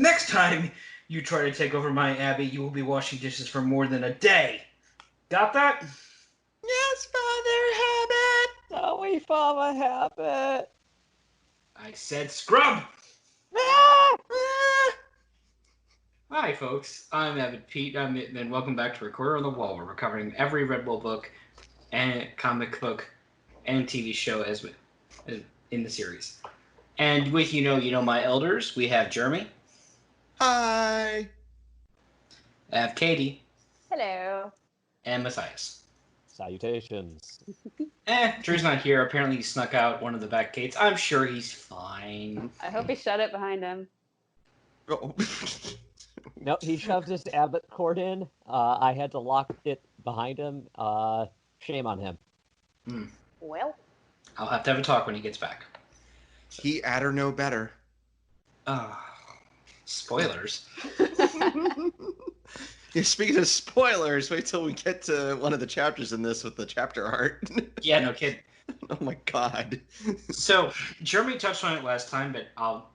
Next time you try to take over my abbey, you will be washing dishes for more than a day. Got that? Yes, Father Habit! Oh, we follow a habit. I said scrub! Ah! Hi, folks. I'm Avid Pete, and welcome back to Recorder on the Wall, where we're covering every Red Bull book and comic book and TV show as in the series. And with you know my elders, we have Jeremy. Hi! I have Katie. Hello. And Matthias. Salutations. Drew's not here. Apparently he snuck out one of the back gates. I'm sure he's fine. I hope he shut it behind him. Oh. No, he shoved his abbot cord in. I had to lock it behind him. Shame on him. Well, I'll have to have a talk when he gets back. He at or no better. Spoilers. Yeah, speaking of spoilers, wait till we get to one of the chapters in this with the chapter art. Yeah, no kid. Oh my god. So, Jeremy touched on it last time, but I'll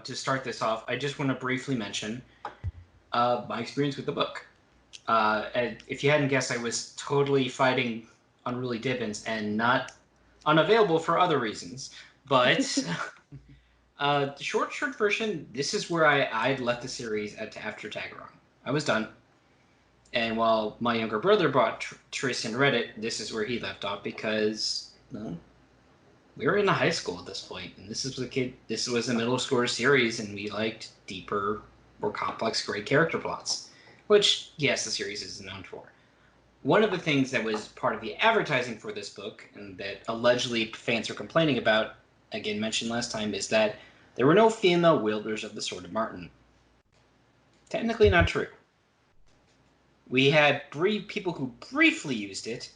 to start this off, I just want to briefly mention my experience with the book. And if you hadn't guessed, I was totally fighting Unruly Dibbins and not unavailable for other reasons. But the short version, this is where I'd left the series after Tagaron. I was done. And while my younger brother bought Triss and read it, this is where he left off because we were in high school at this point, and this was a middle schooler series, and we liked deeper, more complex, great character plots, which, yes, the series is known for. One of the things that was part of the advertising for this book, and that allegedly fans are complaining about, again mentioned last time, is that there were no female wielders of the Sword of Martin. Technically not true. We had people who briefly used it,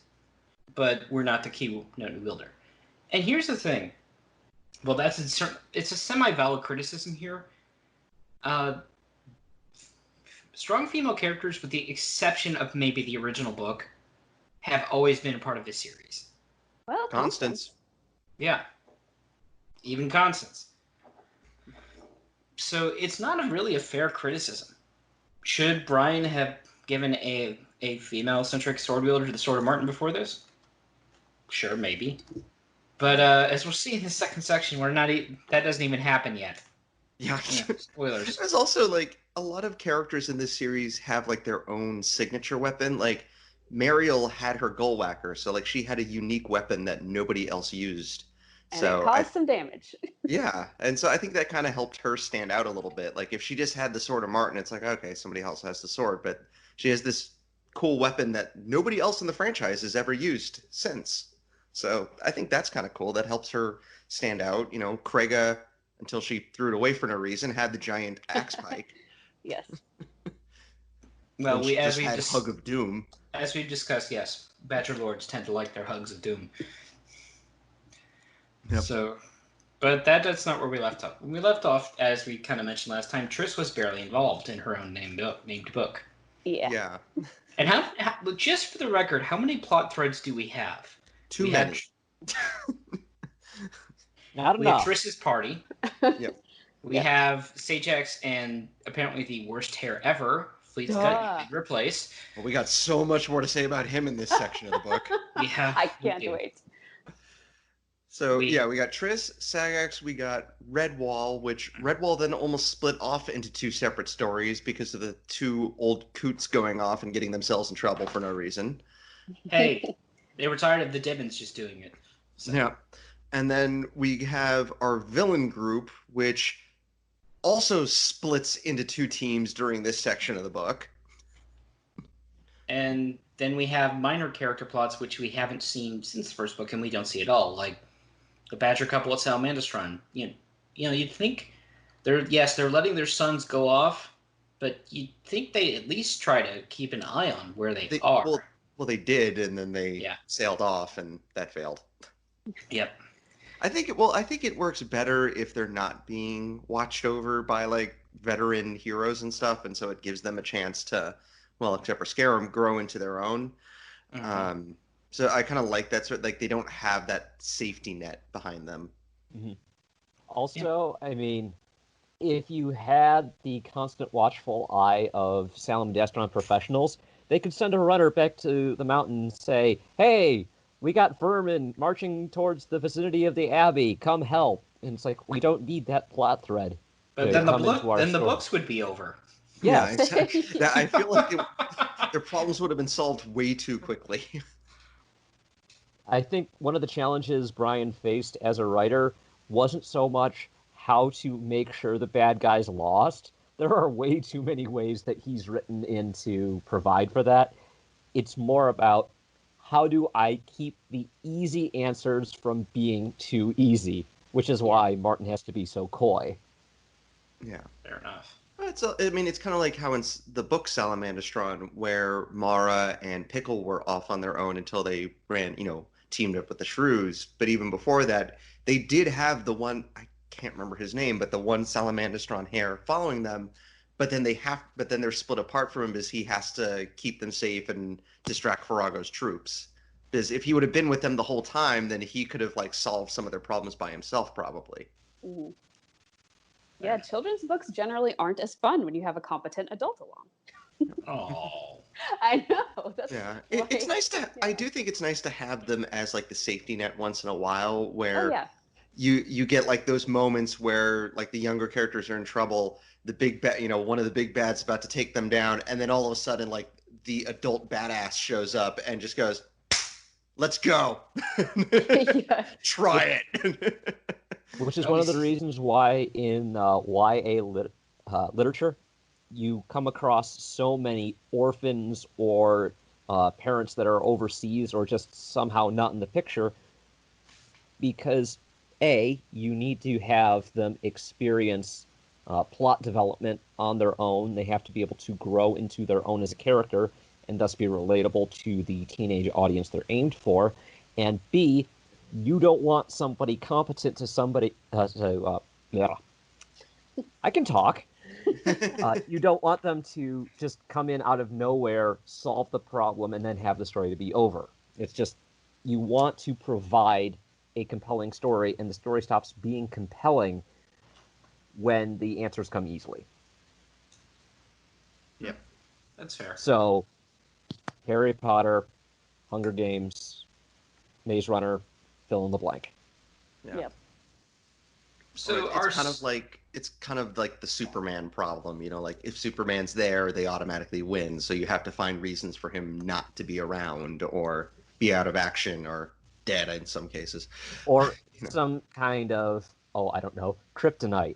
but were not the key wielder. And here's the thing. Well, it's a semi-valid criticism here. Strong female characters, with the exception of maybe the original book, have always been a part of this series. well, Constance. Yeah. Even Constance. So it's not really a fair criticism. Should Brian have given a female-centric sword wielder to the Sword of Martin before this? Sure, maybe. But as we'll see in the second section, that doesn't even happen yet. Yeah. Spoilers. There's also, like, a lot of characters in this series have, like, their own signature weapon. Like, Mariel had her Gullwhacker, so, like, she had a unique weapon that nobody else used. and So it caused some damage. yeah, and so I think that kind of helped her stand out a little bit. Like, if she just had the Sword of Martin, it's like, okay, somebody else has the sword, but she has this cool weapon that nobody else in the franchise has ever used since. So I think that's kind of cool. That helps her stand out. You know, Krega, until she threw it away for no reason, had the giant axe pike. Yes. Well, And she just had Hug of Doom. As we've discussed, yes, Badger Lords tend to like their hugs of doom. Yep. So, but that's not where we left off. We left off, as we kind of mentioned last time, Triss was barely involved in her own named book. Yeah. Yeah. And how just for the record, how many plot threads do we have? Too we many. Not We have enough. Triss's party. Yep. We have Sajax and apparently the worst hair ever, Fleet's cut, replaced. Well, we got so much more to say about him in this section of the book. Yeah, I we can't do. wait. So, yeah, we got Triss, Sagax, we got Redwall, which Redwall then almost split off into two separate stories because of the two old coots going off and getting themselves in trouble for no reason. Hey, they were tired of the Dibbins just doing it. So. Yeah. And then we have our villain group, which also splits into two teams during this section of the book. And then we have minor character plots, which we haven't seen since the first book, and we don't see at all. Like the Badger couple at Salamandastron. You know, you'd think they're letting their sons go off, but you'd think they at least try to keep an eye on where they are. Well, they did, and then they Yeah. sailed off, and that failed. Yep. I think it works better if they're not being watched over by like veteran heroes and stuff, and so it gives them a chance to, well, except for Scarum, grow into their own. Mm-hmm. So I kind of like that sort, like they don't have that safety net behind them. Also, I mean, if you had the constant watchful eye of Salamandastron professionals, they could send a runner back to the mountain and say, "Hey, we got vermin marching towards the vicinity of the Abbey. Come help." And it's like, we don't need that plot thread But to come into our the story. books would be over. Yeah, Yes. exactly. I feel like their problems would have been solved way too quickly. I think one of the challenges Brian faced as a writer wasn't so much how to make sure the bad guys lost. There are way too many ways that he's written in to provide for that. It's more about how do I keep the easy answers from being too easy, which is why Martin has to be so coy. Yeah. Fair enough. I mean, it's kind of like how in the book Salamandastron, where Mara and Pickle were off on their own until they teamed up with the Shrews. But even before that, they did have the one, I can't remember his name, but the one Salamandastron hare following them. But then they're split apart from him because he has to keep them safe and distract Farago's troops. Because if he would have been with them the whole time, then he could have solved some of their problems by himself, probably. Mm-hmm. Yeah, children's books generally aren't as fun when you have a competent adult along. Oh. I know. That's It's nice to. I do think it's nice to have them as the safety net once in a while, where you get those moments where the younger characters are in trouble, the big one of the big bad's about to take them down, and then all of a sudden the adult badass shows up and just goes, "Let's go, try it." Which is one of the reasons why in YA literature, you come across so many orphans or parents that are overseas or just somehow not in the picture, because A, you need to have them experience plot development on their own. They have to be able to grow into their own as a character and thus be relatable to the teenage audience they're aimed for. And B, you don't want somebody competent to somebody I can talk. You don't want them to just come in out of nowhere, solve the problem, and then have the story to be over. It's just, you want to provide a compelling story, and the story stops being compelling when the answers come easily. Yep, that's fair. So, Harry Potter, Hunger Games, Maze Runner, fill in the blank. Yeah. Yep. So it's kind of like the Superman problem, if Superman's there, they automatically win. So you have to find reasons for him not to be around or be out of action or dead in some cases. Or some kind of, I don't know, kryptonite.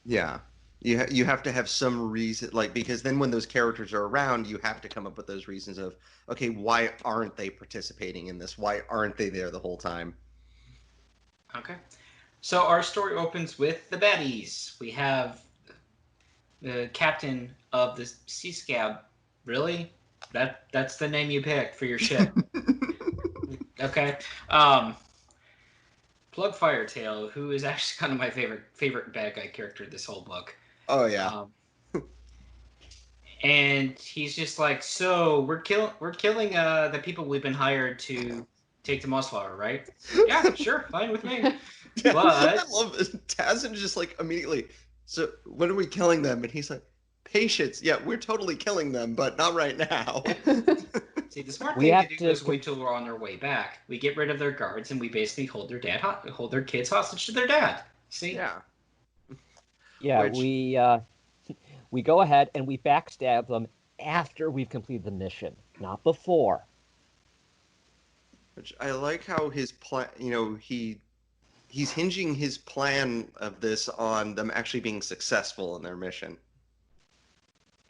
Yeah. You have to have some reason, because then when those characters are around, you have to come up with those reasons of, okay, why aren't they participating in this? Why aren't they there the whole time? Okay. So our story opens with the baddies. We have the captain of the Sea Scab. Really? That's the name you picked for your ship. Okay. Plug Firetail, who is actually kind of my favorite bad guy character this whole book. Oh yeah. And he's just like, so we're killing the people we've been hired to take to Mossflower, right? Yeah, sure, fine with me. Yeah, But I love it. Tazin just immediately. So when are we killing them? And he's like, patience. Yeah, we're totally killing them, but not right now. See, the smart thing to do is wait till we're on their way back. We get rid of their guards and we basically hold their kids hostage to their dad. See? Yeah. Yeah, we go ahead and we backstab them after we've completed the mission, not before. Which I like how his plan, he's hinging his plan of this on them actually being successful in their mission.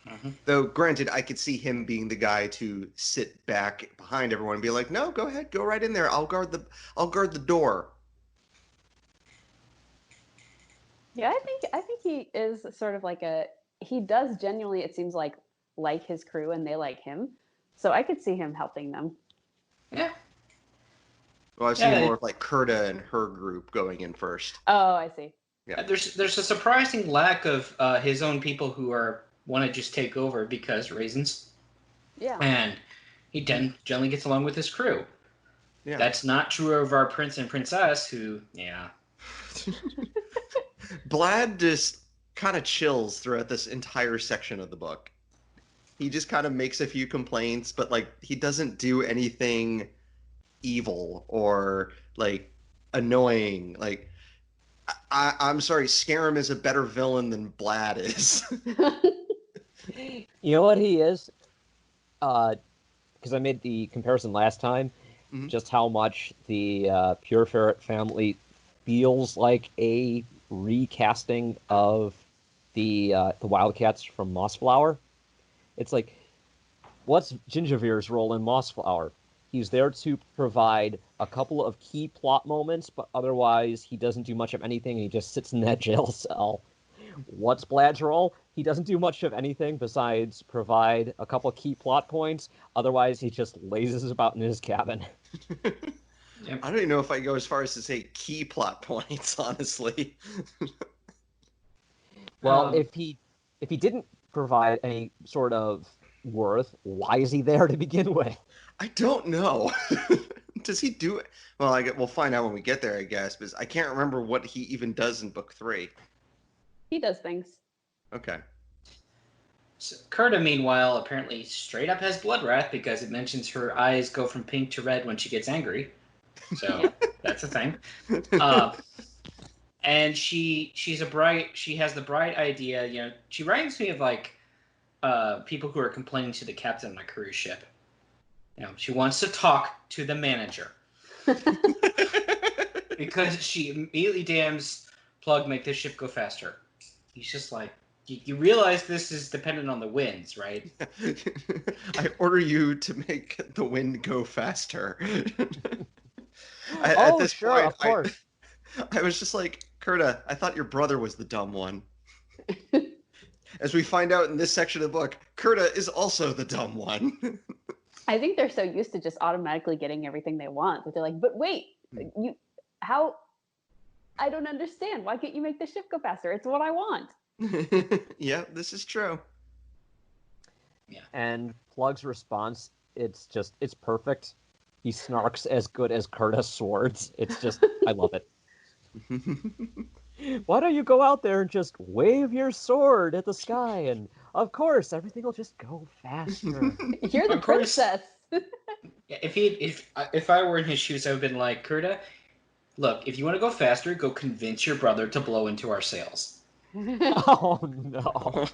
Mm-hmm. Though, granted, I could see him being the guy to sit back behind everyone and be like, "No, go ahead, go right in there. I'll guard the door." Yeah, I think he is sort of he does genuinely, it seems like his crew and they like him. So I could see him helping them. Yeah. Well, I've seen more of Kurta and her group going in first. Oh, I see. Yeah. There's a surprising lack of his own people who want to just take over because reasons. Yeah. And he generally gets along with his crew. Yeah. That's not true of our prince and princess who, Blad just kind of chills throughout this entire section of the book. He just kind of makes a few complaints, but like he doesn't do anything evil or like annoying. Like I'm sorry, Scarum is a better villain than Blad is. You know what he is? Because I made the comparison last time, Mhm. just how much the Pure Ferret family feels like a recasting of the Wildcats from Mossflower. It's like, what's Gingervere's role in Mossflower? He's there to provide a couple of key plot moments, but otherwise he doesn't do much of anything. He just sits in that jail cell. What's Blad's role? He doesn't do much of anything besides provide a couple key plot points. Otherwise, he just lazes about in his cabin. Yep. I don't even know if I go as far as to say key plot points, honestly. Well, if he didn't provide any sort of worth, why is he there to begin with? I don't know. Does he do it? Well, we'll find out when we get there, I guess, because I can't remember what he even does in book 3. He does things. Okay. So Kurta, meanwhile, apparently straight up has blood wrath because it mentions her eyes go from pink to red when she gets angry. So that's a thing. And she has the bright idea. You know, she reminds me of like people who are complaining to the captain on a cruise ship. You know, she wants to talk to the manager because she immediately damns Plug, make this ship go faster. He's just like, you realize this is dependent on the winds, right? I order you to make the wind go faster. At this point, of course. I was just like, Kurta, I thought your brother was the dumb one. As we find out in this section of the book, Kurta is also the dumb one. I think they're so used to just automatically getting everything they want that they're like, but wait, how? I don't understand. Why can't you make the ship go faster? It's what I want. Yeah, this is true. Yeah. And Plug's response, it's perfect. He snarks as good as Kurta's swords. It's just, I love it. Why don't you go out there and just wave your sword at the sky, and of course everything will just go faster. You're the princess. If I were in his shoes, I would have been like, Kurta, look, if you want to go faster, go convince your brother to blow into our sails. Oh no.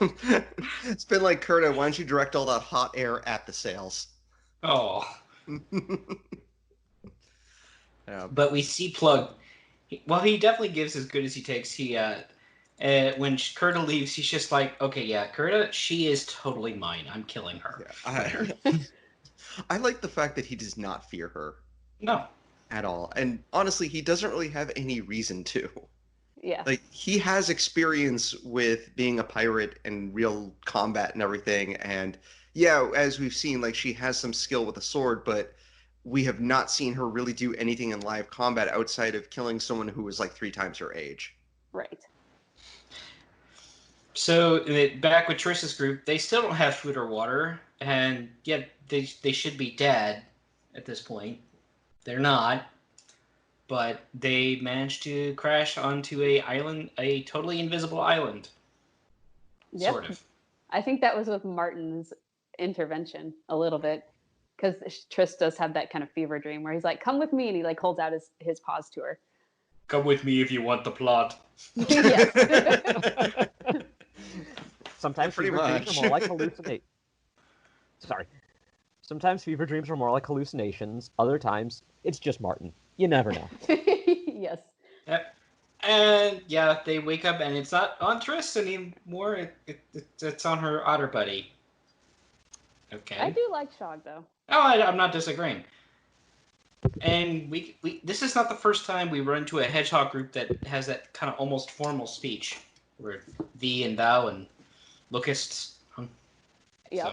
It's been like, Kurta, why don't you direct all that hot air at the sails? Oh. Yeah. But we see Plug. Well, he definitely gives as good as he takes. He when Kurta leaves, he's just like, okay, yeah, Kurta, she is totally mine. I'm killing her. Yeah, I like the fact that he does not fear her. No. At all. And honestly, he doesn't really have any reason to. Yeah. Like, he has experience with being a pirate and real combat and everything. And yeah, as we've seen, like, she has some skill with a sword, but we have not seen her really do anything in live combat outside of killing someone who was like 3 times her age. Right. So back with Triss's group, they still don't have food or water, and yet they should be dead at this point. They're not, but they managed to crash onto a totally invisible island. Yep. Sort of. I think that was with Martin's intervention a little bit, because Triss does have that kind of fever dream where he's like, "Come with me," and he like holds out his paws to her. Come with me if you want the plot. Yes. Sometimes fever dreams are more like hallucinations. Sorry. Sometimes fever dreams are more like hallucinations. Other times, it's just Martin. You never know. Yes. Yep. And yeah, they wake up and it's not on Triss anymore. It's on her otter buddy. Okay. I do like Shog though. Oh, I'm not disagreeing. And we this is not the first time we run into a hedgehog group that has that kind of almost formal speech where thee and thou and locusts. Yeah.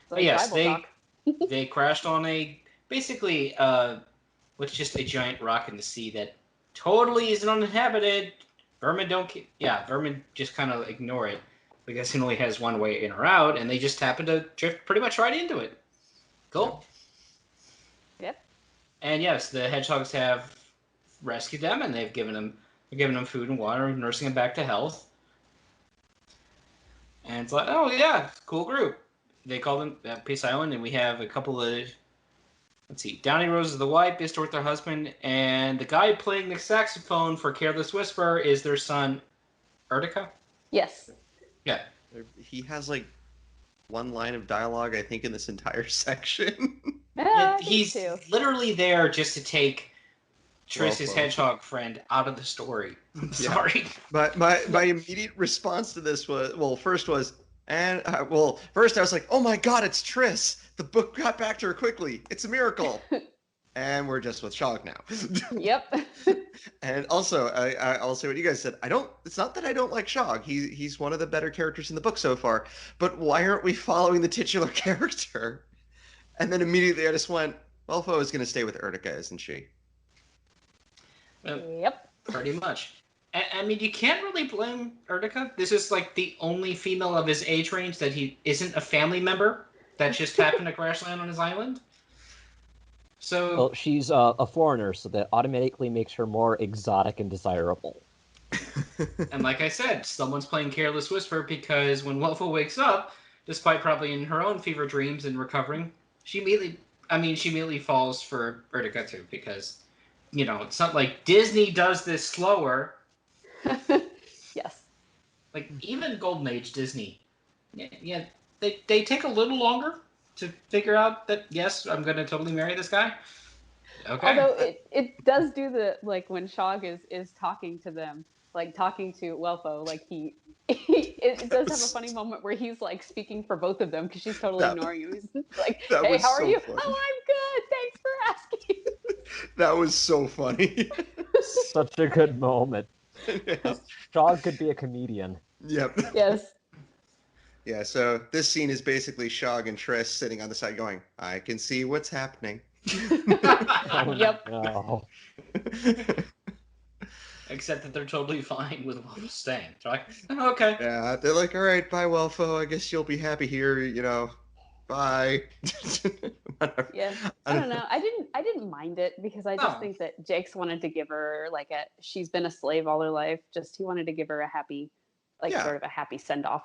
So, yes, they crashed on basically what's just a giant rock in the sea that totally isn't uninhabited. Vermin just kind of ignore it because it only has one way in or out, and they just happen to drift pretty much right into it. Cool. Yep. And yes, the hedgehogs have rescued them, and they've given them food and water, nursing them back to health. it's like, oh yeah, cool group. They call them Peace Island, and we have a couple of, let's see, Downy Rose is the wife, Bista with her husband, and the guy playing the saxophone for Careless Whisper is their son, Ertica. Yes. Yeah. He has like one line of dialogue, I think, in this entire section. Yeah, He's literally there just to take Triss's hedgehog friend out of the story. I'm sorry. My immediate response to this was, first I was like, oh my god, it's Triss. The book got back to her quickly. It's a miracle. And we're just with Shog now. Yep. And also, I'll say what you guys said. It's not that I don't like Shog. He's one of the better characters in the book so far. But why aren't we following the titular character? And then immediately I just went, Welfo is going to stay with Ertica, isn't she? Yep. Pretty much. I mean, you can't really blame Ertica. This is like the only female of his age range that he isn't a family member that just happened to crash land on his island. So, well, she's a foreigner, so that automatically makes her more exotic and desirable. And like I said, someone's playing Careless Whisper because when Welfo wakes up, despite probably in her own fever dreams and recovering, she immediately falls for Ertica too, because, it's not like Disney does this slower. Yes. Like, even Golden Age Disney, they take a little longer to figure out that, yes, I'm going to totally marry this guy. Okay. Although it does do the, like, when Shog is talking to them, like, talking to Welfo, like, it does have a funny moment where he's, like, speaking for both of them because she's totally ignoring him. He's like, hey, how are you? Funny. Oh, I'm good. Thanks for asking. That was so funny. Such a good moment. Yes. Shog could be a comedian. Yep. Yes. Yeah, so this scene is basically Shog and Triss sitting on the side going, I can see what's happening. Oh, Yep. No. Except that they're totally fine with Welfo staying. They're like, oh, okay. Yeah, they're like, all right, bye, Welfo. I guess you'll be happy here, bye. Yeah. I don't know. I didn't mind it because I just think that Jake's wanted to give her she's been a slave all her life. Just he wanted to give her a happy, sort of a happy send off.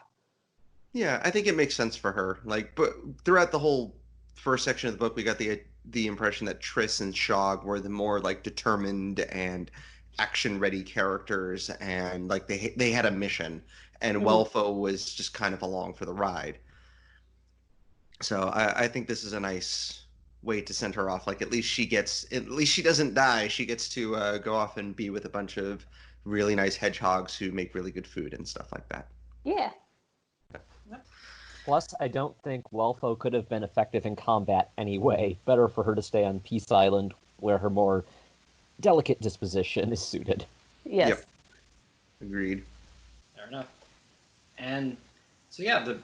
Yeah, I think it makes sense for her. But throughout the whole first section of the book, we got the impression that Triss and Shog were the more determined and action-ready characters, and they had a mission, and Welfo was just kind of along for the ride. So I think this is a nice way to send her off. At least she doesn't die. She gets to go off and be with a bunch of really nice hedgehogs who make really good food and stuff like that. Yeah. Plus, I don't think Welfo could have been effective in combat anyway. Better for her to stay on Peace Island, where her more delicate disposition is suited. Yes. Yep. Agreed. Fair enough. And so, yeah, the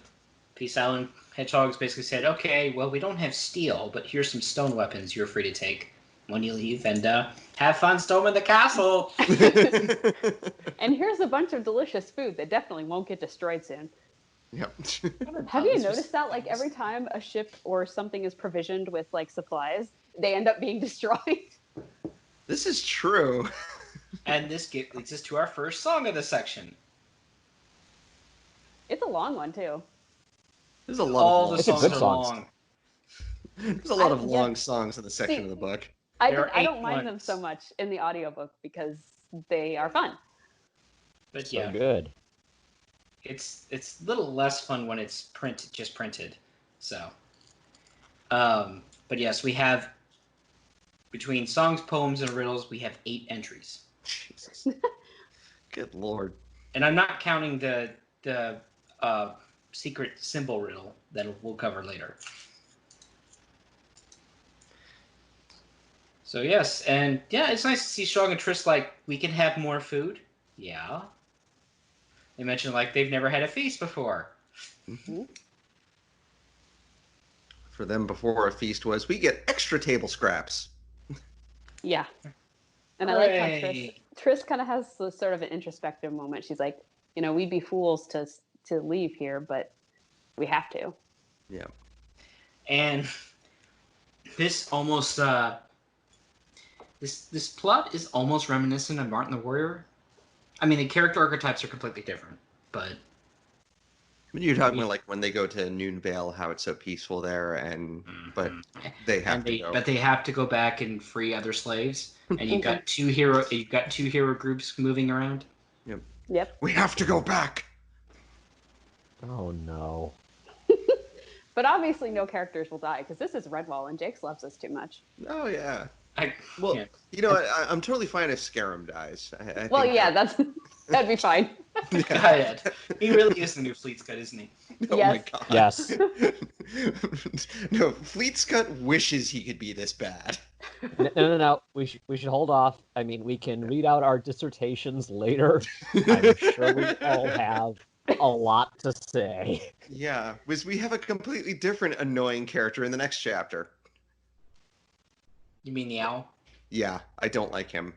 Peace Island hedgehogs basically said, okay, well, we don't have steel, but here's some stone weapons you're free to take when you leave, and have fun storming the castle. And here's a bunch of delicious food that definitely won't get destroyed soon. Yep. Have you noticed that every time a ship or something is provisioned with supplies, they end up being destroyed? This is true. And this leads us to our first song of the section. It's a long one too. There's a lot All of the songs are long. There's a lot of long songs in the section of the book. I don't mind them so much in the audiobook because they are fun. But So good. It's a little less fun when it's just printed. So, but yes, we have between songs, poems, and riddles, we have 8 entries. Jesus. Good Lord. And I'm not counting the secret symbol riddle that we'll cover later. So yes, and yeah, it's nice to see Shog and Triss we can have more food. Yeah. They mentioned they've never had a feast before. Mm-hmm. For them, before a feast was, we get extra table scraps. Yeah. And I like how Triss kind of has sort of an introspective moment. She's like, we'd be fools to leave here, but we have to. Yeah. And this almost this plot is almost reminiscent of Martin the Warrior. I mean, the character archetypes are completely different, but You're talking about like when they go to Noonvale, how it's so peaceful there, but they have to go. But they have to go back and free other slaves, and you've got two hero groups moving around. Yep. We have to go back. Oh no. But obviously, no characters will die because this is Redwall, and Jakes loves us too much. Oh yeah. Well, you know what? I'm totally fine if Scarum dies. I Well, think yeah, that'd be fine. Go ahead. He really is the new Fleet Scud, isn't he? Oh Yes. my god. Yes. No, Fleet Scud wishes he could be this bad. No. We should hold off. I mean, we can read out our dissertations later. I'm sure we all have a lot to say. Yeah, because we have a completely different annoying character in the next chapter. You mean the owl? Yeah, I don't like him.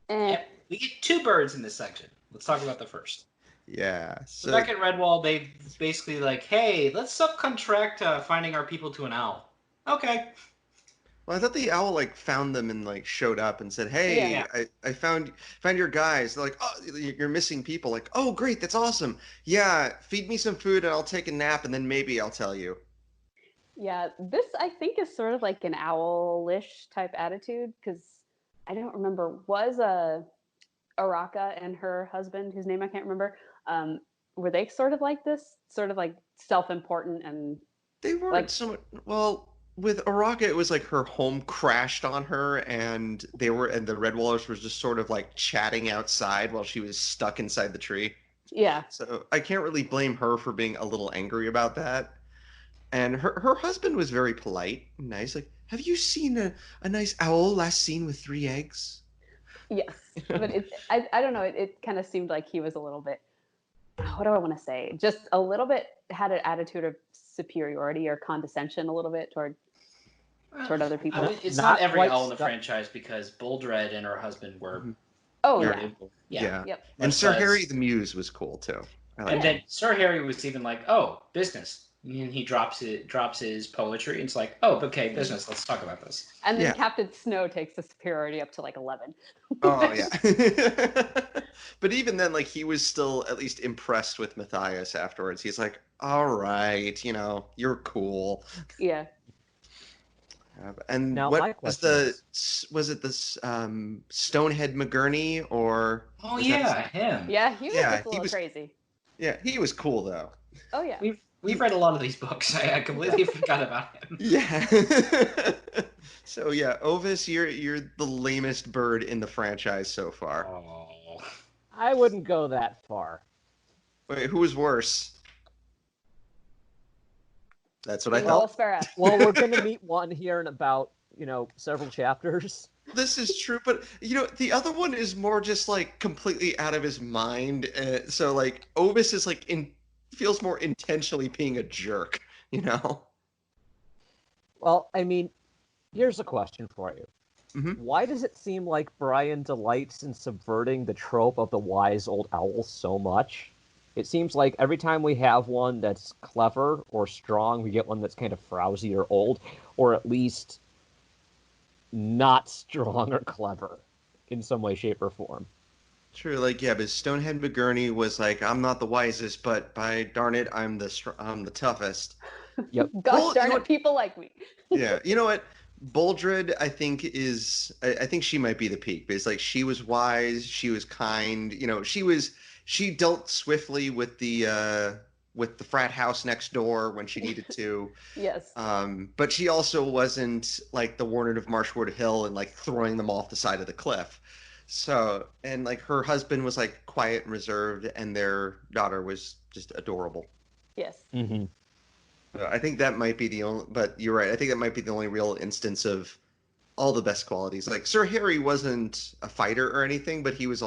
Yeah, we get two birds in this section. Let's talk about the first. Yeah. So Back at Redwall, they basically like, hey, let's subcontract finding our people to an owl. Okay. Well, I thought the owl like found them and like showed up and said, "Hey, Yeah. I found your guys." They're like, "Oh, you're missing people." Like, "Oh, great, that's awesome. Yeah, feed me some food and I'll take a nap and then maybe I'll tell you." Yeah, this I think is sort of like an owlish type attitude because I don't remember. Was Araka and her husband, whose name I can't remember, were they sort of like this? Sort of like self-important and They weren't like so well. With Araka, it was like her home crashed on her, and the Redwallers were just sort of like chatting outside while she was stuck inside the tree. yeah. So I can't really blame her for being a little angry about that. And her husband was very polite and nice. Like, have you seen a nice owl last seen with 3 eggs? Yes, but I don't know. It kind of seemed like he was a little bit. What do I want to say? Just a little bit had an attitude of superiority or condescension a little bit toward other people. I mean, it's Not not every quite owl in the stuck- franchise because Buldred and her husband were. Oh Yeah. yeah. Yeah. Yep. And Sir But- Harry the Muse was cool too. I like And that. then Sir Harry was even like, "Oh, business." And he drops his poetry, and it's like, "Oh, okay, business. Let's talk about this." And then Yeah. Captain Snow takes the superiority up to like 11. Oh yeah. But even then, like he was still at least impressed with Matthias afterwards. He's like, "All right, you're cool." Yeah. And Now, what my was question was it this Stonehead McGurney or? Oh was that yeah, him. Yeah, he was Yeah, just a he little was- crazy. Yeah, he was cool though. Oh yeah. We've read a lot of these books. I completely forgot about him. Yeah. So yeah, Ovis, you're the lamest bird in the franchise so far. Oh. I wouldn't go that far. Wait, who was worse? That's what I Well, thought. Sparrow. Well, we're going to meet one here in about, several chapters. This is true, but the other one is more just like completely out of his mind. So like Ovis is like feels more intentionally being a jerk, Well, I mean, here's a question for you. Mhm. Why does it seem like Brian delights in subverting the trope of the wise old owl so much? It seems like every time we have one that's clever or strong, we get one that's kind of frowsy or old, or at least not strong or clever in some way, shape, or form. True, like yeah, but Stonehead McGurney was like, I'm not the wisest, but by darn it, I'm the toughest. Yep. Gosh Well, darn you know it, what- people like me. Yeah, you know what? Buldred, I think I think she might be the peak. But it's like she was wise, she was kind. She dealt swiftly with the frat house next door when she needed to. Yes. But she also wasn't like the Warden of Marshwood Hill and like throwing them off the side of the cliff. So, and like her husband was like quiet and reserved, and their daughter was just adorable. Yes. Mm-hmm. I think that might be the only, but you're right. I think that might be the only real instance of all the best qualities. Like Sir Harry wasn't a fighter or anything, but he was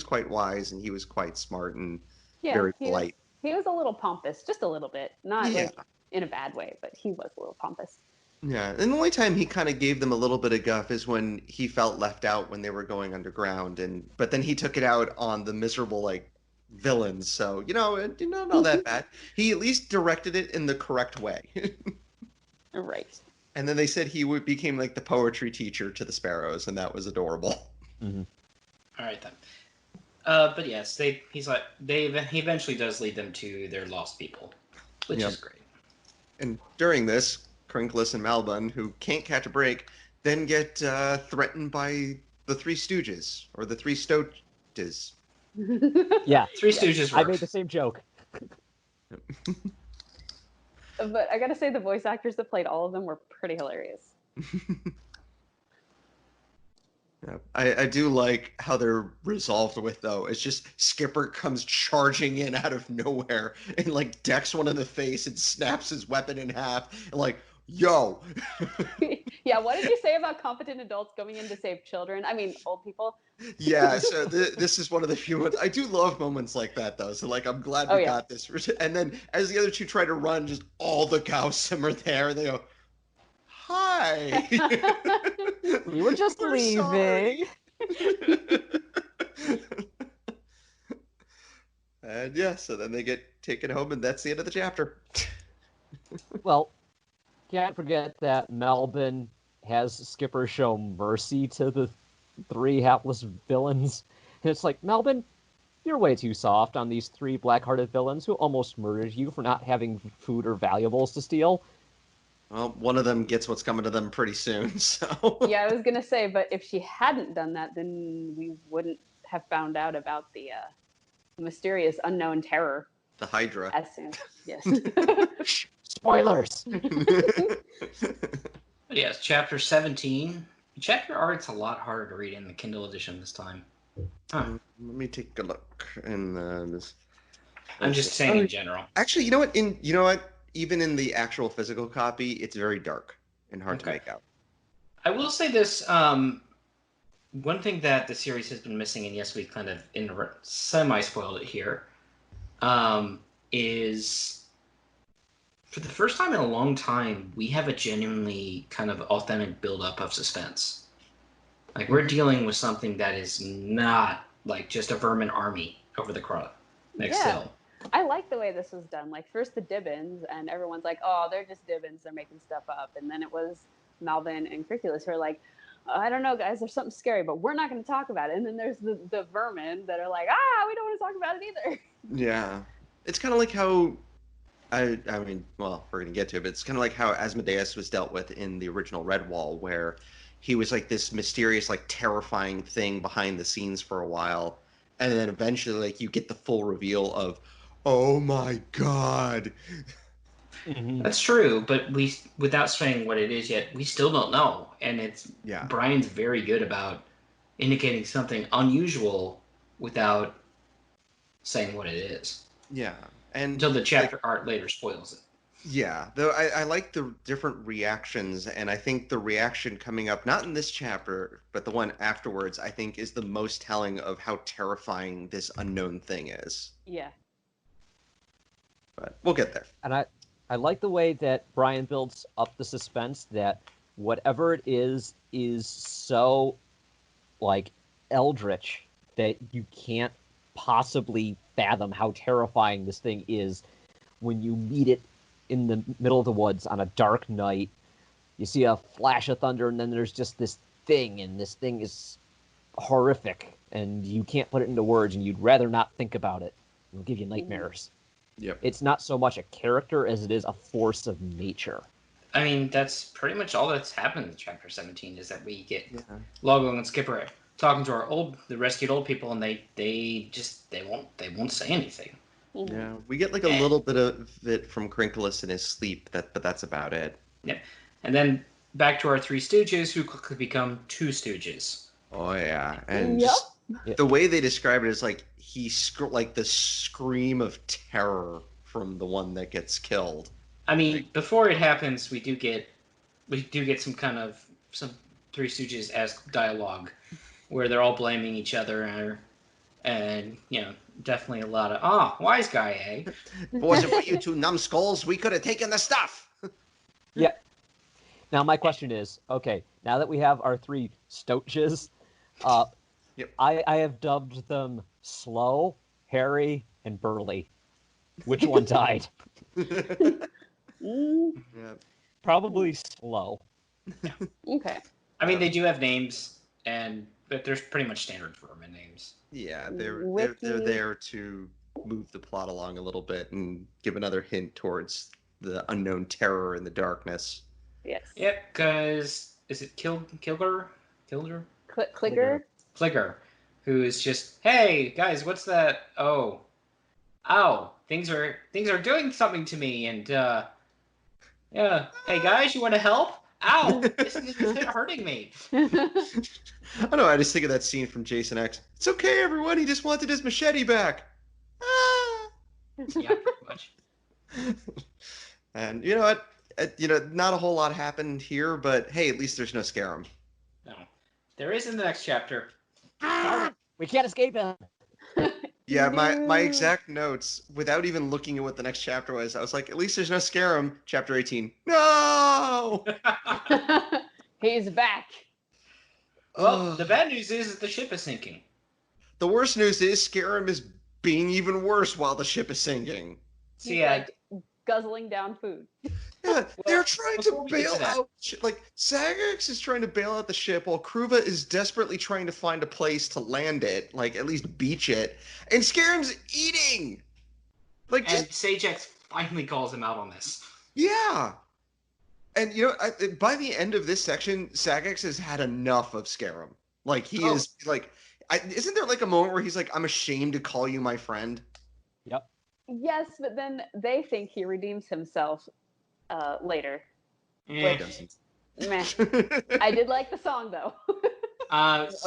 quite wise and he was quite smart and Yeah. very he polite. he was a little pompous, just a little bit. Not Yeah. like in a bad way, but he was a little pompous. Yeah, and the only time he kind of gave them a little bit of guff is when he felt left out when they were going underground, but then he took it out on the miserable like villains. So not that bad. He at least directed it in the correct way. Right. And then they said he became like the poetry teacher to the sparrows, and that was adorable. Mm-hmm. All right then. But yes, he eventually does lead them to their lost people, which is great. And during this, Crinkles and Malbun, who can't catch a break, then get threatened by the Three Stooges, or the Three Stoaches. Yeah. Three Stooges I works. made the same joke. But I gotta say, the voice actors that played all of them were pretty hilarious. Yeah, I do like how they're resolved with, though. It's just Skipper comes charging in out of nowhere and like decks one in the face and snaps his weapon in half and like, yo. Yeah, what did you say about competent adults going in to save children? I mean, old people. Yeah, so this is one of the few ones. I do love moments like that, though. So like, I'm glad we got this. And then as the other two try to run, just all the Gaussum are there. And they go, hi. We were just leaving. And yeah, so then they get taken home, and that's the end of the chapter. Well, can't forget that Melvin has Skipper show mercy to the three hapless villains. And it's like, Melvin, you're way too soft on these three black-hearted villains who almost murdered you for not having food or valuables to steal. Well, one of them gets what's coming to them pretty soon, so... Yeah, I was gonna say, but if she hadn't done that, then we wouldn't have found out about the mysterious unknown terror. The Hydra. As soon, yes. Spoilers! Yes, chapter 17. Chapter art's a lot harder to read in the Kindle edition this time. Huh. Let me take a look in this. I'm just saying in general. Actually, you know what? Even in the actual physical copy, it's very dark and hard to make out. I will say this. One thing that the series has been missing, and yes, we kind of semi-spoiled it here, is for the first time in a long time, we have a genuinely kind of authentic build-up of suspense. Like, we're dealing with something that is not like just a vermin army over the next hill. I like the way this was done. Like, first the Dibbins, and everyone's like, oh, they're just Dibbins, they're making stuff up. And then it was Malvin and Criculus who are like, I don't know, guys, there's something scary, but we're not going to talk about it. And then there's the vermin that are like, we don't want to talk about it either. Yeah. It's kind of like how, I mean, well, we're going to get to it, but it's kind of like how Asmodeus was dealt with in the original Redwall, where he was like this mysterious, like terrifying thing behind the scenes for a while. And then eventually, like, you get the full reveal of, oh my God. Mm-hmm. That's true, but without saying what it is yet, we still don't know. And Brian's very good about indicating something unusual without saying what it is. Yeah. And until the chapter art later spoils it. Yeah, though I like the different reactions, and I think the reaction coming up, not in this chapter, but the one afterwards, I think is the most telling of how terrifying this unknown thing is. Yeah. But we'll get there. And I like the way that Brian builds up the suspense that whatever it is so, like, eldritch that you can't possibly fathom how terrifying this thing is when you meet it in the middle of the woods on a dark night. You see a flash of thunder, and then there's just this thing, and this thing is horrific, and you can't put it into words, and you'd rather not think about it. It'll give you nightmares. Yep. It's not so much a character as it is a force of nature. I mean, that's pretty much all that's happened in chapter 17 is that we get Logo and Skipper talking to the rescued old people, and they won't say anything. Yeah, we get like a little bit of it from Crinkles in his sleep, but that's about it. Yep. And then back to our Three Stooges, who quickly become Two Stooges. Oh yeah, and just the way they describe it is like like the scream of terror from the one that gets killed. I mean, before it happens, we do get some Three Stooges esque dialogue where they're all blaming each other, and definitely a lot of wise guy, eh? Was it for you two numbskulls? We could have taken the stuff. Yeah. Now my question is, okay, now that we have our Three Stoaches, I have dubbed them Slow, Harry, and Burly. Which one died? Probably Slow. Okay. I mean, they do have names, and but there's pretty much standard vermin names. Yeah, they're there to move the plot along a little bit and give another hint towards the unknown terror in the darkness. Yes. Yep, because is it Kilger? Clicker? Cligger, who is just, hey guys, what's that? Oh, things are doing something to me, and yeah, hey guys, you want to help? Ow, this is hurting me. I don't know. I just think of that scene from Jason X. It's okay, everyone. He just wanted his machete back. Ah! Yeah, pretty much. And you know what? Not a whole lot happened here, but hey, at least there's no Scarum. No, there is in the next chapter. We can't escape him. Yeah, my exact notes, without even looking at what the next chapter was, I was like, at least there's no Scarum. Chapter 18. No! He's back. Well, the bad news is that the ship is sinking. The worst news is Scarum is being even worse while the ship is sinking. See, He's like guzzling down food. Yeah, they're trying to before we get bail to that- out. Like, Sagax is trying to bail out the ship while Kruva is desperately trying to find a place to land it, like, at least beach it. And Scarum's eating! Like, and just, Sagex finally calls him out on this. yeah! And, by the end of this section, Sagax has had enough of Scarum. Like, he is, like... isn't there, like, a moment where he's like, I'm ashamed to call you my friend? Yep. Yes, but then they think he redeems himself later. Eh. Doesn't. Meh. I did like the song though.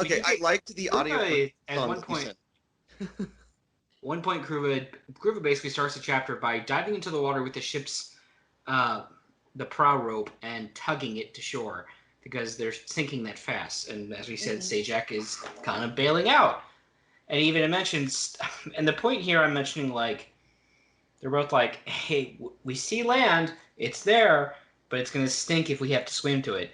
Okay, I liked the audio. At one point, Kruva basically starts the chapter by diving into the water with the ship's the prow rope and tugging it to shore because they're sinking that fast. And as we said, Sajak is kind of bailing out. And even it mentions, and the point here I'm mentioning, like, they're both like, hey, we see land, it's there, but it's going to stink if we have to swim to it.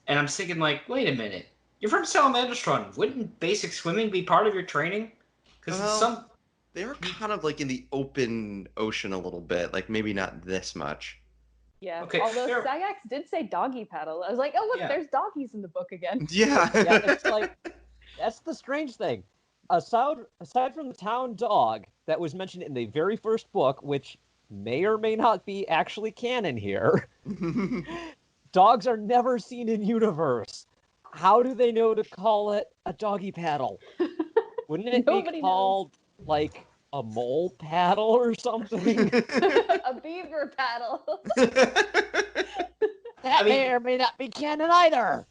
And I'm thinking, like, wait a minute. You're from Salamandastron. Wouldn't basic swimming be part of your training? Because they are kind of like in the open ocean a little bit, like maybe not this much. Yeah. Okay, Although fair. Sagax did say doggy paddle. I was like, oh look, Yeah. there's doggies in the book again. Yeah. Yeah, it's like, that's the strange thing. Aside from the town dog that was mentioned in the very first book, which may or may not be actually canon here, dogs are never seen in universe. How do they know to call it a doggy paddle? Wouldn't it Nobody be called, like, a mole paddle or something? A beaver paddle. That may or may not be canon either.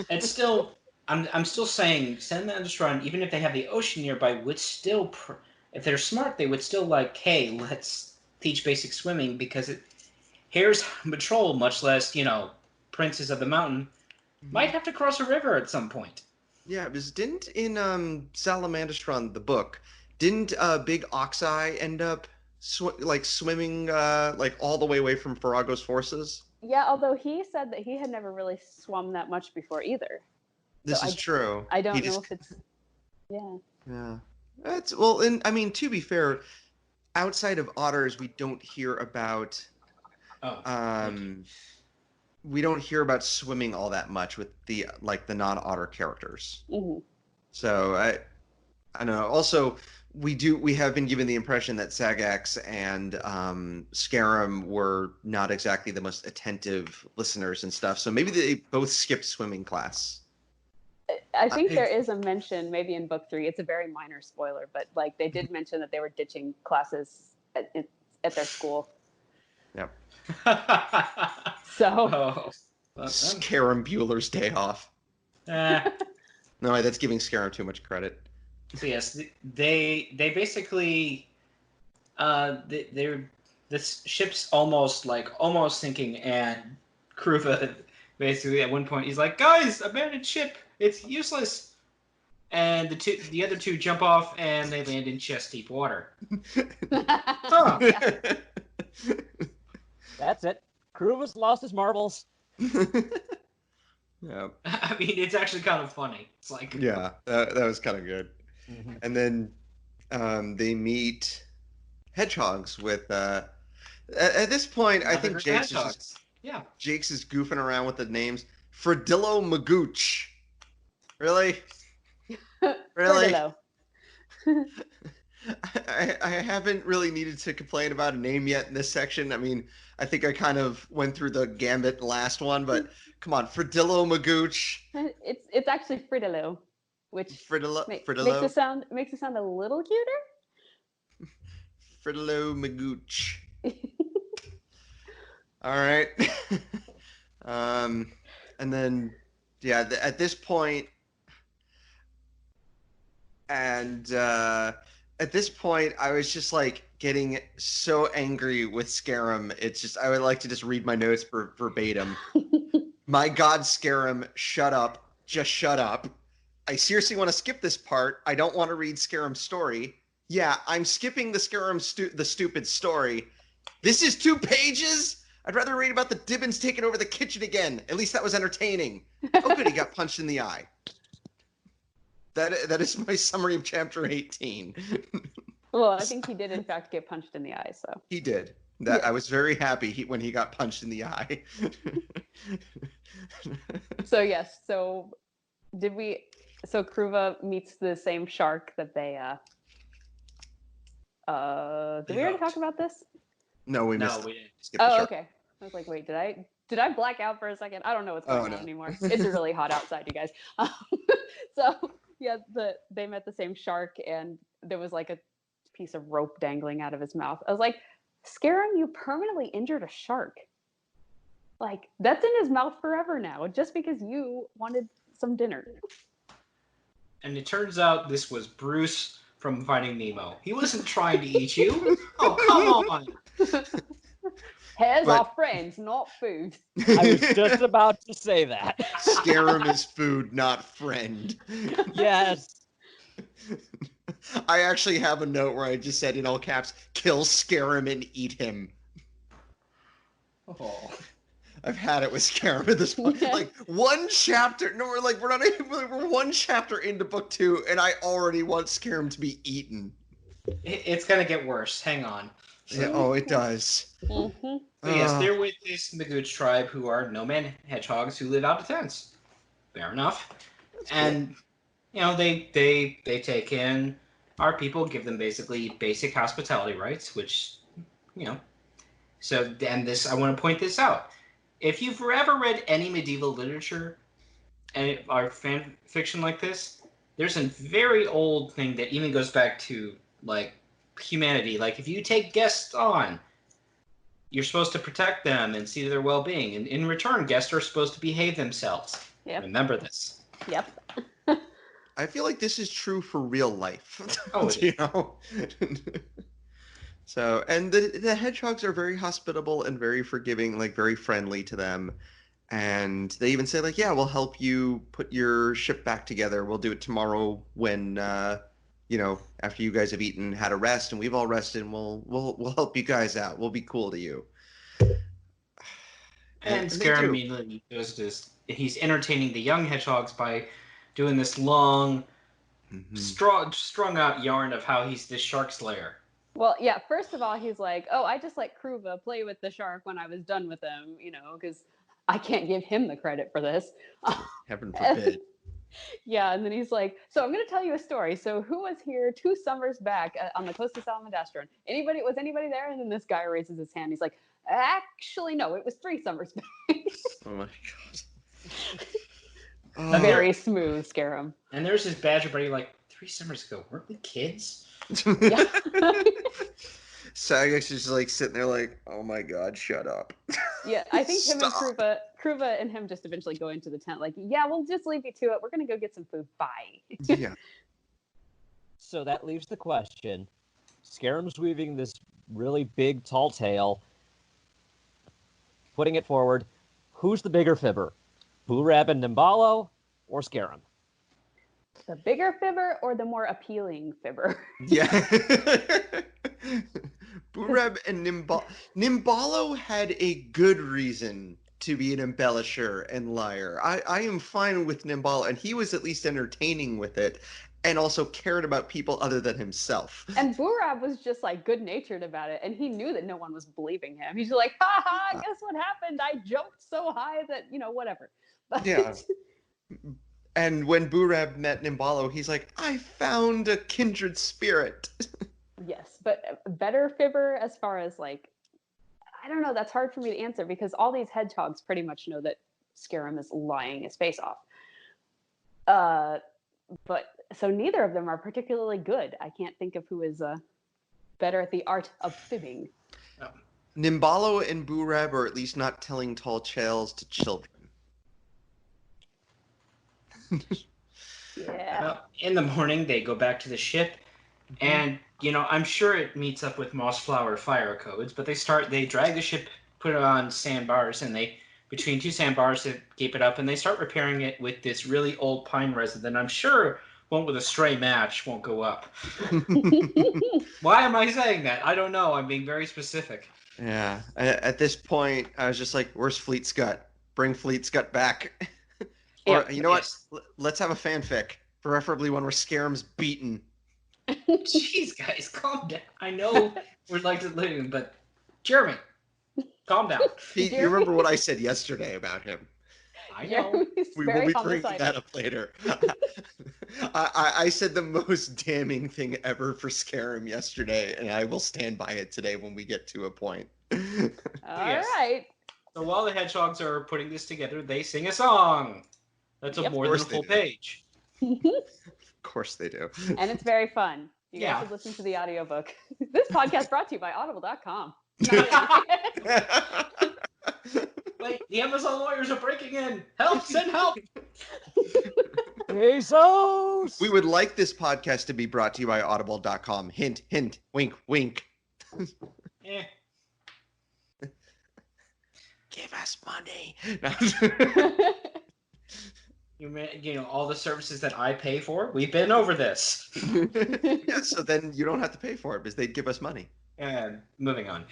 It's still, I'm still saying, Salamandastron, even if they have the ocean nearby, would still, if they're smart, they would still like, hey, let's teach basic swimming because here's patrol, much less, princes of the mountain, might have to cross a river at some point. Yeah, because didn't in Salamandastron, the book, didn't Big Oxeye end up swimming like all the way away from Farago's forces? Yeah, although he said that he had never really swum that much before either. This is true. I don't know if it's... Yeah. Yeah. That's well, and I mean, to be fair, outside of otters, we don't hear about we don't hear about swimming all that much with the non-otter characters. Mm-hmm. So I don't know. Also, we have been given the impression that Sagax and Scarum were not exactly the most attentive listeners and stuff. So maybe they both skipped swimming class. I think there is a mention, maybe in book 3. It's a very minor spoiler, but like they did mention that they were ditching classes at their school. Yep. So. Scarum Bueller's day off. No, that's giving Scarum too much credit. So yes, they basically this ship's almost sinking, and Kruva basically at one point he's like, guys, abandoned ship, it's useless. And the other two jump off and they land in chest deep water. Huh. That's it. Kruva's lost his marbles. Yeah. I mean, it's actually kind of funny. It's like, yeah, that was kind of good. Mm-hmm. And then they meet hedgehogs with at this point I think Jakes is goofing around with the names. Fredillo Magooch. Really? Really? Fridolo. I haven't really needed to complain about a name yet in this section. I mean, I think I kind of went through the gambit last one, but come on, Fridillo Magooch. It's actually Fridolo, which makes it sound a little cuter. Fridillo Magooch. All right. And then, yeah, at this point, and at this point, I was just like getting so angry with Scarum. It's just, I would like to just read my notes verbatim. My God, Scarum, shut up. Just shut up. I seriously want to skip this part. I don't want to read Scarum's story. Yeah, I'm skipping the Scarum the stupid story. This is 2 pages? I'd rather read about the Dibbins taking over the kitchen again. At least that was entertaining. Oh, good, he got punched in the eye. That is my summary of chapter 18. Well, I think he did in fact get punched in the eye. So he did. I was very happy when he got punched in the eye. So yes. So Kruva meets the same shark that they did we already talk about this? No, we missed. We didn't. Skip the shark. Okay. I was like, wait, did I black out for a second? I don't know what's going on anymore. It's really hot outside, you guys. So yeah, they met the same shark, and there was like a piece of rope dangling out of his mouth. I was like, Scarum, you permanently injured a shark. Like, that's in his mouth forever now, just because you wanted some dinner. And it turns out this was Bruce from Finding Nemo. He wasn't trying to eat you. Oh, come on. Hares are friends, not food. I was just about to say that. Scarum is food, not friend. Yes. I actually have a note where I just said in all caps, kill Scarum and eat him. Oh. I've had it with Scarum at this point. Like, one chapter. No, we're 1 chapter into book 2, and I already want Scarum to be eaten. It's gonna get worse. Hang on. Yeah, oh, it does. Mm-hmm. But yes, they're with this Magooch tribe who are nomad hedgehogs who live out of tents. Fair enough. And you know, they take in our people, give them basically basic hospitality rights, which, you know. So, and this, I want to point this out. If you've ever read any medieval literature and or fan fiction like this, there's a very old thing that even goes back to like humanity. Like, if you take guests on, you're supposed to protect them and see to their well-being, and in return, guests are supposed to behave themselves. Yep. Remember this. Yep. I feel like this is true for real life. Oh, you know. So, and the hedgehogs are very hospitable and very forgiving, like very friendly to them. And they even say, like, yeah, we'll help you put your ship back together. We'll do it tomorrow when, you know, after you guys have eaten, had a rest, and we've all rested, and we'll help you guys out. We'll be cool to you. And Scarum immediately goes to he's entertaining the young hedgehogs by doing this long, strung out yarn of how he's this shark slayer. Well, yeah, first of all, he's like, oh, I just let Kruva play with the shark when I was done with him, you know, because I can't give him the credit for this. Heaven forbid. Yeah, and then he's like, so I'm going to tell you a story. So who was here 2 summers back on the coast of Salamandastron? Was anybody there? And then this guy raises his hand. He's like, actually, no, it was 3 summers back. Oh, my God. Very smooth, Scarum. And there's his badger buddy like, 3 summers ago, weren't we kids? Yeah. Sagas is like sitting there like, oh my God, shut up. Yeah, I think him and Kruva and him just eventually go into the tent like, yeah, we'll just leave you to it. We're going to go get some food. Bye. Yeah. So that leaves the question. Scarum's weaving this really big, tall tale. Putting it forward, who's the bigger fibber? Boorab and Nimbalo or Scarum? The bigger fibber or the more appealing fibber? Yeah. Boorab and Nimbalo had a good reason to be an embellisher and liar. I am fine with Nimbalo, and he was at least entertaining with it, and also cared about people other than himself. And Boorab was just like good-natured about it, and he knew that no one was believing him. He's just like, ha ha, guess what happened? I jumped so high that, you know, whatever. But Yeah. And when Burab met Nimbalo, he's like, I found a kindred spirit. Yes, but better fibber as far as like, I don't know, that's hard for me to answer because all these hedgehogs pretty much know that Scarum is lying his face off. But so neither of them are particularly good. I can't think of who is better at the art of fibbing. Nimbalo and Burab are at least not telling tall tales to children. Yeah. In the morning, they go back to the ship, and I'm sure it meets up with Mossflower fire codes. But they drag the ship, put it on sandbars, and they between two sandbars to keep it up, and they start repairing it with this really old pine resin that I'm sure one with a stray match won't go up. Why am I saying that? I don't know. I'm being very specific. Yeah. At this point, I was just like, where's Fleet Scut? Bring Fleet Scut back. Or, you know what? Let's have a fanfic. Preferably one where Scarum's beaten. Jeez, guys, calm down. I know we're like to live, but Jeremy, calm down. Pete, you remember what I said yesterday about him? I know. We will be bringing that up later. I said the most damning thing ever for Scarum yesterday, and I will stand by it today when we get to a point. All right. So while the hedgehogs are putting this together, they sing a song. That's more than a full page. Of course they do. And it's very fun. You guys should listen to the audiobook. This podcast brought to you by audible.com. Wait, the Amazon lawyers are breaking in. Help, send help. Jesus! We would like this podcast to be brought to you by audible.com. Hint, hint, wink, wink. Give us money. All the services that I pay for, we've been over this. Yeah, so then you don't have to pay for it because they'd give us money. And moving on.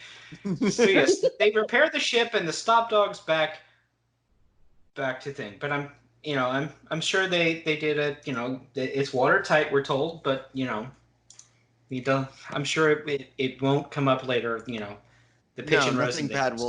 So yes, they repair the ship and the stop dog's back to thing. But I'm sure they did it. It's watertight, we're told, but I'm sure it won't come up later. The pitch and nothing bad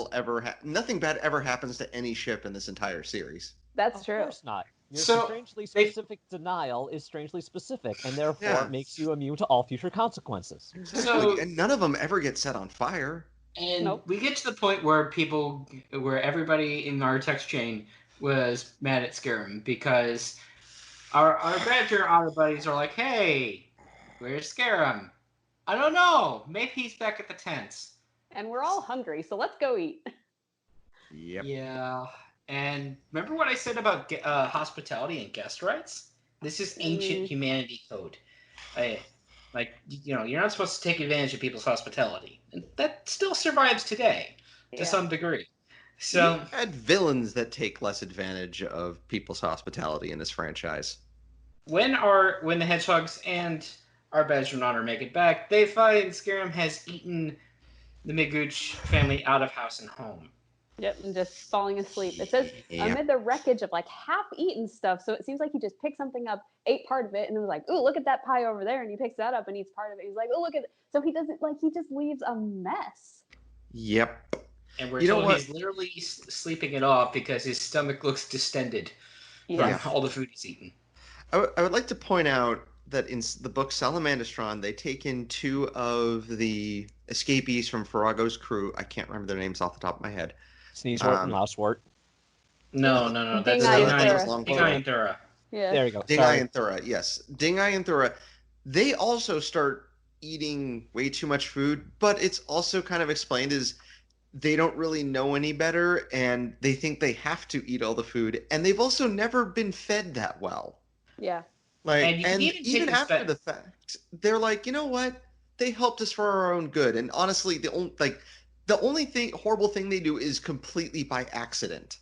nothing bad ever happens to any ship in this entire series. That's true. Of course not. Your strangely specific denial is strangely specific, and therefore makes you immune to all future consequences. So, and none of them ever get set on fire. And we get to the point where everybody in our text chain was mad at Scarum because our Badger Otter buddies are like, hey, where's Scarum? I don't know. Maybe he's back at the tents. And we're all hungry, so let's go eat. Yep. Yeah. And remember what I said about hospitality and guest rights? This is ancient humanity code. You're not supposed to take advantage of people's hospitality. And that still survives today to some degree. So you had villains that take less advantage of people's hospitality in this franchise. When the hedgehogs and our Badger and Otter make it back, they find Scarum has eaten the Miguch family out of house and home. Yep, and just falling asleep. It says amid the wreckage of like half-eaten stuff, so it seems like he just picked something up, ate part of it, and then was like, "Ooh, look at that pie over there," and he picks that up and eats part of it. He's like, "Oh, look at it." So he doesn't he just leaves a mess. Yep. And we're told he's literally sleeping it off because his stomach looks distended from all the food he's eaten. I would like to point out that in the book Salamandastron, they take in two of the escapees from Farago's crew. I can't remember their names off the top of my head. Sneezewort and Lousewort. No. That's Dingai and Thura. Yeah. There you go. Dingai and Thura, yes. Dingai and Thura, they also start eating way too much food, but it's also kind of explained as they don't really know any better, and they think they have to eat all the food, and they've also never been fed that well. Yeah. And even after the fact, they're like, you know what? They helped us for our own good, and honestly, the only horrible thing they do is completely by accident.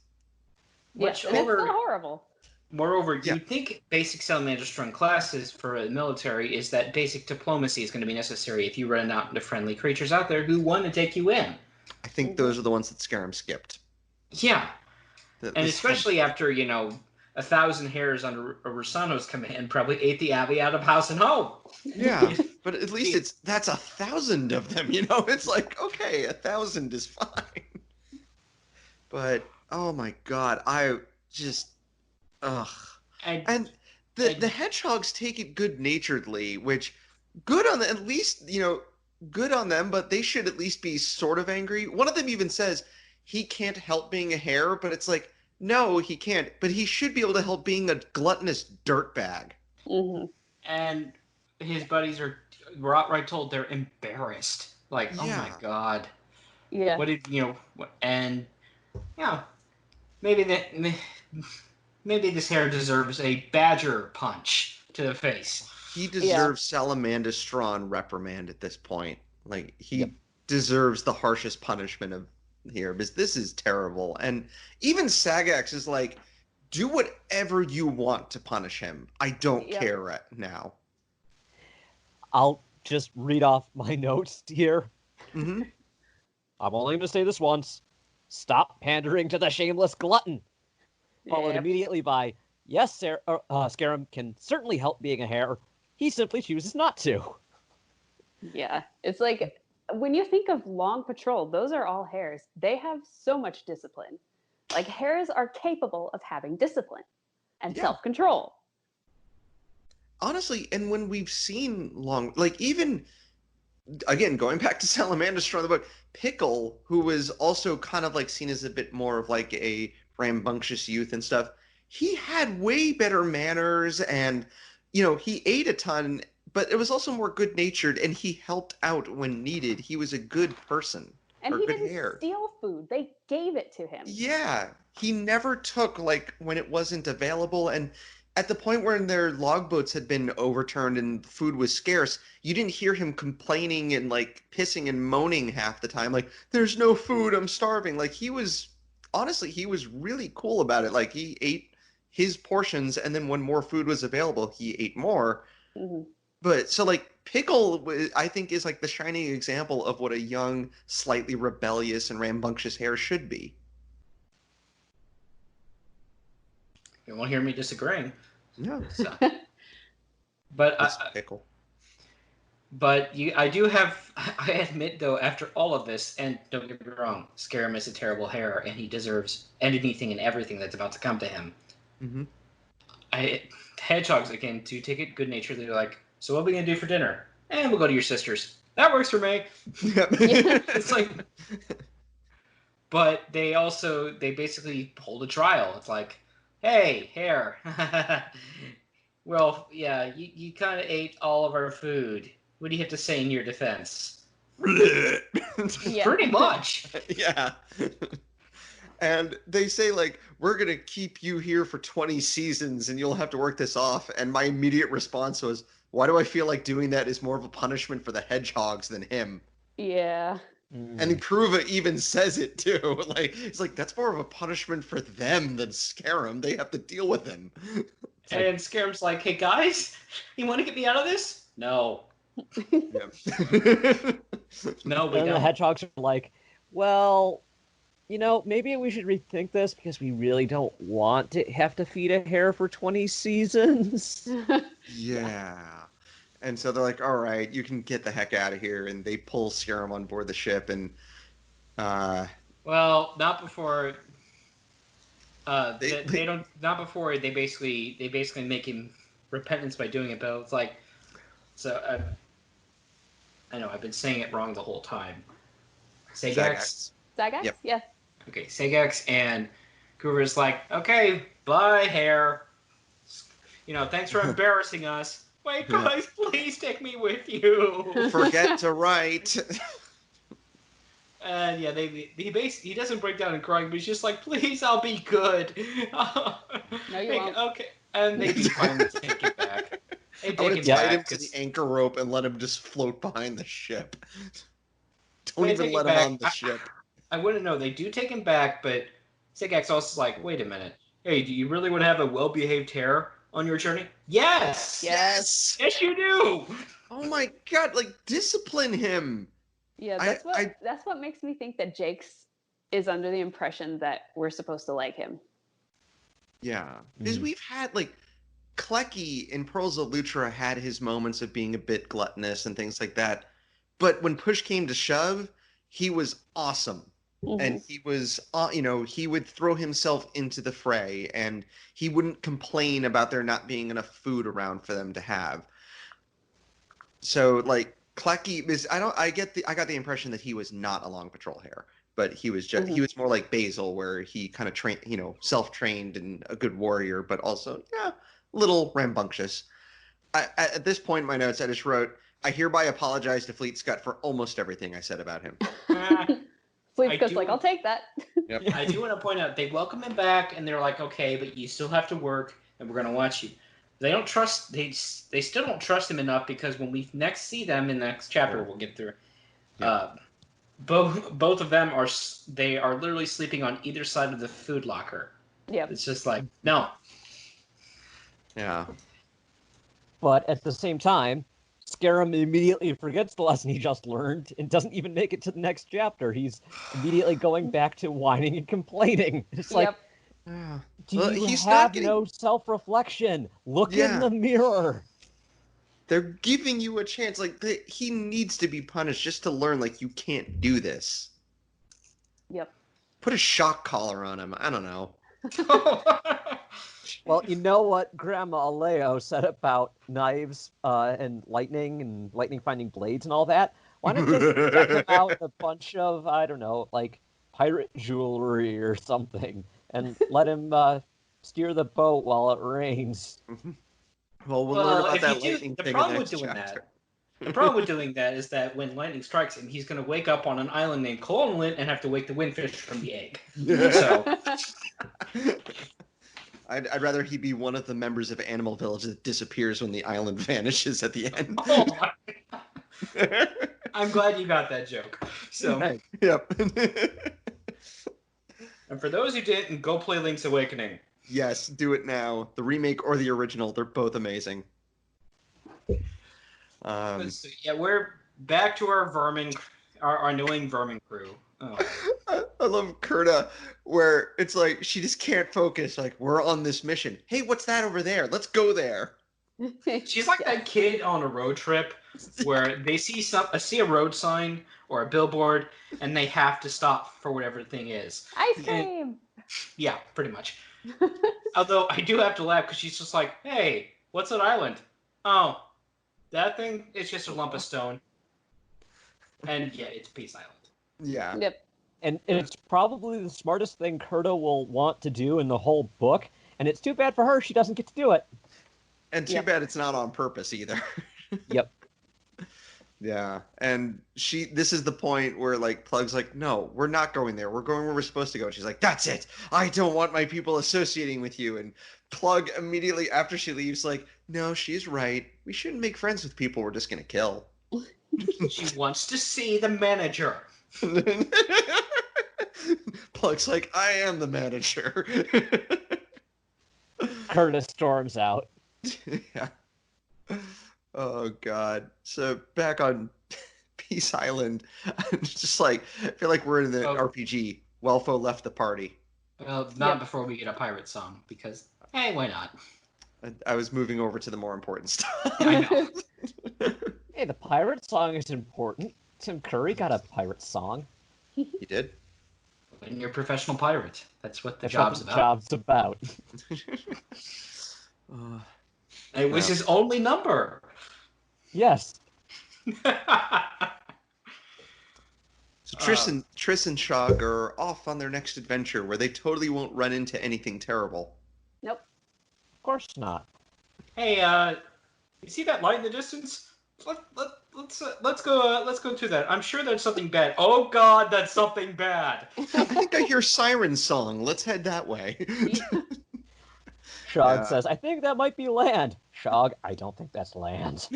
Yes, and it's still horrible. Moreover, you think basic Salamandastron classes for the military is that basic diplomacy is going to be necessary if you run out into friendly creatures out there who want to take you in. I think those are the ones that Scarum skipped. Yeah. And especially after, 1,000 hairs under Rosano's command probably ate the Abbey out of house and home. Yeah, but at least that's 1,000 of them, It's like, okay, 1,000 is fine. But, oh my god, And the hedgehogs take it good naturedly, which good on at least good on them, but they should at least be sort of angry. One of them even says he can't help being a hare, but it's like, no, he can't. But he should be able to help being a gluttonous dirtbag. Mm-hmm. And his buddies are outright told they're embarrassed. Like, oh my god. Yeah. What did and yeah, maybe this hare deserves a badger punch to the face. He deserves Salamander Strawn reprimand at this point. Like, he deserves the harshest punishment of here, because this is terrible. And even Sagax is like, do whatever you want to punish him. I don't care right now. I'll just read off my notes here. Mm-hmm. I'm only going to say this once. Stop pandering to the shameless glutton. Followed immediately by, yes, Scarum can certainly help being a hare. He simply chooses not to. Yeah. It's like, when you think of Long Patrol, those are all hares. They have so much discipline. Like, hares are capable of having discipline and self-control. Honestly, and when we've seen even, again, going back to Salamander Strawn in the book, Pickle, who was also kind of like seen as a bit more of like a rambunctious youth and stuff, he had way better manners, and he ate a ton, but it was also more good-natured, and he helped out when needed. He was a good person. And he didn't steal food. They gave it to him. Yeah. He never took, when it wasn't available, and at the point where their logboats had been overturned and food was scarce, you didn't hear him complaining and, pissing and moaning half the time. Like, there's no food, I'm starving. Like, he was really cool about it. Like, he ate his portions, and then when more food was available, he ate more. Mm-hmm. But so Pickle, I think, is the shining example of what a young, slightly rebellious and rambunctious hare should be. You won't hear me disagreeing. No. So. But Pickle. But I do have. I admit, though, after all of this, and don't get me wrong, Scarum is a terrible hare, and he deserves anything and everything that's about to come to him. Mm-hmm. Hedgehogs, again, do take it good naturedly. They're like, so what are we going to do for dinner? And we'll go to your sister's. That works for me. It's like, but they basically hold a trial. It's like, hey, hare. Well, yeah, you kind of ate all of our food. What do you have to say in your defense? Pretty much. Yeah. And they say, we're going to keep you here for 20 seasons and you'll have to work this off. And my immediate response was, why do I feel like doing that is more of a punishment for the hedgehogs than him? Yeah. And Pruva even says it, too. It's like, that's more of a punishment for them than Scarum. They have to deal with him. And Scarum's like, hey, guys, you want to get me out of this? No. No, we don't. The hedgehogs are like, well, maybe we should rethink this because we really don't want to have to feed a hare for 20 seasons. Yeah. And so they're like, all right, you can get the heck out of here. And they pull Scarum on board the ship. And, well, not before. They don't. Not before they basically make him repentance by doing it. But it's like, so I know I've been saying it wrong the whole time. Sagax. Yep. Yeah. Okay, Sagax and Kura's like, okay, bye, hare. Thanks for embarrassing us. Wait, guys, please take me with you. Forget to write. And yeah, he doesn't break down and crying, but he's just like, please, I'll be good. No, you won't. Okay, and they finally take it back. They I would take tie him to the anchor rope and let him just float behind the ship. Don't even let him on the ship. I wouldn't know. They do take him back, but Sagax also is like, wait a minute. Hey, do you really want to have a well-behaved hare on your journey? Yes! Yes! Yes, you do! Oh my god, discipline him! Yeah, that's what makes me think that Jake's is under the impression that we're supposed to like him. Yeah. Because we've had, Klecky in Pearls of Lutra had his moments of being a bit gluttonous and things like that. But when push came to shove, he was awesome. and he was, he would throw himself into the fray, and he wouldn't complain about there not being enough food around for them to have. So, like, Klecky is, I got the impression that he was not a long patrol hare, but he was just, he was more like Basil, where he kind of trained, self-trained and a good warrior, but also, a little rambunctious. At this point in my notes, I just wrote, I hereby apologize to Fleet Scott for almost everything I said about him. Fleet Scott's like, I'll take that. Yep. I do want to point out, they welcome him back, and they're like, okay, but you still have to work, and we're going to watch you. They don't trust, they still don't trust him enough, because when we next see them in the next chapter we'll get through, both of them are literally sleeping on either side of the food locker. Yeah. It's just like, no. Yeah. But at the same time, Scarum immediately forgets the lesson he just learned and doesn't even make it to the next chapter. He's immediately going back to whining and complaining. It's like, do you have no self-reflection? Look in the mirror. They're giving you a chance. Like, he needs to be punished just to learn, like, you can't do this. Yep. Put a shock collar on him. I don't know. Well, you know what Grandma Aleo said about knives and lightning finding blades and all that? Why not just deck him out with a bunch of, I don't know, like pirate jewelry or something and let him steer the boat while it rains? Well, we'll learn about that lightning thing in the next chapter. The problem with doing that is that when lightning strikes him, he's going to wake up on an island named Colonlet and have to wake the windfish from the egg. So... I'd rather he be one of the members of Animal Village that disappears when the island vanishes at the end. Oh my. I'm glad you got that joke. So, yep. And for those who didn't, go play Link's Awakening. Yes, do it now. The remake or the original, they're both amazing. Yeah, we're back to our annoying vermin crew. Oh. I love Kurta, where it's like she just can't focus. Like, we're on this mission. Hey, what's that over there? Let's go there. She's like that kid on a road trip where they see a road sign or a billboard and they have to stop for whatever the thing is. Ice cream. Yeah, pretty much. Although I do have to laugh because she's just like, "Hey, what's that island? Oh, that thing? It's just a lump of stone." And yeah, it's Peace Island. Yeah. Yep. And it's probably the smartest thing Kurta will want to do in the whole book, and it's too bad for her she doesn't get to do it. And too bad it's not on purpose either. Yep. Yeah. And this is the point where, like, Plug's like, no, we're not going there. We're going where we're supposed to go. And she's like, that's it. I don't want my people associating with you. And Plug immediately after she leaves, like, no, she's right. We shouldn't make friends with people we're just going to kill. She wants to see the manager. Plug's like, I am the manager. Curtis storms out. Yeah. Oh God. So back on Peace Island, I'm just like, I feel like we're in the RPG. Welfo left the party. Well, not before we get a pirate song, because hey, why not? I was moving over to the more important stuff. I know. Hey, the pirate song is important. Tim Curry got a pirate song. He did? When you're a professional pirate, that's what the job's about. It was his only number. Yes. So Triss and Shog are off on their next adventure where they totally won't run into anything terrible. Nope. Of course not. Hey, you see that light in the distance? Let's go to that. I'm sure there's something bad. Oh God, that's something bad. I think I hear siren song. Let's head that way. Shog says, I think that might be land. Shog, I don't think that's land.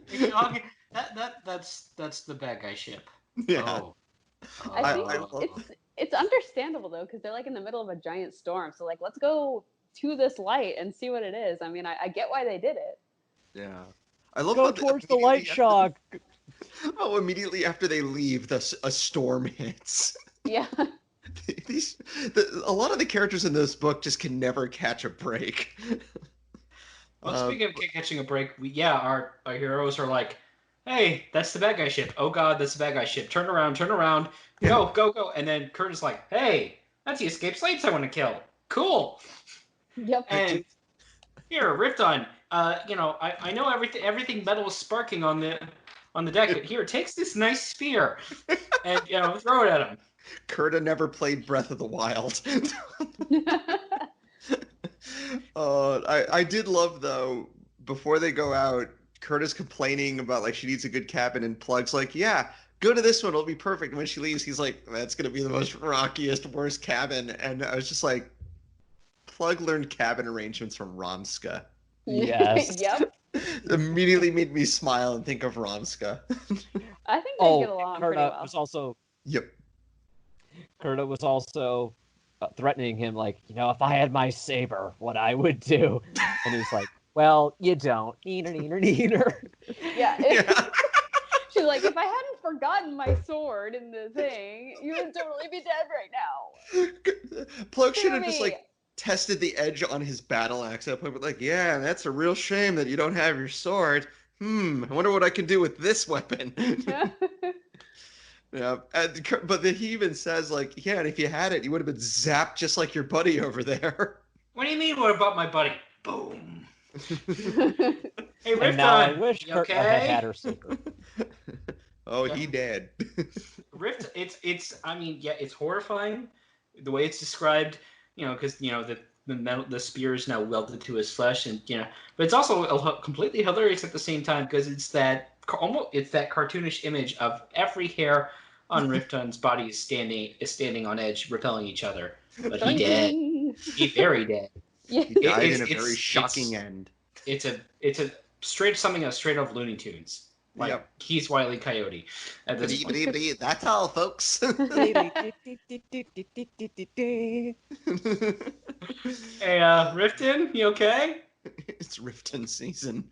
Shog, that's the bad guy ship. Yeah. Oh. I think it's understandable though, because they're like in the middle of a giant storm. So like, let's go to this light and see what it is. I mean, I get why they did it. Yeah. I love Go towards the light, Shog. Oh, immediately after they leave, a storm hits. Yeah. A lot of the characters in this book just can never catch a break. Well, speaking of catching a break, our heroes are like, hey, that's the bad guy ship. Oh God, that's the bad guy ship. Turn around, Yeah. go. And then Kurt is like, hey, that's the escaped slaves I want to kill. Cool. Yep. And here, Rifton, I know everything metal is sparking on the deck, but here, takes this nice spear and throw it at him. Kurta never played Breath of the Wild. I did love, though, before they go out, Kurta's complaining about, like, she needs a good cabin, and Plug's like, yeah, go to this one, it'll be perfect. And when she leaves, he's like, that's going to be the most rockiest, worst cabin. And I was just like, Plug learned cabin arrangements from Romska. Yes. Yep. Immediately made me smile and think of Romska. I think they get along pretty Kurta well. was also Yep. Kurta was also threatening him, like, if I had my saber, what I would do. And he's like, well, you don't. Neener. Yeah. Yeah. She's like, if I hadn't forgotten my sword in the thing, you would totally be dead right now. Plug should have just, Hear me. like, tested the edge on his battle axe at that point, but like, yeah, that's a real shame that you don't have your sword. I wonder what I can do with this weapon. Yeah, but then he even says, like, yeah, and if you had it, you would have been zapped just like your buddy over there. What do you mean? What about my buddy? Boom. Hey, And now I Rifton, wish you Kurta okay? had her saber. Oh, he dead. Rift, it's horrifying the way it's described, because the spear is now welded to his flesh, and but it's also completely hilarious at the same time because it's that cartoonish image of every hair on Rifton's body is standing on edge, repelling each other. But he dead. He very dead. Yeah. He died in a It's- very it's- shocking end. It's a something straight off Looney Tunes. Like Yep. he's Wile E. Coyote at this point. That's all, folks. Hey, Rifton, you okay? It's Riften season.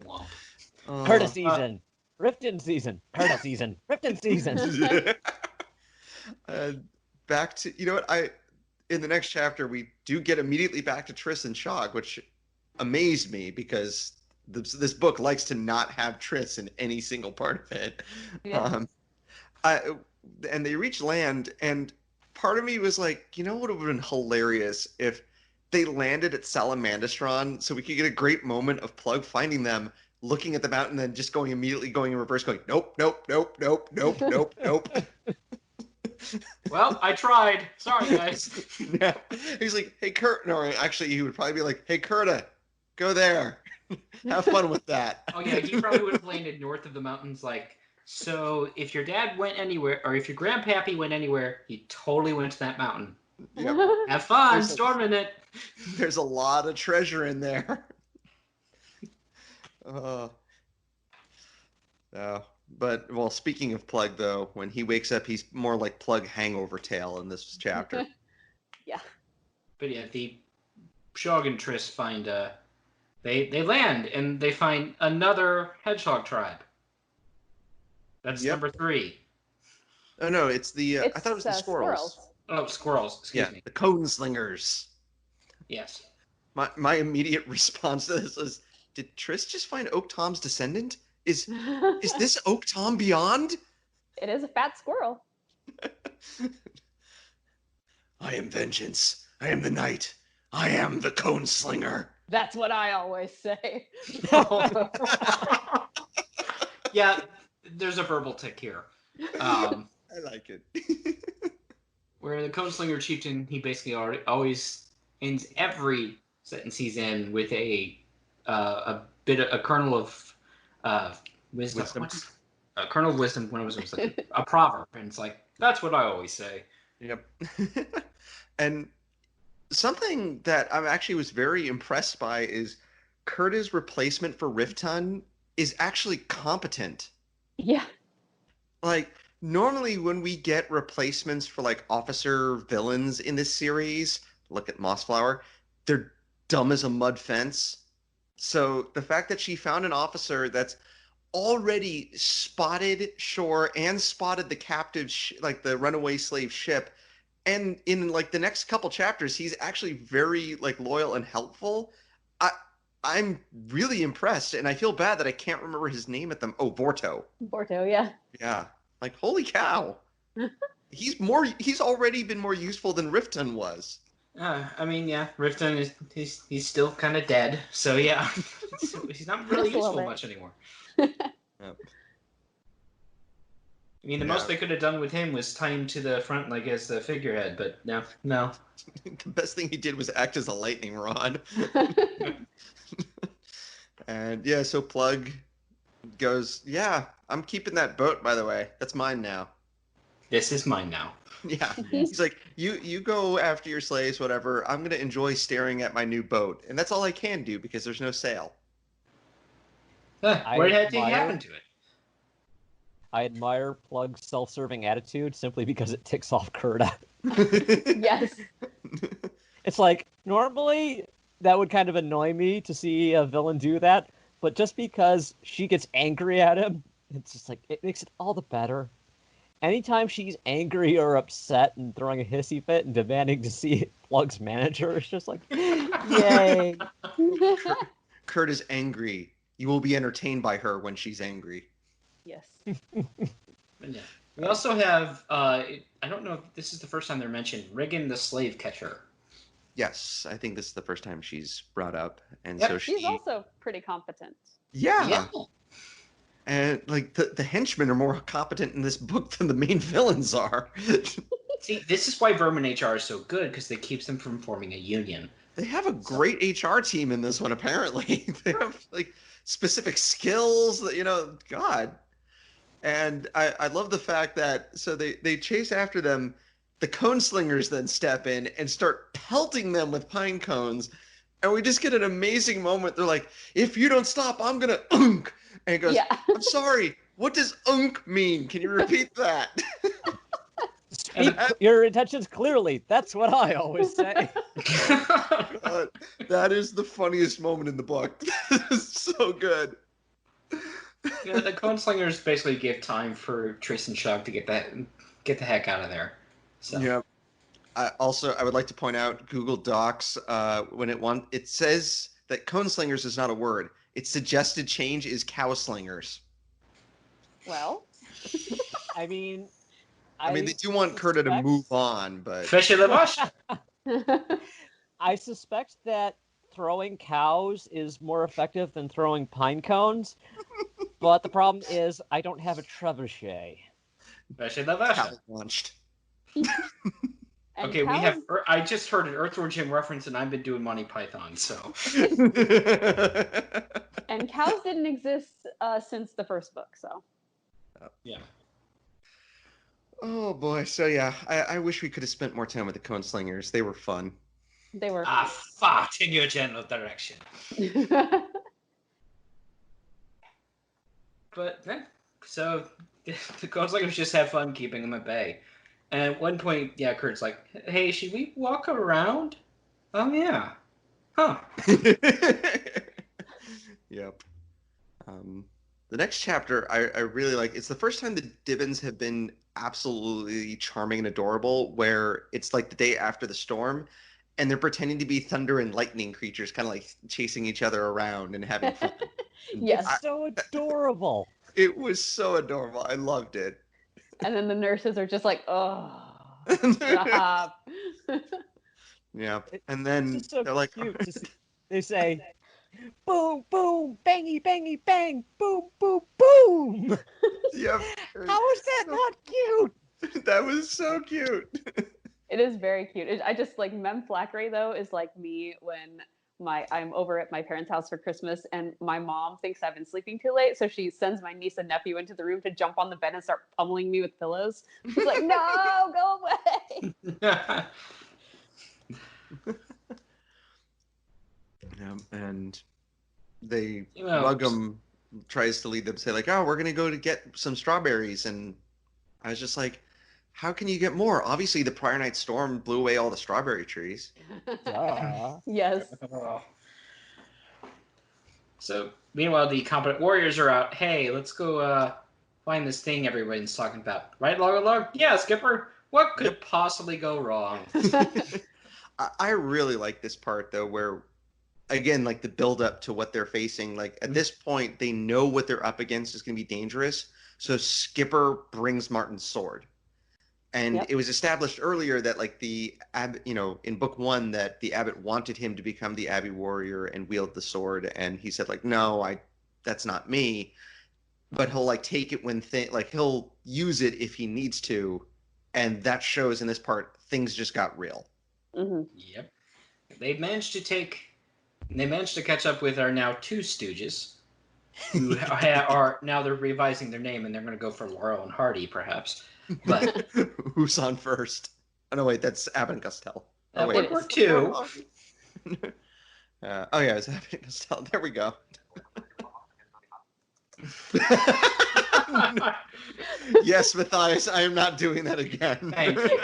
Womp. Kurta season. Riften season. Kurta season. Riften season. Back to, in the next chapter, we do get immediately back to Triss and Shog, which amazed me because this book likes to not have Triss in any single part of it. Yeah. And they reach land, and part of me was like, what would have been hilarious if they landed at Salamandastron so we could get a great moment of Plug finding them, looking at the mountain, then just immediately going in reverse, going, nope, nope, nope, nope, nope, nope, nope. Well, I tried. Sorry, guys. Yeah. He's like, hey, Kurt. No, actually, he would probably be like, hey, Kurta, go there. Have fun with that. Oh yeah, he probably would have landed north of the mountains. Like, so if your dad went anywhere, or if your grandpappy went anywhere, he totally went to that mountain. Yep. Have fun There's a- storming it. There's a lot of treasure in there. But, well, speaking of Plug, though, when he wakes up, he's more like Plug hangover tale in this chapter. Yeah. But yeah, the Shog and Triss find they land and they find another hedgehog tribe. That's Yep. number 3. Oh, no, it's the, I It's, thought it was the squirrels. Oh, squirrels. Excuse me. The cone slingers. Yes. My immediate response to this is, did Triss just find Oak Tom's descendant? Is this Oak Tom beyond? It is a fat squirrel. I am vengeance. I am the night. I am the cone slinger. That's what I always say. Yeah, there's a verbal tick here. I like it. Where the Coneslinger Chieftain, he basically always ends every sentence he's in with a kernel of wisdom. A kernel of wisdom. When it was like a proverb, and it's like that's what I always say. Yep. And something that I actually was very impressed by is Kurta's replacement for Riftun is actually competent. Yeah. Like, normally when we get replacements for, like, officer villains in this series, look at Mossflower, they're dumb as a mud fence. So the fact that she found an officer that's already spotted shore and spotted the captive, like the runaway slave ship, and in like the next couple chapters, he's actually very like loyal and helpful. I'm really impressed, and I feel bad that I can't remember his name at them. Oh, Vorto. Borto, yeah. Yeah. Like, holy cow. He's already been more useful than Riften was. I mean, yeah, Riften he's still kind of dead, so yeah, he's not really Just a little useful bit. much anymore. Yep. I mean, the Yeah. most they could have done with him was tie him to the front, like as the figurehead, but no. The best thing he did was act as a lightning rod. And yeah, so Plug goes, yeah, I'm keeping that boat, by the way. That's mine now. This is mine now. Yeah. He's like, you go after your slaves, whatever. I'm going to enjoy staring at my new boat. And that's all I can do because there's no sail. What did he happen to it? I admire Plug's self-serving attitude simply because it ticks off Kurta. Yes. It's like, normally that would kind of annoy me to see a villain do that, but just because she gets angry at him, it's just like, it makes it all the better. Anytime she's angry or upset and throwing a hissy fit and demanding to see Plug's manager, it's just like, yay. Kurt is angry. You will be entertained by her when she's angry. Yes. Yeah. We also have, I don't know if this is the first time they're mentioned, Riggin the slave catcher. Yes, I think this is the first time she's brought up. And Yep. so She's also pretty competent. Yeah. And like the henchmen are more competent in this book than the main villains are. See, this is why Vermin HR is so good, because they keeps them from forming a union. They have a great HR team in this one, apparently. They have like specific skills that, God. And I love the fact that, so they chase after them. The cone slingers then step in and start pelting them with pine cones. And we just get an amazing moment. They're like, if you don't stop, I'm going to unk. And he goes, Yeah. I'm sorry. What does unk mean? Can you repeat that? Speak your intentions clearly. That's what I always say. God, that is the funniest moment in the book. This is so good. Yeah, the cone slingers basically give time for Triss and Shug to get the heck out of there. So. Yeah. I would like to point out Google Docs when it says that cone slingers is not a word. Its suggested change is cow slingers. Well. I mean, they do want Kurta to move on, but Fishy the bush. I suspect that throwing cows is more effective than throwing pine cones, but the problem is I don't have a trebuchet. Fishy the bush. cow launched. Okay, we have. I just heard an Earthworm Jim reference, and I've been doing Monty Python, so. And cows didn't exist since the first book, so. Yeah. Oh boy, so yeah, I wish we could have spent more time with the cone slingers. They were fun. They were. Fart in your general direction. But so the cone slingers just have fun keeping them at bay. And at one point, yeah, Kurt's like, "Hey, should we walk around?" Oh yeah. Huh. Yep. The next chapter I really like. It's the first time the Dibbons have been absolutely charming and adorable, where it's like the day after the storm, and they're pretending to be thunder and lightning creatures, kind of like chasing each other around and having fun. Yes. It's so adorable. It was so adorable. I loved it. And then the nurses are just like, oh, stop. Yeah. And then It's so they're like, cute to see. They say, boom, boom, bangy, bangy, bang, boom, boom, boom. yep. How is that not cute? That was so cute. It is very cute. I just like Mem Flackery though is like me when I'm over at my parents' house for Christmas and my mom thinks I've been sleeping too late, so she sends my niece and nephew into the room to jump on the bed and start pummeling me with pillows. She's like, "No, go away." And Ruggum tries to lead them, say like, "Oh, we're gonna go to get some strawberries," and I was just like, "How can you get more? Obviously, the prior night storm blew away all the strawberry trees." Yes. So, meanwhile, the competent warriors are out. Hey, let's go find this thing everyone's talking about. Right, Log? Yeah, Skipper. What could possibly go wrong? I really like this part though, where again, like the build up to what they're facing. Like at this point, they know what they're up against is going to be dangerous. So Skipper brings Martin's sword. And it was established earlier that like in book 1 that the abbot wanted him to become the Abbey warrior and wield the sword, and he said like, no, that's not me. But he'll like take it when he'll use it if he needs to, and that shows in this part things just got real. Mm-hmm. Yep. They managed to catch up with our now 2 stooges, who are now they're revising their name and they're going to go for Laurel and Hardy perhaps. But who's on first? Oh no, wait, that's Abbott and Costello. That would work too. Oh yeah, it's Abbott and Costello. There we go. Yes, Matthias, I am not doing that again. Thank you.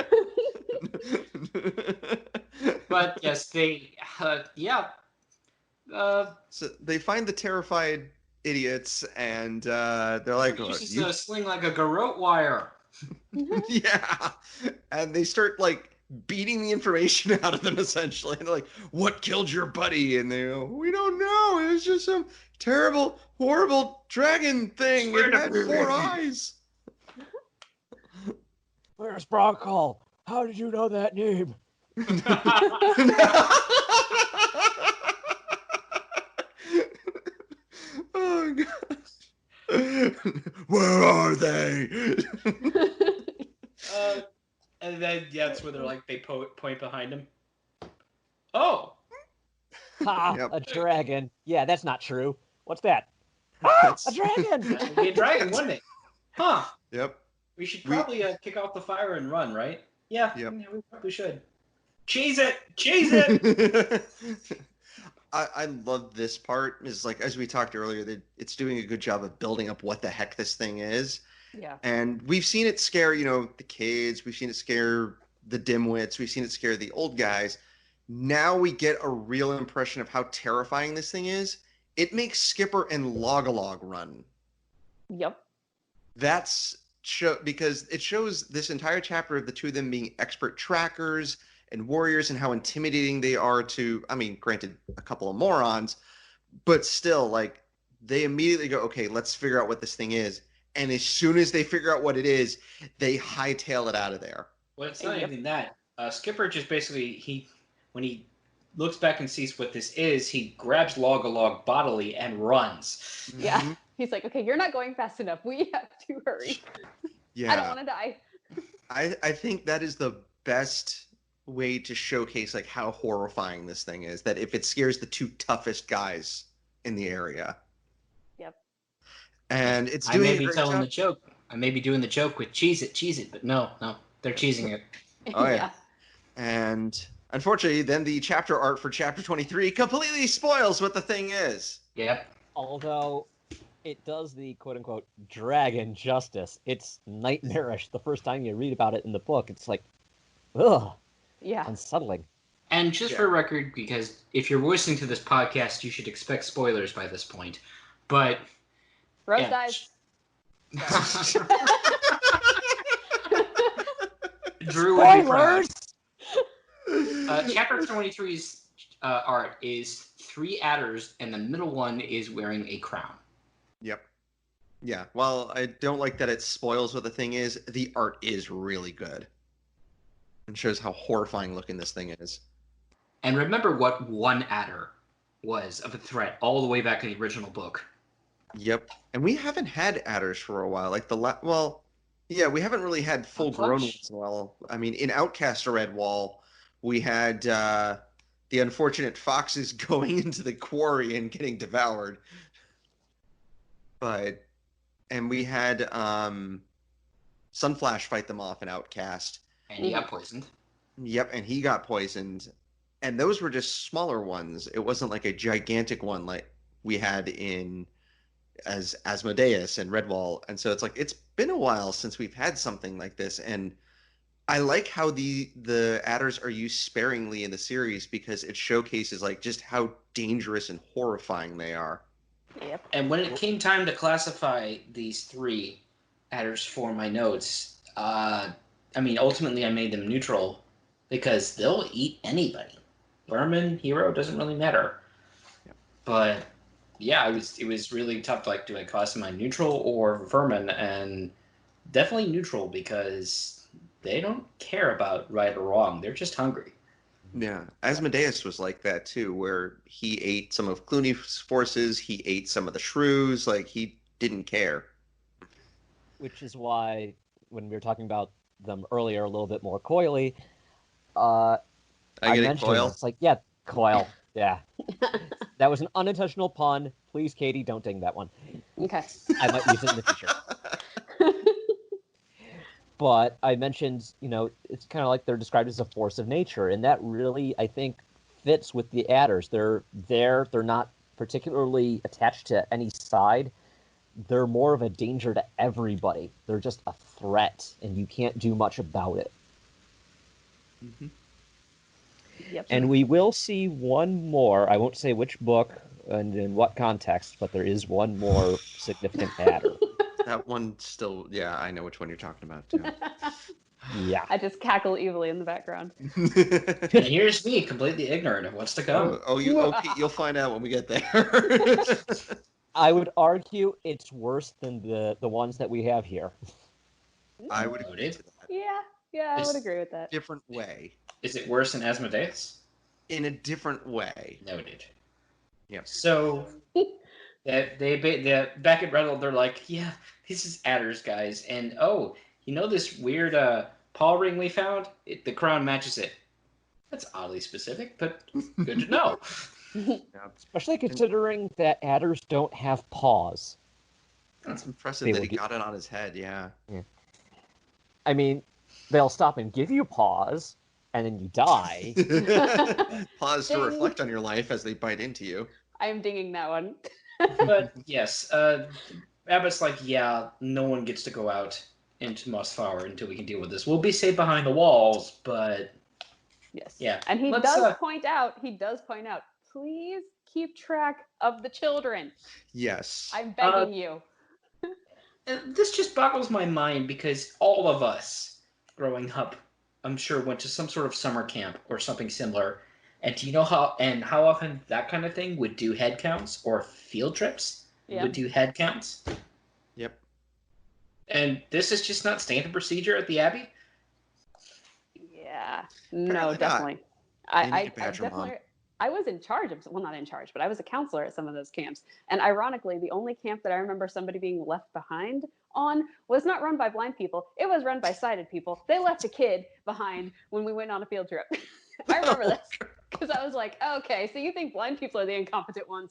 But yes, so they find the terrified idiots, and they're like, uses a sling like a garrote wire. Yeah, and they start like beating the information out of them essentially, and they're like, what killed your buddy? And they go, we don't know, it was just some terrible, horrible dragon thing. It had 4 eyes. Where's Bronco? How did you know that name? Oh gosh. Where are they? And then that's where they're like they point behind him. Oh, Ha! Yep. A dragon. Yeah, that's not true. What's that? Ah, a dragon! it'd be a dragon, wouldn't it? Huh. Yep. We should probably kick off the fire and run, right? Yeah. Yep. Yeah, we probably should. Cheese it! Cheese it! I love this part. Is like, as we talked earlier, that it's doing a good job of building up what the heck this thing is. Yeah. And we've seen it scare, the kids. We've seen it scare the dimwits. We've seen it scare the old guys. Now we get a real impression of how terrifying this thing is. It makes Skipper and Log-a-Log run. Yep. Because it shows this entire chapter of the 2 of them being expert trackers and warriors and how intimidating they are to, I mean, granted, a couple of morons, but still, like, they immediately go, okay, let's figure out what this thing is. And as soon as they figure out what it is, they hightail it out of there. Well, it's not even that. Skipper just basically, when he looks back and sees what this is, he grabs Log-a-Log bodily and runs. Yeah. Mm-hmm. He's like, okay, you're not going fast enough. We have to hurry. Yeah. I don't want to die. I think that is the best way to showcase like how horrifying this thing is, that if it scares the 2 toughest guys in the area. Yep. And it's doing I may a be great telling job. the joke. I may be doing the joke with cheese it, but no, they're cheesing it. Oh yeah. And unfortunately, then the chapter art for chapter 23 completely spoils what the thing is. Yep. Although it does the quote-unquote dragon justice. It's nightmarish. The first time you read about it in the book, it's like, ugh, Yeah. unsettling. And just for record, because if you're listening to this podcast, you should expect spoilers by this point. But Rose yeah. dies. Drew would be proud. Spoilers! Chapter 23's art is 3 adders, and the middle one is wearing a crown. Yep. Yeah. While I don't like that it spoils what the thing is, the art is really good. And shows how horrifying looking this thing is. And remember what 1 adder was of a threat all the way back in the original book. Yep. And we haven't had adders for a while. Like we haven't really had full grown ones in a while. I mean, in Outcast Redwall, we had the unfortunate foxes going into the quarry and getting devoured. And we had Sunflash fight them off in Outcast. And he got poisoned. Yep, and he got poisoned. And those were just smaller ones. It wasn't like a gigantic one like we had as Asmodeus and Redwall. And so it's like, it's been a while since we've had something like this. And I like how the adders are used sparingly in the series, because it showcases like just how dangerous and horrifying they are. Yep. And when it came time to classify these 3 adders for my notes, ultimately I made them neutral because they'll eat anybody. Vermin, hero, doesn't really matter. But yeah, it was really tough. Like, do I classify neutral or vermin? And definitely neutral because they don't care about right or wrong. They're just hungry. Yeah, Asmodeus was like that too, where he ate some of Clooney's forces, he ate some of the shrews, like he didn't care. Which is why, when we were talking about them earlier a little bit more coyly, uh, I get it, mentioned Coil. it's like, yeah, coil, yeah. That was an unintentional pun. Please, Katie, don't ding that one. Okay. I might use it in the future. But I mentioned, it's kind of like they're described as a force of nature, and that really, I think, fits with the adders. They're there, they're not particularly attached to any side. They're more of a danger to everybody. They're just a threat, and you can't do much about it. Mm-hmm. Yep. And we will see one more. I won't say which book and in what context, but there is one more significant adder. That one still, yeah, I know which one you're talking about too. Yeah. I just cackle evilly in the background. And here's me, completely ignorant of what's to come. Okay, you'll find out when we get there. I would argue it's worse than the ones that we have here. I would agree to that. Yeah, I would agree with that. Different way. Is it worse than Asmodeus? In a different way. Noted. Yep. So they back at Redwall, they're like, yeah, this is adders, guys, and this weird paw ring we found? The crown matches it. That's oddly specific, but good to know. Especially considering that adders don't have paws. That's impressive that he got it on his head, yeah. I mean, they'll stop and give you paws, and then you die. Pause to reflect on your life as they bite into you. I am dinging that one. But yes, Abbott's like, yeah, no one gets to go out into Mossflower until we can deal with this. We'll be safe behind the walls, but yes, yeah. And he does point out, please keep track of the children. Yes. I'm begging you. This just boggles my mind because all of us growing up, I'm sure, went to some sort of summer camp or something similar. And do you know how often that kind of thing would do head counts or field trips would do head counts? Yep. And this is just not standard procedure at the Abbey? Yeah. Apparently No, not. definitely. I definitely. I was in charge of, well, not in charge, but I was a counselor at some of those camps. And ironically, the only camp that I remember somebody being left behind on was not run by blind people. It was run by sighted people. They left a kid behind when we went on a field trip. I remember this because I was like, okay, so you think blind people are the incompetent ones?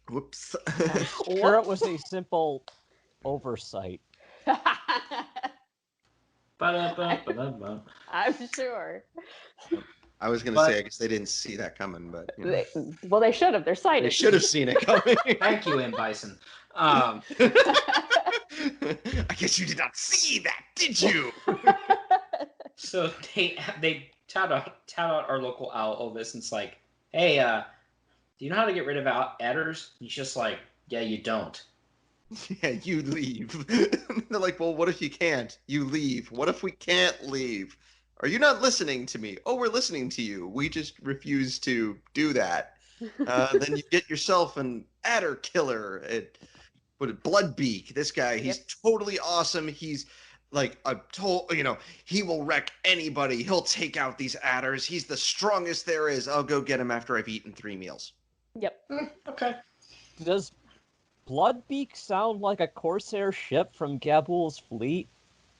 Whoops. Sure, it was a simple oversight. I'm sure. I was going to say, I guess they didn't see that coming, but... They should have. They're sighted. They should have seen it coming. Thank you, M. Bison. I guess you did not see that, did you? So they tout out our local owl Ovis, and it's like, hey, do you know how to get rid of adders? He's just like, yeah, you don't. Yeah, you leave. They're like, well, what if you can't? You leave. What if we can't leave? Are you not listening to me? Oh, we're listening to you. We just refuse to do that. Then you get yourself an adder killer. Bloodbeak. This guy, he's totally awesome. He's like he will wreck anybody. He'll take out these adders. He's the strongest there is. I'll go get him after I've eaten 3 meals. Yep. Okay. Does Bloodbeak sound like a Corsair ship from Gabul's fleet?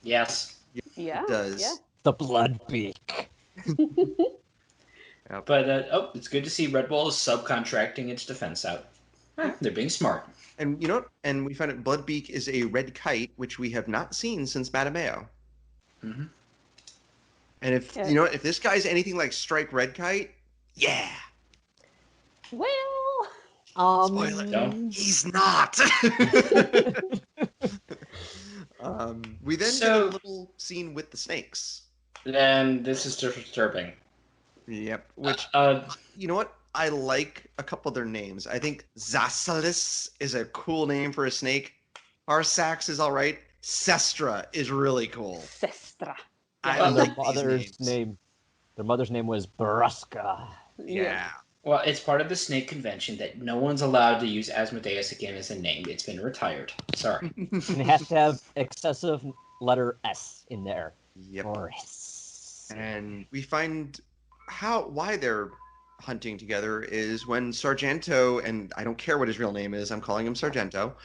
Yes. Yeah. It does. Yeah. The Bloodbeak. Yep. But it's good to see Red Bull is subcontracting its defense out. They're being smart. And you know what? And we found out Bloodbeak is a red kite, which we have not seen since Madameo. Mm-hmm. And if this guy's anything like Strike Red Kite, yeah. Well, Spoiler. No. He's not. We then get a little scene with the snakes. And this is disturbing. Yep. Which, you know what? I like a couple of their names. I think Zasalis is a cool name for a snake. Arsax is all right. Sestra is really cool. Sestra. I like these names. Their mother's name was Brusca. Yeah. Well, it's part of the snake convention that no one's allowed to use Asmodeus again as a name. It's been retired. Sorry. And it has to have excessive letter S in there. Yep. Or S. And we find why they're hunting together is when Sargento, and I don't care what his real name is, I'm calling him Sargento,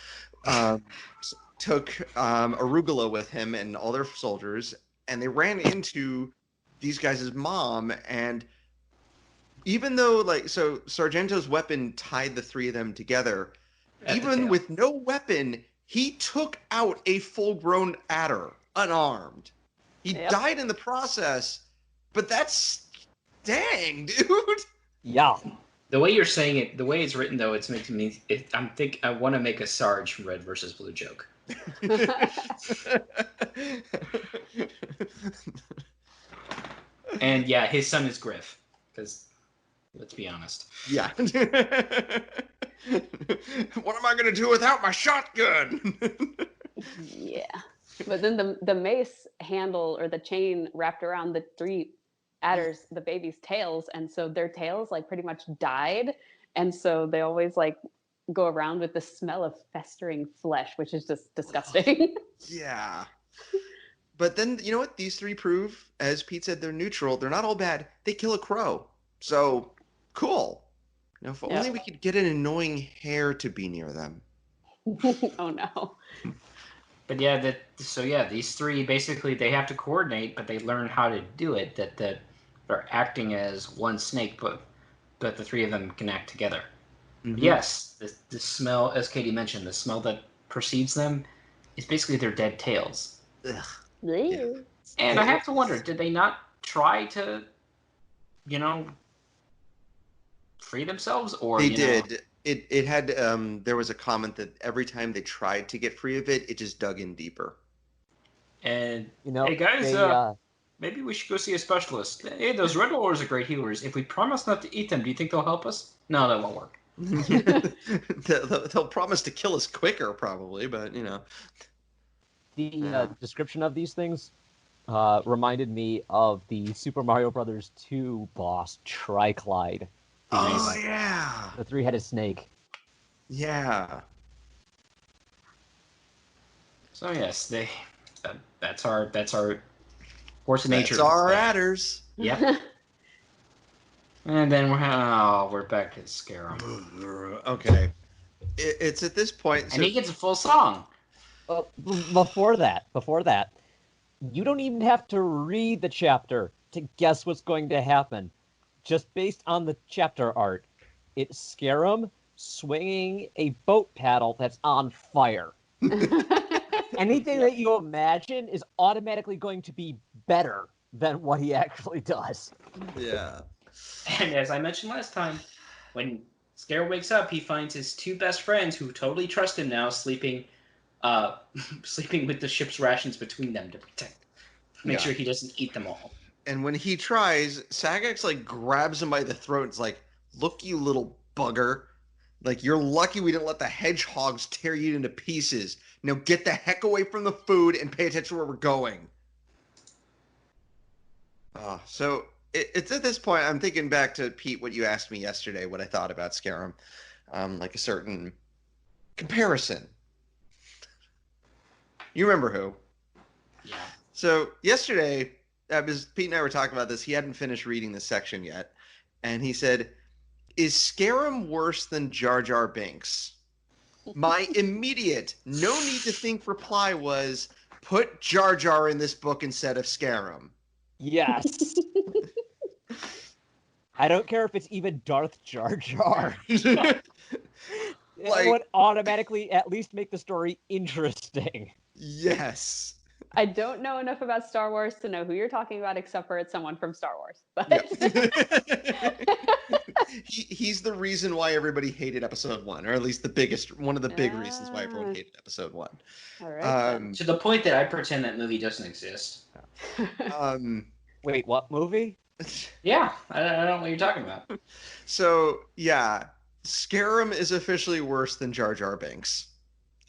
took Arugula with him and all their soldiers, and they ran into these guys' mom, and even though, so Sargento's weapon tied the three of them together, even with no weapon, he took out a full-grown adder, unarmed. He died in the process, but that's... Dang, dude! Yeah. The way you're saying it, the way it's written, though, it's making me... I want to make a Sarge from Red versus Blue joke. And yeah, his son is Griff, because... Let's be honest. Yeah. What am I going to do without my shotgun? Yeah. But then the mace handle or the chain wrapped around the three adders, the baby's tails. And so their tails pretty much died. And so they always go around with the smell of festering flesh, which is just disgusting. Yeah. But then, you know what? These three prove, as Pete said, they're neutral. They're not all bad. They kill a crow. So... Cool. Now, if only we could get an annoying hare to be near them. Oh, no. But yeah, these three, basically, they have to coordinate, but they learn how to do it, that they're acting as one snake, but the three of them can act together. Mm-hmm. Yes, the smell, as Katie mentioned, the smell that precedes them is basically their dead tails. Ugh. Yeah. And I have to wonder, did they not try to, free themselves, or they did? It had there was a comment that every time they tried to get free of it, it just dug in deeper. And hey guys, maybe we should go see a specialist. Hey, those red rollers are great healers. If we promise not to eat them, do you think they'll help us? No, that won't work. They'll promise to kill us quicker, probably, but The description of these things reminded me of the Super Mario Brothers 2 boss, Triclide. Oh, yeah. The three-headed snake. Yeah. So yes, that's our force of nature. That's our adders. Yep. And then we're back to Scarum. Okay. It's at this point. And he gets a full song. Before that, you don't even have to read the chapter to guess what's going to happen. Just based on the chapter art, it's Scarum swinging a boat paddle that's on fire. Anything that you imagine is automatically going to be better than what he actually does. Yeah. And as I mentioned last time, when Scarum wakes up, he finds his two best friends who totally trust him now sleeping with the ship's rations between them to make sure he doesn't eat them all. And when he tries, Sagax grabs him by the throat. It's like, look, you little bugger. You're lucky we didn't let the hedgehogs tear you into pieces. Now get the heck away from the food and pay attention where we're going. So it's at this point, I'm thinking back to, Pete, what you asked me yesterday, what I thought about Scarum. A certain comparison. You remember who? Yeah. So yesterday... Pete and I were talking about this. He hadn't finished reading this section yet. And he said, is Scarum worse than Jar Jar Binks? My immediate, no need to think reply was, put Jar Jar in this book instead of Scarum. Yes. I don't care if it's even Darth Jar Jar. It would automatically at least make the story interesting. Yes. I don't know enough about Star Wars to know who you're talking about, except for it's someone from Star Wars. But he's the reason why everybody hated Episode 1, or at least one of the big reasons why everyone hated Episode 1. All right. To the point that I pretend that movie doesn't exist. Wait, what movie? Yeah, I don't know what you're talking about. So, yeah, Scarum is officially worse than Jar Jar Binks.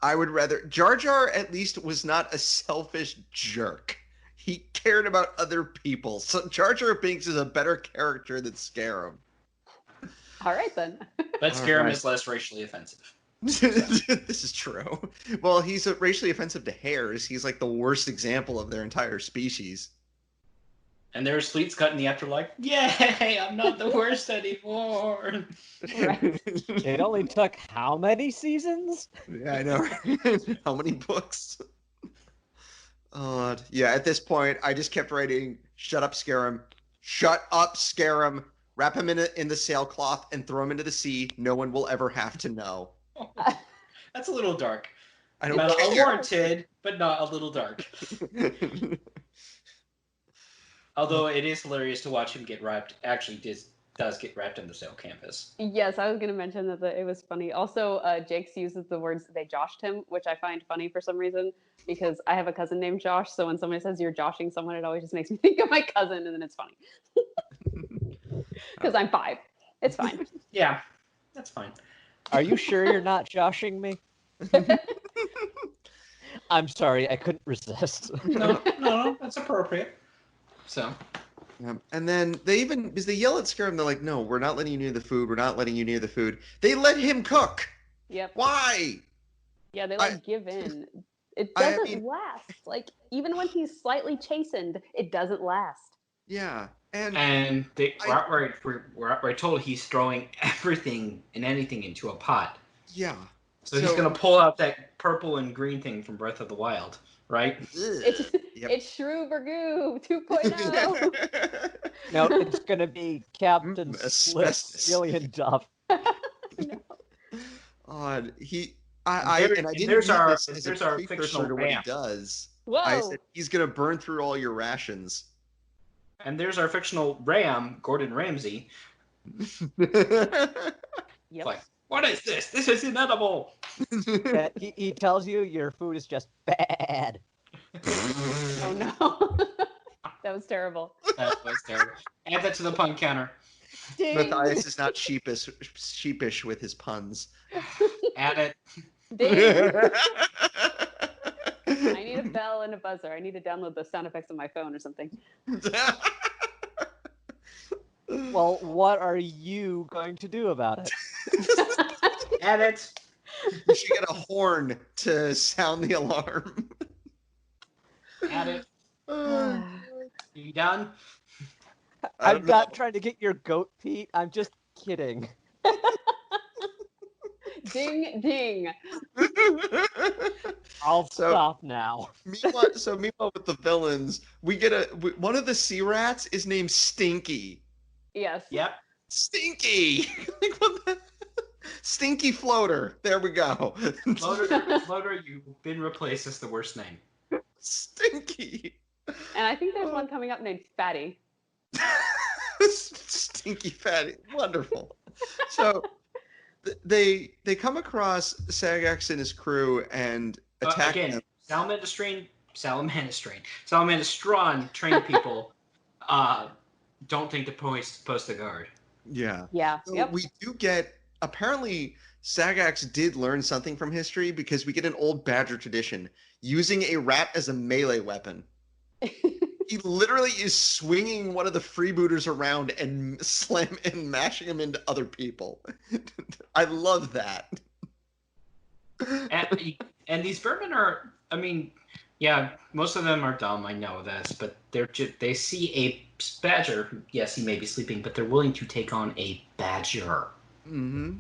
I would rather... Jar Jar, at least, was not a selfish jerk. He cared about other people. So Jar Jar Binks is a better character than Scarum. All right, then. But All Scarum right. is less racially offensive. This is true. Well, he's racially offensive to hares. He's like the worst example of their entire species. And there's Fleet's cut in the afterlife. Yay! I'm not the worst anymore. Right. It only took how many seasons? Yeah, I know. How many books? Yeah, at this point, I just kept writing, shut up, Scarum. Shut up, Scarum. Wrap him in the sailcloth and throw him into the sea. No one will ever have to know. That's a little dark. I don't Not care. unwarranted, but not a little dark. Although it is hilarious to watch him get wrapped. Actually, does get wrapped in the sail canvas. Yes, I was going to mention that it was funny. Also, Jake's uses the words "they joshed him," which I find funny for some reason because I have a cousin named Josh. So when somebody says you're joshing someone, it always just makes me think of my cousin, and then it's funny because I'm 5. It's fine. Yeah, that's fine. Are you sure you're not joshing me? I'm sorry, I couldn't resist. No, that's appropriate. So. And then because they yell at Scarum, they're like, no, we're not letting you near the food. We're not letting you near the food. They let him cook. Yep. Why? Yeah, they give in. It doesn't last. Like, even when he's slightly chastened, it doesn't last. Yeah. And we're outright told he's throwing everything and anything into a pot. Yeah. So he's going to pull out that purple and green thing from Breath of the Wild, right? It's Shrew Vergoo 2.0. No, it's going to be Captain Split Gillian Duff. No. Odd. There's our fictional to what he Ram. does. Whoa. I said he's going to burn through all your rations. And there's our fictional Ram, Gordon Ramsay. Yep. Like, what is this? This is inedible. He tells you your food is just bad. Oh no. That was terrible. That was terrible. Add that to the pun counter. Ding. Matthias is not sheepish with his puns. Add it. Ding. I need a bell and a buzzer. I need to download the sound effects on my phone or something. Well, what are you going to do about it? Add it. You should get a horn to sound the alarm. Add it. You done? I'm not trying to get your goat, Pete. I'm just kidding. Ding, ding. I'll stop now. Meanwhile, with the villains, we get one of the sea rats is named Stinky. Yes. Yep. Stinky. Like, what the? Stinky Floater. There we go. Floater, you've been replaced as the worst name. Stinky. And I think there's one coming up named Fatty. Stinky Fatty. Wonderful. So they come across Sagax and his crew and attack them. Salamandastron trained people don't think to post a guard. Yeah. Yeah. So Yep. we do get, apparently Sagax did learn something from history because we get an old Badger tradition using a rat as a melee weapon. He literally is swinging one of the freebooters around and mashing him into other people. I love that. And these vermin are, I mean, yeah, most of them are dumb, I know this, but they see a badger, yes, he may be sleeping, but they're willing to take on a badger. Mm-hmm.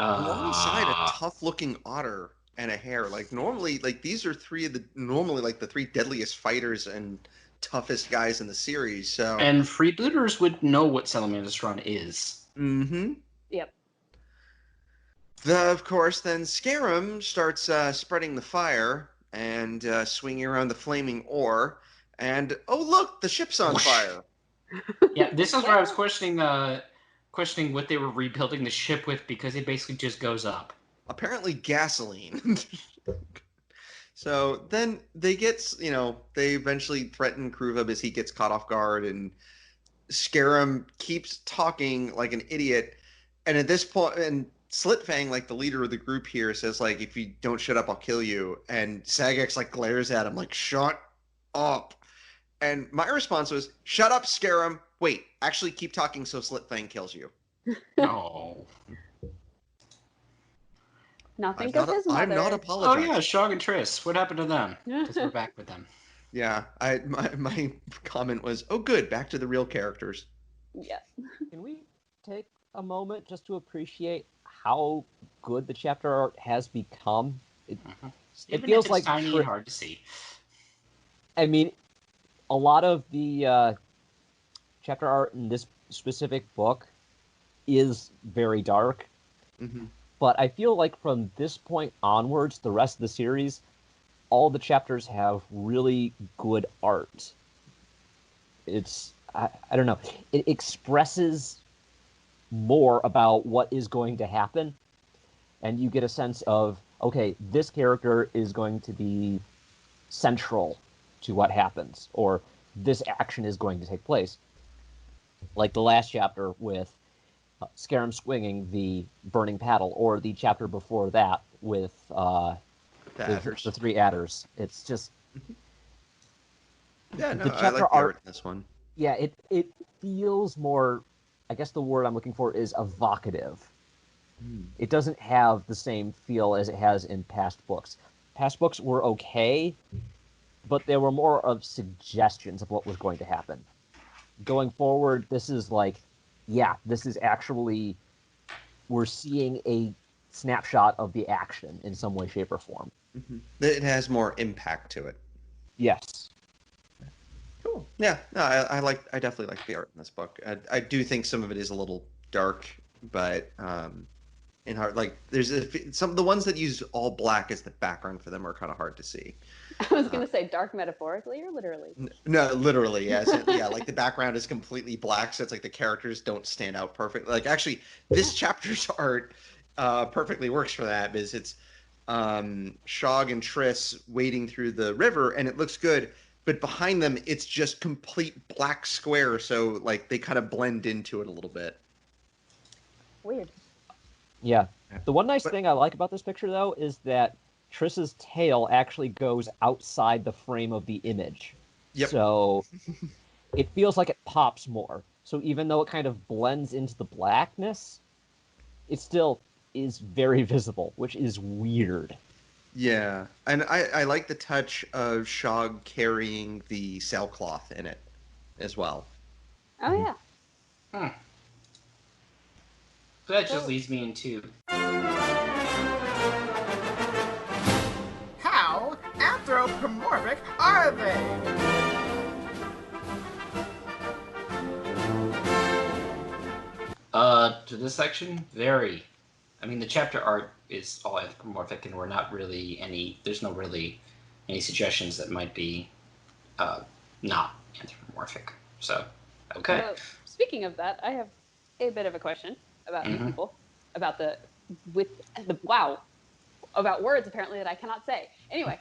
Alongside a tough-looking otter and a hare. Like, normally, like, these are the three deadliest fighters and toughest guys in the series, so... And freebooters would know what Salamandastron is. Mm-hmm. Yep. Of course, then Scarum starts spreading the fire and swinging around the flaming oar, and, oh, look, the ship's on fire! Yeah, this is where I was questioning what they were rebuilding the ship with, because it basically just goes up. Apparently gasoline. So then they eventually threaten Kruva as he gets caught off guard, and Scarum keeps talking like an idiot. And at this point, and Slitfang, like the leader of the group here, says, like, if you don't shut up, I'll kill you. And Sagax, like, glares at him, like, shut up. And my response was, shut up, Scarum. Wait, actually keep talking so Slitfang kills you. No. Now think of his mother. I'm not Oh apologizing. yeah, Shog and Triss. What happened to them? Because we're back with them. Yeah, my comment was, oh good, back to the real characters. Yeah. Can we take a moment just to appreciate how good the chapter art has become? It Even feels if it's like tiny and hard to see. I mean, a lot of the chapter art in this specific book is very dark, Mm-hmm. but I feel like from this point onwards, the rest of the series, all the chapters have really good art. It's I don't know. It expresses more about what is going to happen, and you get a sense of, okay, this character is going to be central to what happens, or this action is going to take place. Like the last chapter with Scarum swinging the burning paddle, or the chapter before that with the three adders. It's just Yeah, no, the I chapter like the art. art in this one. Yeah, it feels more. I guess the word I'm looking for is evocative. It doesn't have the same feel as it has in past books. Past books were okay, but they were more of suggestions of what was going to happen. Going forward, this is like, yeah, this is actually, we're seeing a snapshot of the action in some way, shape, or form. Mm-hmm. It has more impact to it. Yes. Cool. Yeah, no, I definitely like the art in this book. I do think some of it is a little dark, but in hard, like there's some of the ones that use all black as the background for them are kind of hard to see. I was gonna say dark metaphorically or literally. No, literally, yeah. So, yeah, like the background is completely black, so it's like the characters don't stand out perfectly. Like actually, this chapter's art perfectly works for that because it's Shog and Triss wading through the river, and it looks good. But behind them, it's just complete black square, so like they kind of blend into it a little bit. Weird. Yeah. The one nice But thing I like about this picture, though, is that Triss's tail actually goes outside the frame of the image. Yep. So it feels like it pops more. So even though it kind of blends into the blackness, it still is very visible, which is weird. yeah, and I like the touch of Shog carrying the sailcloth in it as well. Oh yeah. Hmm. So that So- just leads me into How anthropomorphic are they? to this section. Very. I mean, the chapter art is all anthropomorphic, and we're not really any. There's no really any suggestions that might be not anthropomorphic. So, okay. So, speaking of that, I have a bit of a question about you people, about the about words apparently that I cannot say. Anyway,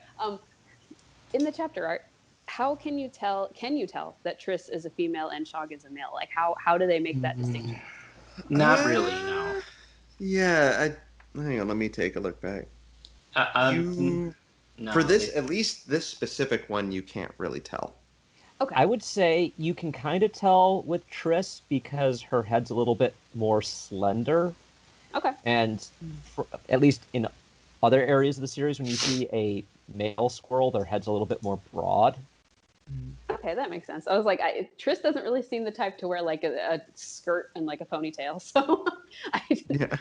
in the chapter art, how can you tell that Triss is a female and Shog is a male? Like how do they make that distinction? Not really, no. Yeah, hang on, let me take a look back. No, For this, at least this specific one, you can't really tell. Okay. I would say you can kind of tell with Triss because her head's a little bit more slender. Okay. And at least in other areas of the series, when you see a male squirrel, their head's a little bit more broad. Okay, that makes sense. I was like, Triss doesn't really seem the type to wear like a skirt and like a ponytail. So, Yeah.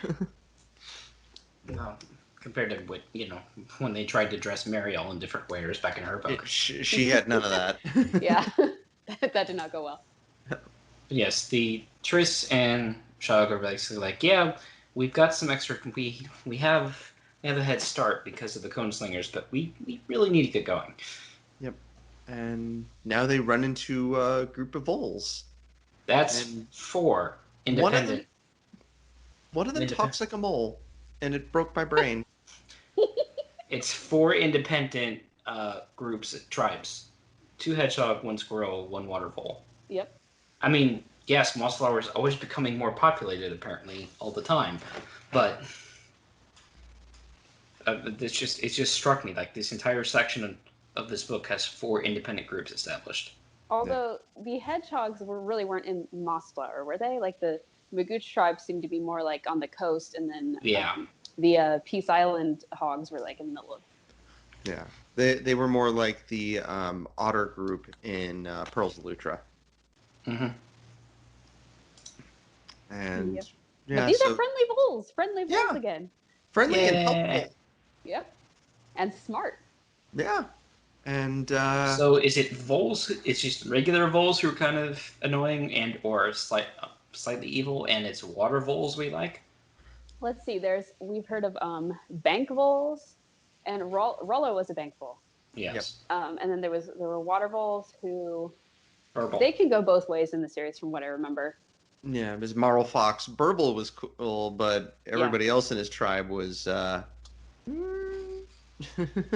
No, compared to what when they tried to dress Mariel in different ways back in her book. She had none of that. Yeah, that did not go well. But yes, the Triss and Shog are basically like, yeah, we've got some extra. We have a head start because of the cone slingers, but we really need to get going. Yep. And now they run into a group of voles. That's And 4 independent. One of them talks like a mole, and it broke my brain. It's 4 independent groups, tribes. 2 hedgehog, 1 squirrel, 1 water vole. Yep. I mean, yes, Mossflower is always becoming more populated, apparently, all the time. But it just struck me, like, this entire section of this book has 4 independent groups established. Although the hedgehogs weren't in Mossflower, were they? Like the Magooch tribe seemed to be more like on the coast, and then Yeah. The Peace Island hogs were like in the middle of. Yeah, they were more like the otter group in Pearls of Lutra. Mm-hmm. And Yep. yeah, But these so are friendly voles Yeah. again. friendly and Yeah. helpful. Yep, and smart. Yeah, and So is it voles? It's just regular voles who are kind of annoying and or slightly evil, and it's water voles we like. Let's see. We've heard of bank voles, and Rollo was a bank vole. Yes. And then there were water voles who Purple. they can go both ways in the series from what I remember. yeah, it was Marl Fox. Burble was cool, but everybody else in his tribe was A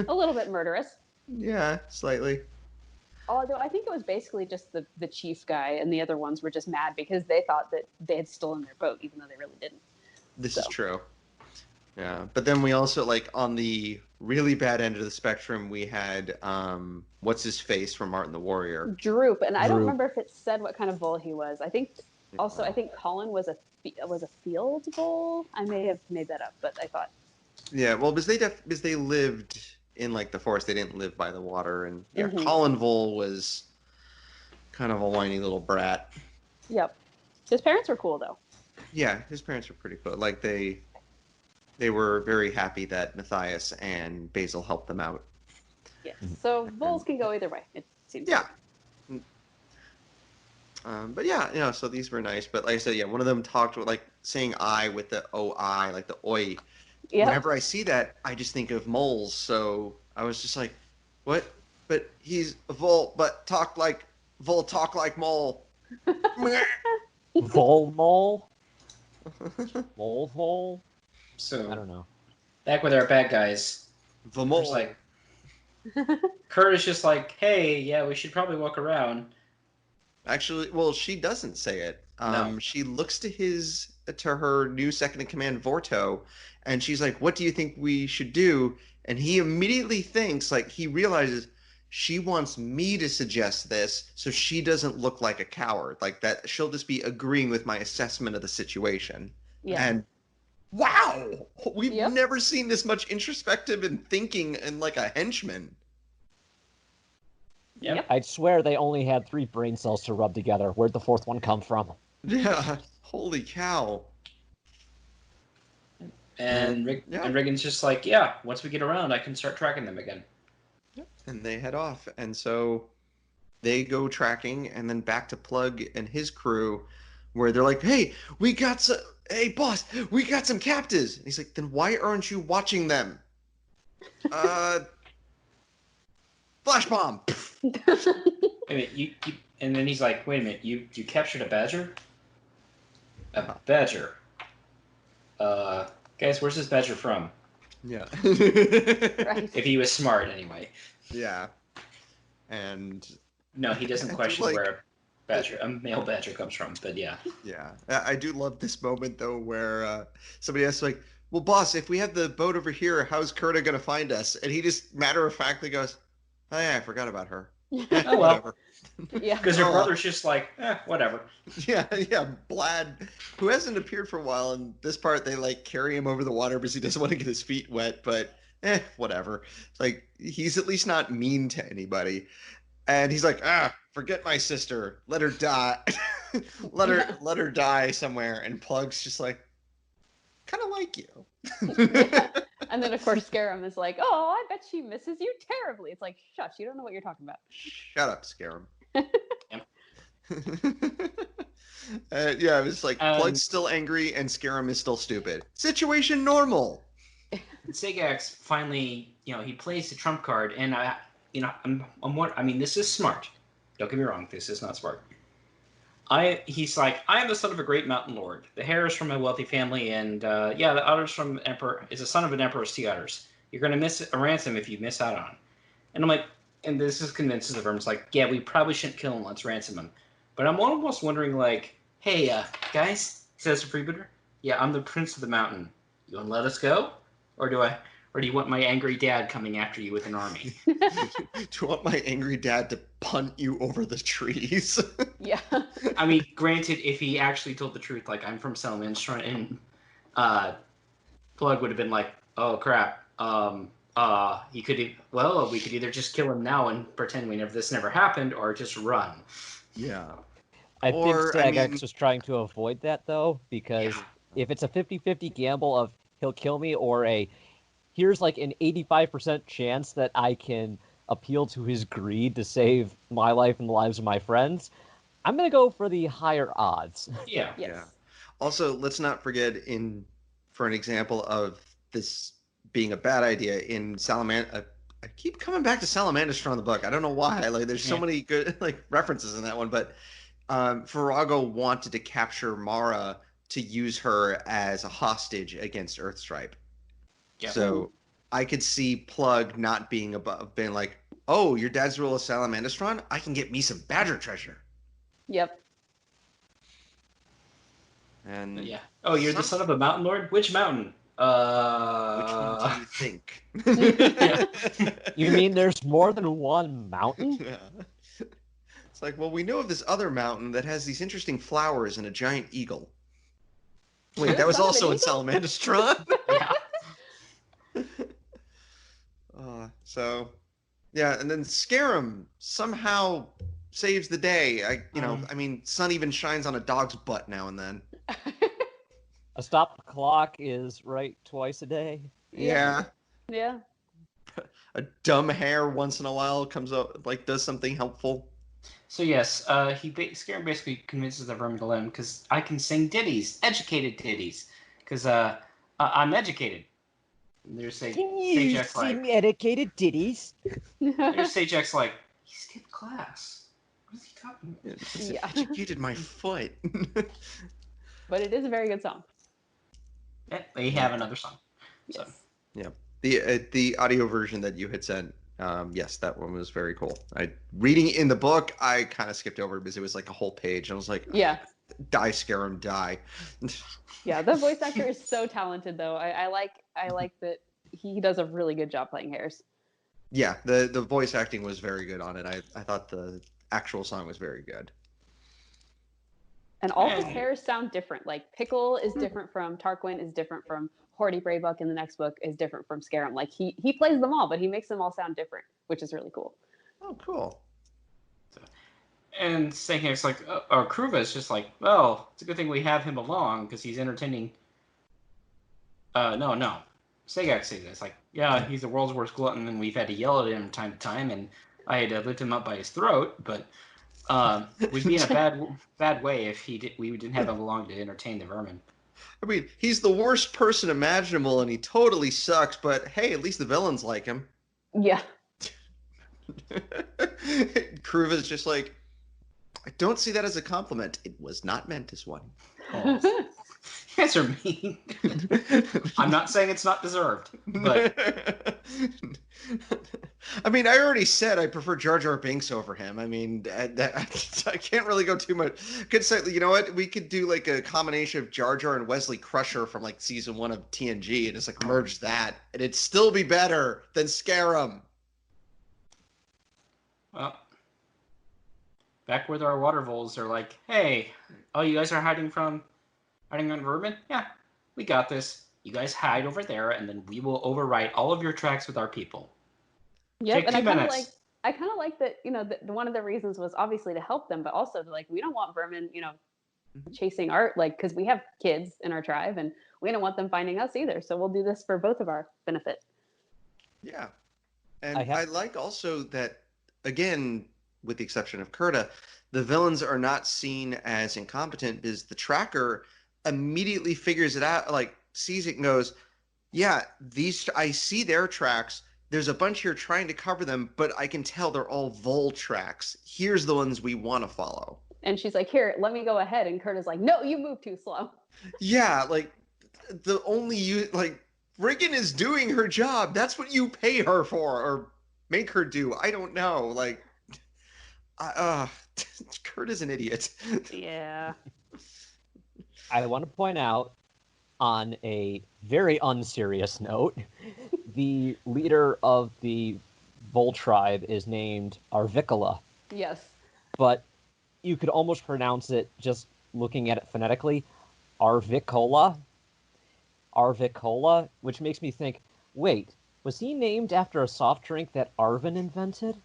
little bit murderous. yeah, slightly. Although I think it was basically just the chief guy, and the other ones were just mad because they thought that they had stolen their boat, even though they really didn't. This is true. Yeah, but then we also like on the really bad end of the spectrum, we had what's his face from Martin the Warrior. Droop, and I don't Droop. remember if it said what kind of vole he was. I think I think Colin was a field vole. I may have made that up, but I thought. Yeah, well, because they lived in like the forest, they didn't live by the water, and yeah, Mhm. Colin Vole was kind of a whiny little brat. Yep, his parents were cool though. Yeah, his parents were pretty cool. Like they were very happy that Matthias and Basil helped them out. Yes, so voles can go either way. It seems. Yeah. But yeah, you know, so these were nice. But like I said, yeah, one of them talked with like saying "I" with the "oi," like the "oi." Yep. Whenever I see that, I just think of moles. So I was just like, "What?" But he's a vole, but talk like mole. Vole mole? Mole vole? So I don't know. back with our bad guys, The Kurt's mole. like Kurt is just like, hey, yeah, we should probably walk around. Actually, well, she doesn't say it. No. She looks to her new second in command, Vorto, and she's like, "What do you think we should do?" And he immediately thinks, like, he realizes she wants me to suggest this so she doesn't look like a coward, like that she'll just be agreeing with my assessment of the situation. Yeah. And wow, we've Yep. never seen this much introspective and thinking in like a henchman. Yep. I'd swear they only had 3 brain cells to rub together. Where'd the 4th one come from? Yeah, holy cow. And Regan's just like, yeah, once we get around, I can start tracking them again. And they head off. And so they go tracking and then back to Plug and his crew where they're like, hey, boss, we got some captives. And he's like, then why aren't you watching them? Flash bomb. Wait a minute, you and then he's like, wait a minute, you captured a badger? A badger. Guys, where's this badger from? Yeah. Right. If he was smart, anyway. Yeah. And No, he doesn't It's question like- where a male badger comes from, but yeah. yeah, I do love this moment though where somebody asks like, well, boss, if we have the boat over here, how's Kurta gonna find us? And he just matter-of-factly goes, oh yeah, I forgot about her. Oh, well. Whatever. Yeah. Because her Oh. brother's just like, whatever. Yeah, Blad, who hasn't appeared for a while. In this part, they like carry him over the water because he doesn't want to get his feet wet. But whatever. Like he's at least not mean to anybody. And he's like, forget my sister. Let her die. let her die somewhere. And Plug's just like, kind of like you. Yeah. And then of course Scarum is like, oh, I bet she misses you terribly. It's like, shush, you don't know what you're talking about. Shut up, Scarum. Yeah, it was like Plug's still angry and Scarum is still stupid. Situation normal. Zagax finally, he plays the trump card, and this is smart. Don't get me wrong, this is not smart. He's like, I am the son of a great mountain lord. The hare is from a wealthy family, and the otter's from emperor. Is the son of an emperor's sea otters. You're gonna miss a ransom if you miss out on. And I'm like, and this is convinces the firm. It's like, yeah, we probably shouldn't kill him. Let's ransom him. But I'm almost wondering, like, hey, guys, says the freebooter. Yeah, I'm the prince of the mountain. You wanna let us go, or do I Or do you want my angry dad coming after you with an army? Do you want my angry dad to punt you over the trees? Yeah. I mean, granted, if he actually told the truth, like, I'm from Salamandra, and Plug would have been like, oh, crap. We could either just kill him now and pretend this never happened, or just run. Yeah. I think Or, Sagax was trying to avoid that, though, because Yeah. if it's a 50-50 gamble of he'll kill me or here's like an 85% chance that I can appeal to his greed to save my life and the lives of my friends, I'm going to go for the higher odds. Yeah. Yes. Yeah. Also, let's not forget, for an example of this being a bad idea, in Salamander, I keep coming back to Salamandra in the book. I don't know why. Like, there's so many good references in that one, but Virago wanted to capture Mara to use her as a hostage against Earthstripe. Yeah. So I could see Plug not being being like, oh, your dad's rule of Salamandra, I can get me some Badger treasure. Yep. And Yeah. Oh, you're the son of a mountain lord? Which mountain? Which one do you think? You mean there's more than one mountain? Yeah. It's like, well, we know of this other mountain that has these interesting flowers and a giant eagle. Wait, that was Son of an also in eagle? Salamandra. Yeah. So, yeah, and then Scarum somehow saves the day. I mean, sun even shines on a dog's butt now and then. A stop clock is right twice a day. Yeah. Yeah. A dumb hair once in a while comes up, does something helpful. So yes, Scarum basically convinces the vermin to let him because I can sing ditties, educated ditties, because I'm educated. There's Sajak's like, educated ditties. there's Sajak's like, he skipped class. What is he talking about? It's Yeah. educated my foot. But it is a very good song. Yeah, they have another song. So. Yes. Yeah, the audio version that you had sent, yes, that one was very cool. Reading in the book, I kind of skipped over because it was like a whole page. I was like, Yeah. Die, Scarum, die. Yeah, the voice actor is so talented, though. I like that he does a really good job playing Harris. Yeah, the voice acting was very good on it. I thought the actual song was very good. And all his hairs sound different. Like Pickle is different from Tarquin, is different from Horty Braybuck in the next book, is different from Scarum. Like he plays them all, but he makes them all sound different, which is really cool. Oh, cool. And saying it's like, or Kruva is just like, well, it's a good thing we have him along because he's entertaining. No. Sagak says it's like, yeah, he's the world's worst glutton, and we've had to yell at him from time to time, and I had to lift him up by his throat, but we'd be in a bad way if we didn't have him along to entertain the vermin. I mean, he's the worst person imaginable, and he totally sucks. But hey, at least the villains like him. Yeah. Kruva's just like, I don't see that as a compliment. It was not meant as one. Oh. You guys are mean. I'm not saying it's not deserved, but I mean, I already said I prefer Jar Jar Binks over him. I mean, I can't really go too much. Could say, you know what? We could do like a combination of Jar Jar and Wesley Crusher from like season 1 of TNG, and just like merge that, and it'd still be better than Scarum. well, back with our water voles, they're like, hey, oh, you guys are hiding on vermin? Yeah, we got this. You guys hide over there, and then we will overwrite all of your tracks with our people. Yep, Take and I 2 kind of minutes. like that. You know, one of the reasons was obviously to help them, but also like we don't want vermin, chasing art, like because we have kids in our tribe, and we don't want them finding us either. So we'll do this for both of our benefit. Yeah, and I like also that, again, with the exception of Kurta, the villains are not seen as incompetent because the tracker immediately figures it out, like sees it and goes, yeah, I see their tracks. There's a bunch here trying to cover them, but I can tell they're all Vol tracks. Here's the ones we want to follow. And she's like, here, let me go ahead. And Kurt is like, no, you move too slow. Yeah, like Riggin is doing her job. That's what you pay her for or make her do. I don't know. Like, Kurt is an idiot. Yeah. I want to point out on a very unserious note, the leader of the Vole tribe is named Arvicola, Yes. but you could almost pronounce it, just looking at it phonetically, Arvicola. Arvicola, which makes me think, wait, was he named after a soft drink that Arvin invented?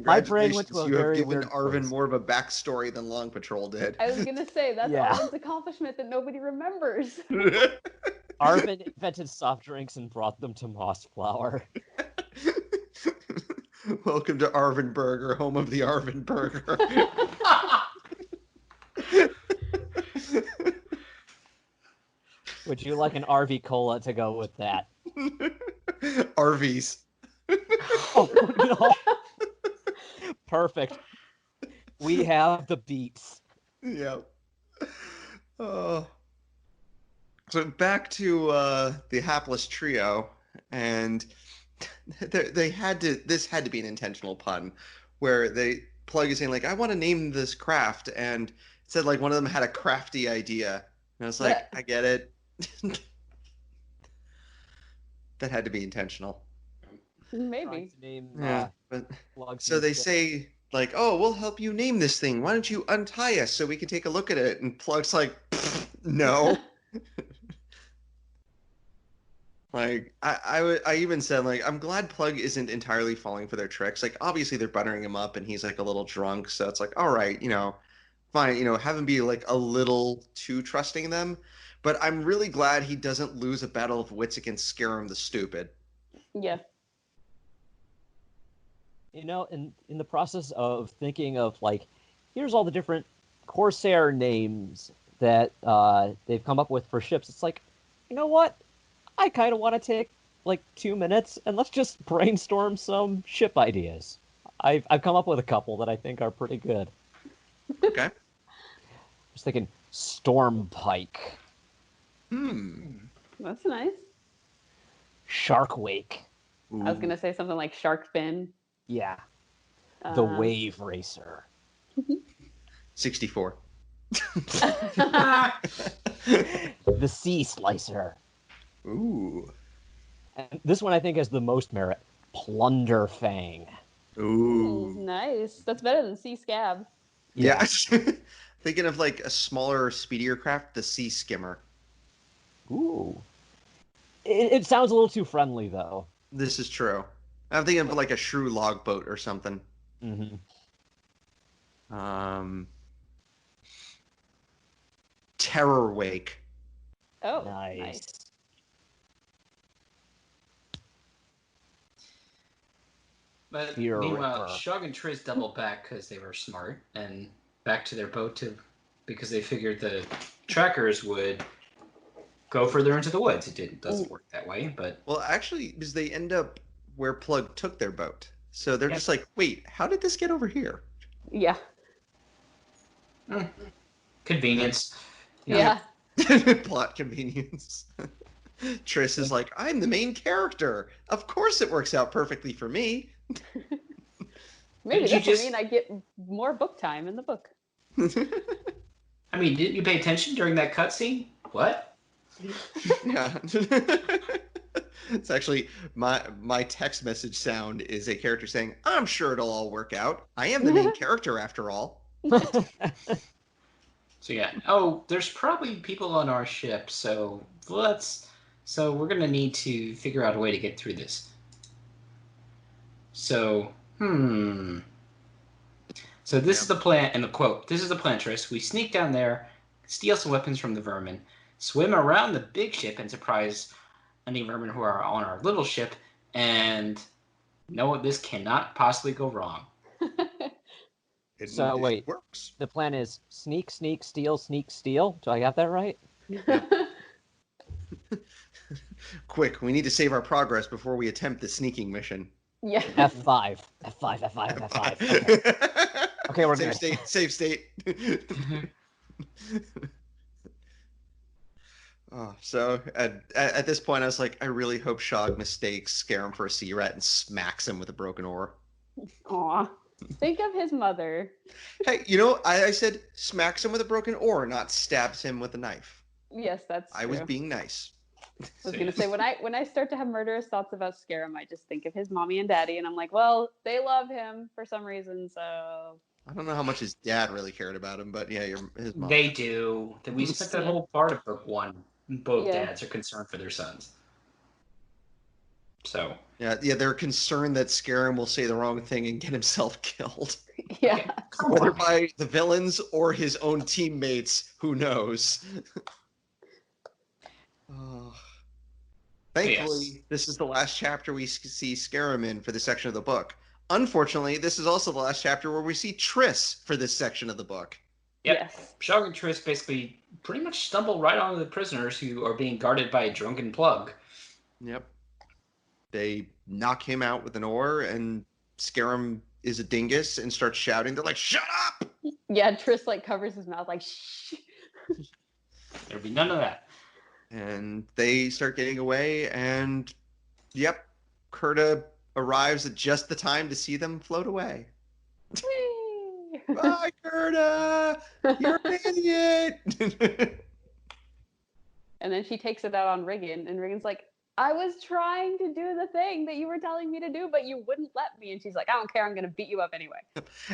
My brain went Congratulations, to a you have very given weird Arvin place. more of a backstory than Long Patrol did. I was gonna say that's Yeah. Arvin's accomplishment that nobody remembers. Arvin invented soft drinks and brought them to Mossflower. Welcome to Arvin Burger, home of the Arvin Burger. Would you like an RV Cola to go with that? RVs. Oh, no. Perfect. We have the beats. Yeah. Oh. So back to the hapless trio, and this had to be an intentional pun, where Plug is saying like, I want to name this craft, and it said like one of them had a crafty idea, and I was like, I get it. That had to be intentional. Maybe. To name, Yeah, but Plug's so they instead- say like, oh, we'll help you name this thing. Why don't you untie us so we can take a look at it? And Plug's like, no. Like I even said like, I'm glad Plug isn't entirely falling for their tricks. Like obviously they're buttering him up and he's like a little drunk, so it's like, all right, fine, have him be like a little too trusting them. But I'm really glad he doesn't lose a battle of wits against Scarum the Stupid. Yeah. in the process of thinking of like, here's all the different Corsair names that they've come up with for ships, it's like, you know what? I kind of want to take like 2 minutes and let's just brainstorm some ship ideas. I've come up with a couple that I think are pretty good. Okay. I was thinking Storm Pike, That's nice. Shark Wake, I was gonna say something like Shark Fin. yeah, the Um, Wave Racer, 64. the Sea Slicer. Ooh. And this one I think has the most merit, Plunder Fang. Ooh. Nice. That's better than Sea Scab. Yeah. Thinking of like a smaller, speedier craft, the Sea Skimmer. Ooh. It sounds a little too friendly, though. This is true. I'm thinking of like a shrew log boat or something. Mm-hmm. Terror Wake. Oh, Nice. But Fear meanwhile, Ripper. Shog and Triss double back because they were smart and back to their boat because they figured the trackers would go further into the woods. Doesn't work that way, but Well, actually, because they end up where Plug took their boat. So they're Yep. just like, wait, how did this get over here? Yeah. convenience. Yeah. Plot convenience. Triss is like, I'm the main character. Of course it works out perfectly for me. Maybe Did you that just- would mean I get more book time in the book. I mean, didn't you pay attention during that cutscene? What? Yeah. It's actually my text message sound is a character saying, I'm sure it'll all work out. I am the main character after all. So yeah. Oh, there's probably people on our ship, so we're gonna need to figure out a way to get through this. So, So this is the plan, and the quote, this is the plan, Triss. We sneak down there, steal some weapons from the vermin, swim around the big ship and surprise any vermin who are on our little ship, and no, this cannot possibly go wrong. So, wait. Works. The plan is sneak, steal. Do I got that right? Quick, we need to save our progress before we attempt the sneaking mission. Yeah. F5. Okay, we're Save good. state. Save state. So at this point, I was like, I really hope Shog mistakes Scarum for a sea rat and smacks him with a broken oar. Aw. Think of his mother. Hey, I said smacks him with a broken oar, not stabs him with a knife. Yes, that's true. I was being nice. I was gonna say when I start to have murderous thoughts about Scarum, I just think of his mommy and daddy, and I'm like, well, they love him for some reason, so. I don't know how much his dad really cared about him, but yeah, his mom. They do. We spent that whole part of book 1. Both dads are concerned for their sons. So. Yeah, they're concerned that Scarum will say the wrong thing and get himself killed. Yeah. Whether by the villains or his own teammates, who knows? Thankfully, This is the last chapter we see Scarum in for this section of the book. Unfortunately, this is also the last chapter where we see Triss for this section of the book. Yep. Yes. Shog and Triss basically pretty much stumble right onto the prisoners who are being guarded by a drunken plug. Yep. They knock him out with an oar, and Scarum is a dingus and starts shouting. They're like, "Shut up!" Yeah, Triss like covers his mouth like, shh. There'll be none of that. And they start getting away, and yep, Kurta arrives at just the time to see them float away. Bye, Kurta! You're an idiot! And then she takes it out on Riggin, and Riggin's like, I was trying to do the thing that you were telling me to do, but you wouldn't let me. And she's like, I don't care, I'm going to beat you up anyway.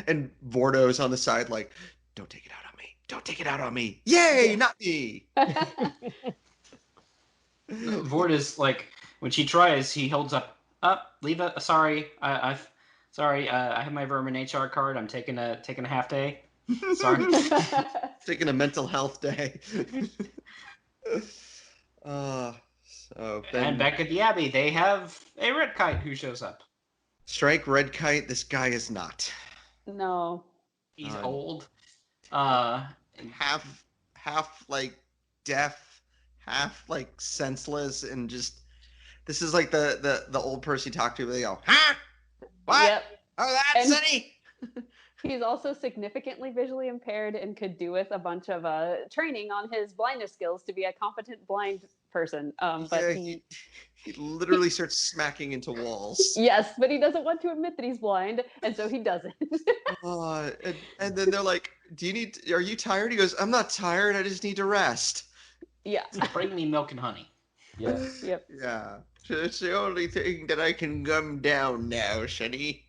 And Vordo's on the side like, don't take it out on me. Don't take it out on me. Yay, not me! Vord is like, when she tries, he holds up, leave it. Sorry, I have my Vermin HR card. I'm taking a half day. Sorry. Taking a mental health day. And back at the Abbey, they have a red kite who shows up. Strike Red Kite. This guy is not. No. He's old. Half like deaf, half like senseless, and just this is like the old person you talk to. They go, huh? What? Yep. Oh, that's Sunny. He's also significantly visually impaired and could do with a bunch of training on his blindness skills to be a competent blind person. But he literally starts smacking into walls. Yes, but he doesn't want to admit that he's blind, and so he doesn't. And then they're like, are you tired? He goes, I'm not tired, I just need to rest. Yeah. Bring me milk and honey. Yeah. Yep. Yeah. So it's the only thing that I can gum down now, Sonny.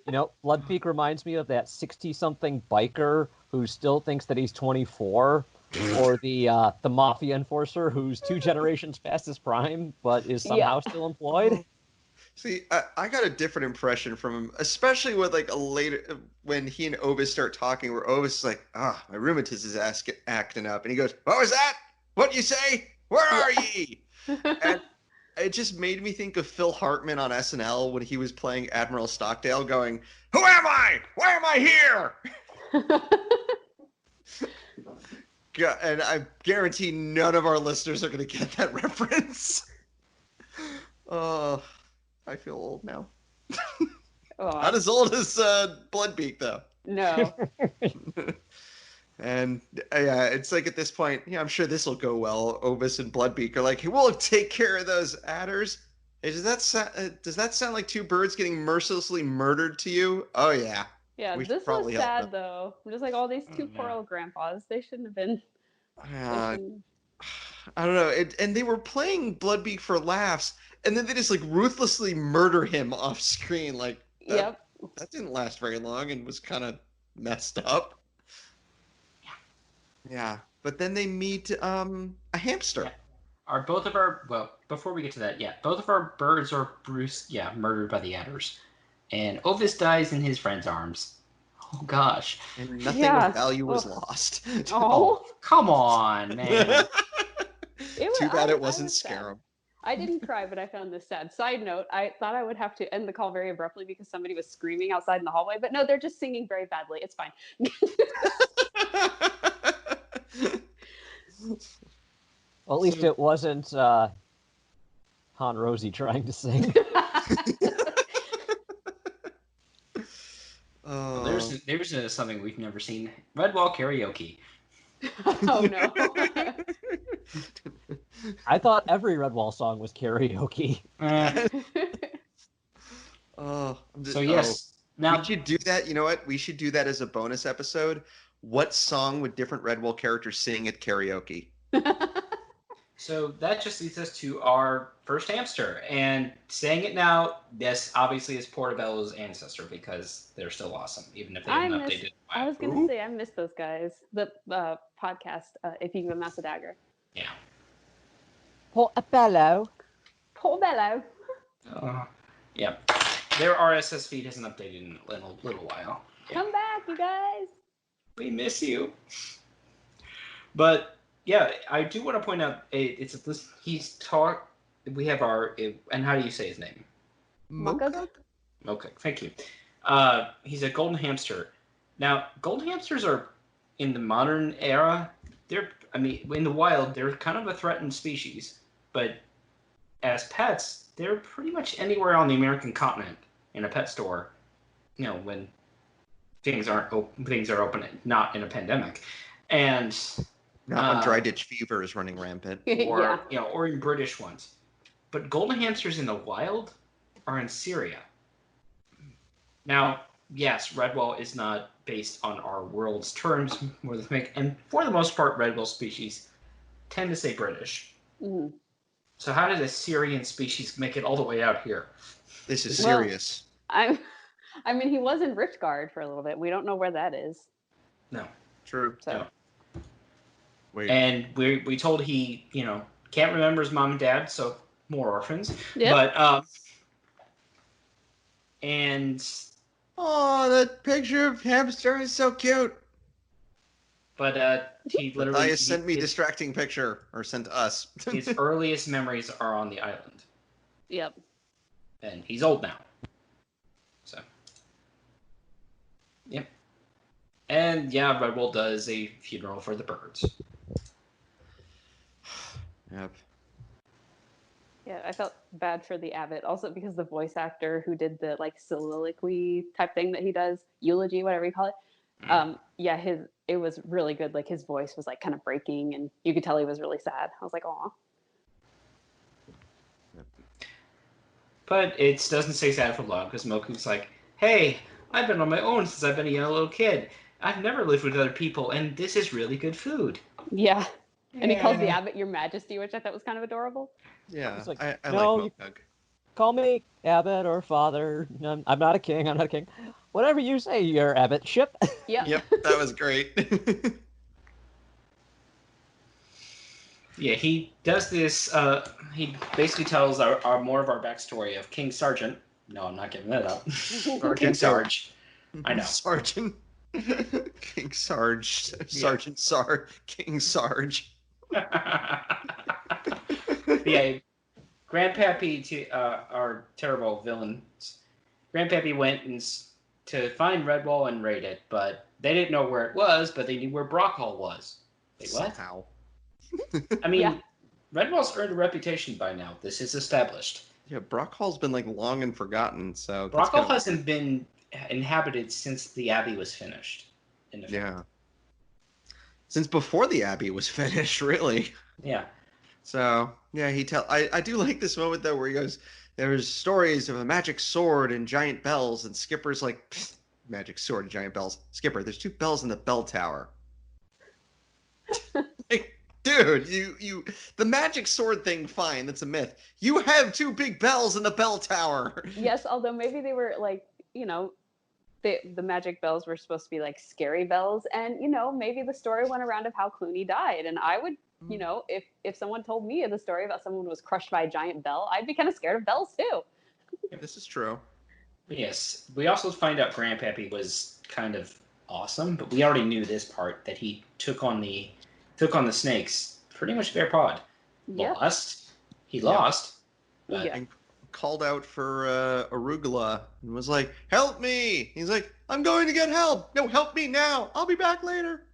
Bloodpeak reminds me of that 60-something biker who still thinks that he's 24, or the mafia enforcer who's 2 generations past his prime, but is somehow still employed. See, I got a different impression from him, especially with like when he and Ovis start talking, where Ovis is like, my rheumatism is acting up, and he goes, what was that? What'd you say? Where are ye? And it just made me think of Phil Hartman on SNL when he was playing Admiral Stockdale going, who am I? Why am I here? And I guarantee none of our listeners are going to get that reference. I feel old now. Not as old as Bloodbeak, though. No. And it's like at this point, I'm sure this will go well. Ovis and Bloodbeak are like, hey, we'll take care of those adders. Hey, does that sound like 2 birds getting mercilessly murdered to you? Oh yeah. Yeah, this was sad though. Just like all these 2 poor old grandpas, they shouldn't have been. I don't know. And they were playing Bloodbeak for laughs, and then they just like ruthlessly murder him off screen. Like, that didn't last very long and was kind of messed up. Yeah, but then they meet a hamster. Yeah. Before we get to that, both of our birds are murdered by the adders. And Ovis dies in his friend's arms. Oh, gosh. And nothing of value was lost. Oh, come on, man. Too bad it wasn't Scarum. I didn't cry, but I found this sad. Side note, I thought I would have to end the call very abruptly because somebody was screaming outside in the hallway, but no, they're just singing very badly. It's fine. Well, at least it wasn't Han Rosie trying to sing. There's something we've never seen. Redwall karaoke. Oh no. I thought every Redwall song was karaoke. Now, we should do that. You know what? We should do that as a bonus episode. What song would different Redwall characters sing at karaoke? so that just leads us to our first hamster. And saying it now, this obviously is Portobello's ancestor because they're still awesome, even if they haven't updated. I was going to say, I miss those guys. The podcast, If You Can Mouse a Dagger. Yeah. Portobello. Portobello. Yeah. Their RSS feed hasn't updated in a little while. Yeah. Come back, you guys. We miss you. But yeah, I do want to point out we have and how do you say his name? Mocha? Okay, thank you. He's a golden hamster. Now, golden hamsters are in the modern era. In the wild, they're kind of a threatened species, but as pets, they're pretty much anywhere on the American continent in a pet store. When things are open, not in a pandemic, and Not when dry ditch fever is running rampant. or or in British ones. But golden hamsters in the wild are in Syria. Now, yes, Redwall is not based on our world's terms, and for the most part, Redwall species tend to say British. Mm. So how did a Syrian species make it all the way out here? This is serious. I mean, he was in Richgard for a little bit. We don't know where that is. No. True. So. No. Wait. And we told he, can't remember his mom and dad, so more orphans. Yep. But and Oh, that picture of hamster is so cute. but he literally Matthias sent me distracting picture, or sent us. his earliest memories are on the island, Yep. and he's old now. So, yep. And yeah, Redwall does a funeral for the birds. Yep. Yeah, I felt bad for the abbot, also because the voice actor who did the soliloquy type thing that he does, eulogy, whatever you call it. It was really good. Like his voice was kind of breaking, and you could tell he was really sad. I was like, aw. But it doesn't stay sad for long because Moku's like, "Hey, I've been on my own since I've been a young little kid. I've never lived with other people, and this is really good food." Yeah. And he calls the abbot Your Majesty, which I thought was kind of adorable. Yeah, It's like, I no, like Mokug. Call me abbot or father. I'm not a king. I'm not a king. Whatever you say, your abbotship. Yep. Yep, that was great. Yeah, he does this. He basically tells our more of our backstory of King Sargent. No, I'm not giving that up. Or King Sarge. I know. Sergeant. King Sarge. Sergeant Sarge. King Sarge. Yeah, Grandpappy our terrible villains. Grandpappy went to find Redwall and raid it, but they didn't know where it was, but they knew where Brockhall was. Wait, what? Somehow. I mean, Yeah. Redwall's earned a reputation by now. This is established. Yeah, Brockhall's been long and forgotten, so that's Brockhall kinda- hasn't been inhabited since the Abbey was finished. In the film. Yeah. Since before the Abbey was finished, really. Yeah. So yeah, I do like this moment though where he goes, "There's stories of a magic sword and giant bells," and Skipper's like, "Magic sword and giant bells, Skipper. There's 2 bells in the bell tower." Like, dude, you the magic sword thing, fine, that's a myth. You have 2 big bells in the bell tower. Yes, although maybe they were the magic bells were supposed to be scary bells, and maybe the story went around of how Clooney died, and I would if someone told me the story about someone who was crushed by a giant bell, I'd be kind of scared of bells too. This is true. Yes. We also find out Grandpappy was kind of awesome, but we already knew this part that he took on the snakes pretty much bare pod. Yeah. Lost. He lost. But Yeah. And called out for arugula and was like, "Help me!" He's like, "I'm going to get help. No, help me now. I'll be back later.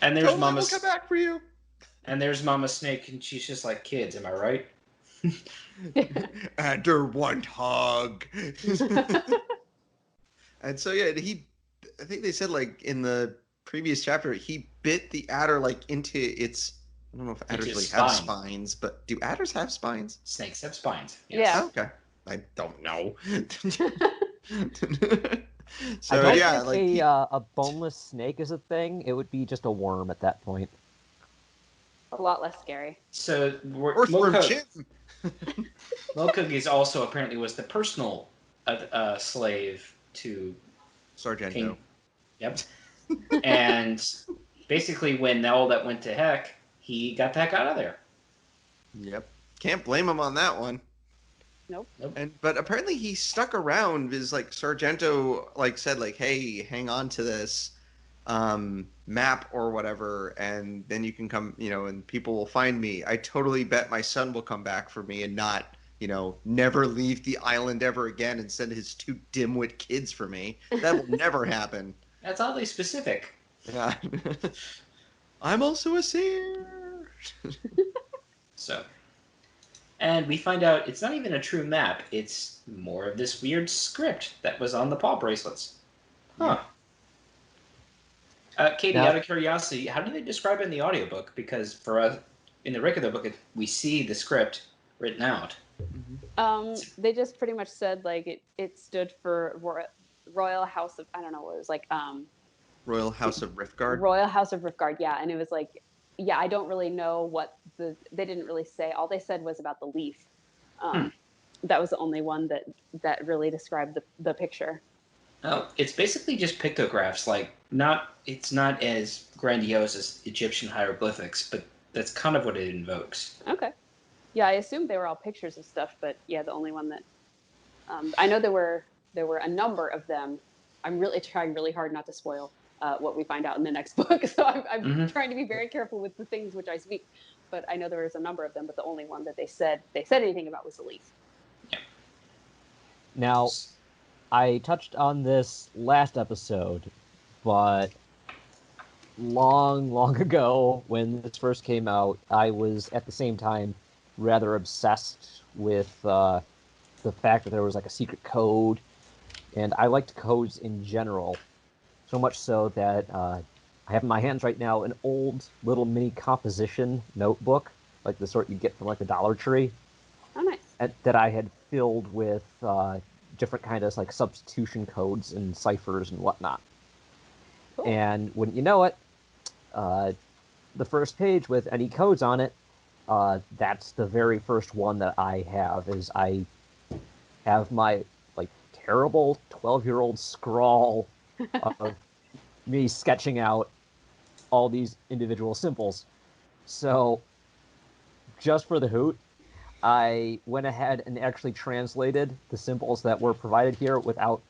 and there's Totally Mama will come back for you." and there's Mama Snake, and she's just like, "Kids, am I right?" And her one hug. And so yeah, I think they said in the previous chapter he bit the adder into its. I don't know if adders Into really its have spine. spines, but do adders have spines? Snakes have spines. Yeah. Oh, okay. I don't know. So I don't yeah, think like a boneless snake is a thing. It would be just a worm at that point. A lot less scary. So Earthworm Mokug, Jim. Mokug is also apparently was the personal slave to Sargento. King. Yep. And basically, when all that went to heck, he got the heck out of there. Yep. Can't blame him on that one. Nope. But apparently he stuck around is like Sargento like said like, hey, hang on to this map or whatever, and then you can come, and people will find me. I totally bet my son will come back for me and not, never leave the island ever again and send his 2 dimwit kids for me. That will never happen. That's oddly specific. Yeah. I'm also a seer. So, and we find out it's not even a true map. It's more of this weird script that was on the paw bracelets. Huh. Katie, Now- out of curiosity, how do they describe it in the audiobook? Because for us, in the regular book, we see the script written out. They just pretty much said like it stood for Royal House of, I don't know what it was like, Royal House of Riftguard. Royal House of Riftguard, yeah. And it was like, yeah, I don't really know what they didn't really say. All they said was about the leaf. That was the only one that really described the picture. Oh, it's basically just pictographs. It's not as grandiose as Egyptian hieroglyphics, but that's kind of what it invokes. Okay. Yeah, I assumed they were all pictures of stuff, but yeah, the only one that I know there were a number of them. I'm really trying really hard not to spoil what we find out in the next book, so I'm trying to be very careful with the things which I speak. But I know there was a number of them, but the only one that they said anything about was the leaf. Yeah. Now, I touched on this last episode, but long ago when this first came out, I was at the same time rather obsessed with the fact that there was like a secret code, and I liked codes in general, so much so that I have in my hands right now an old little mini composition notebook, like the sort you get from like the Dollar Tree. Oh, nice. That I had filled with different kind of like substitution codes and ciphers and whatnot. Cool. And wouldn't you know it, the first page with any codes on it, that's the very first one that I have. Is I have my like terrible 12-year-old scrawl of me sketching out all these individual symbols. So just for the hoot, I went ahead and actually translated the symbols that were provided here without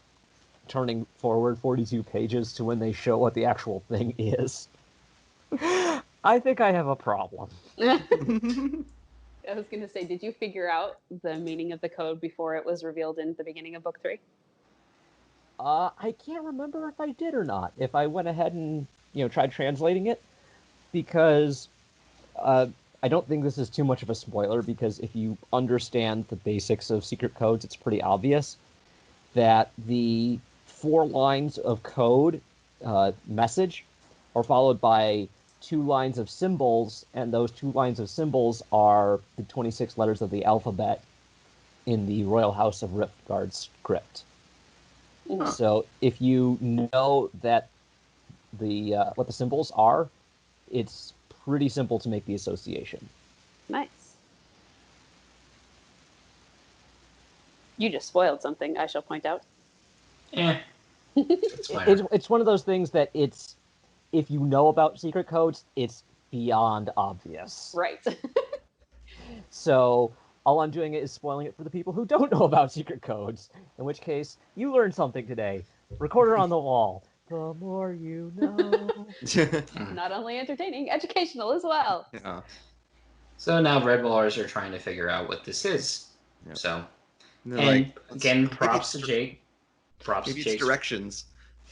turning forward 42 pages to when they show what the actual thing is. I think I have a problem. I was going to say, did you figure out the meaning of the code before it was revealed in the beginning of book 3? I can't remember if I did or not. If I went ahead and tried translating it, because I don't think this is too much of a spoiler, because if you understand the basics of secret codes, it's pretty obvious that the 4 lines of code message are followed by 2 lines of symbols, and those 2 lines of symbols are the 26 letters of the alphabet in the Royal House of Riftguard script. Mm-hmm. So if you know that what the symbols are, it's pretty simple to make the association. Nice. You just spoiled something, I shall point out. It's one of those things that if you know about secret codes, it's beyond obvious. Right. So all I'm doing is spoiling it for the people who don't know about secret codes, in which case you learned something today. Recorder on the wall. The more you know. Not only entertaining, educational as well. Yeah. So now Red Ballers are trying to figure out what this is. Yep. So, And and like, again, props to Jake. Props to maybe it's Jake. directions.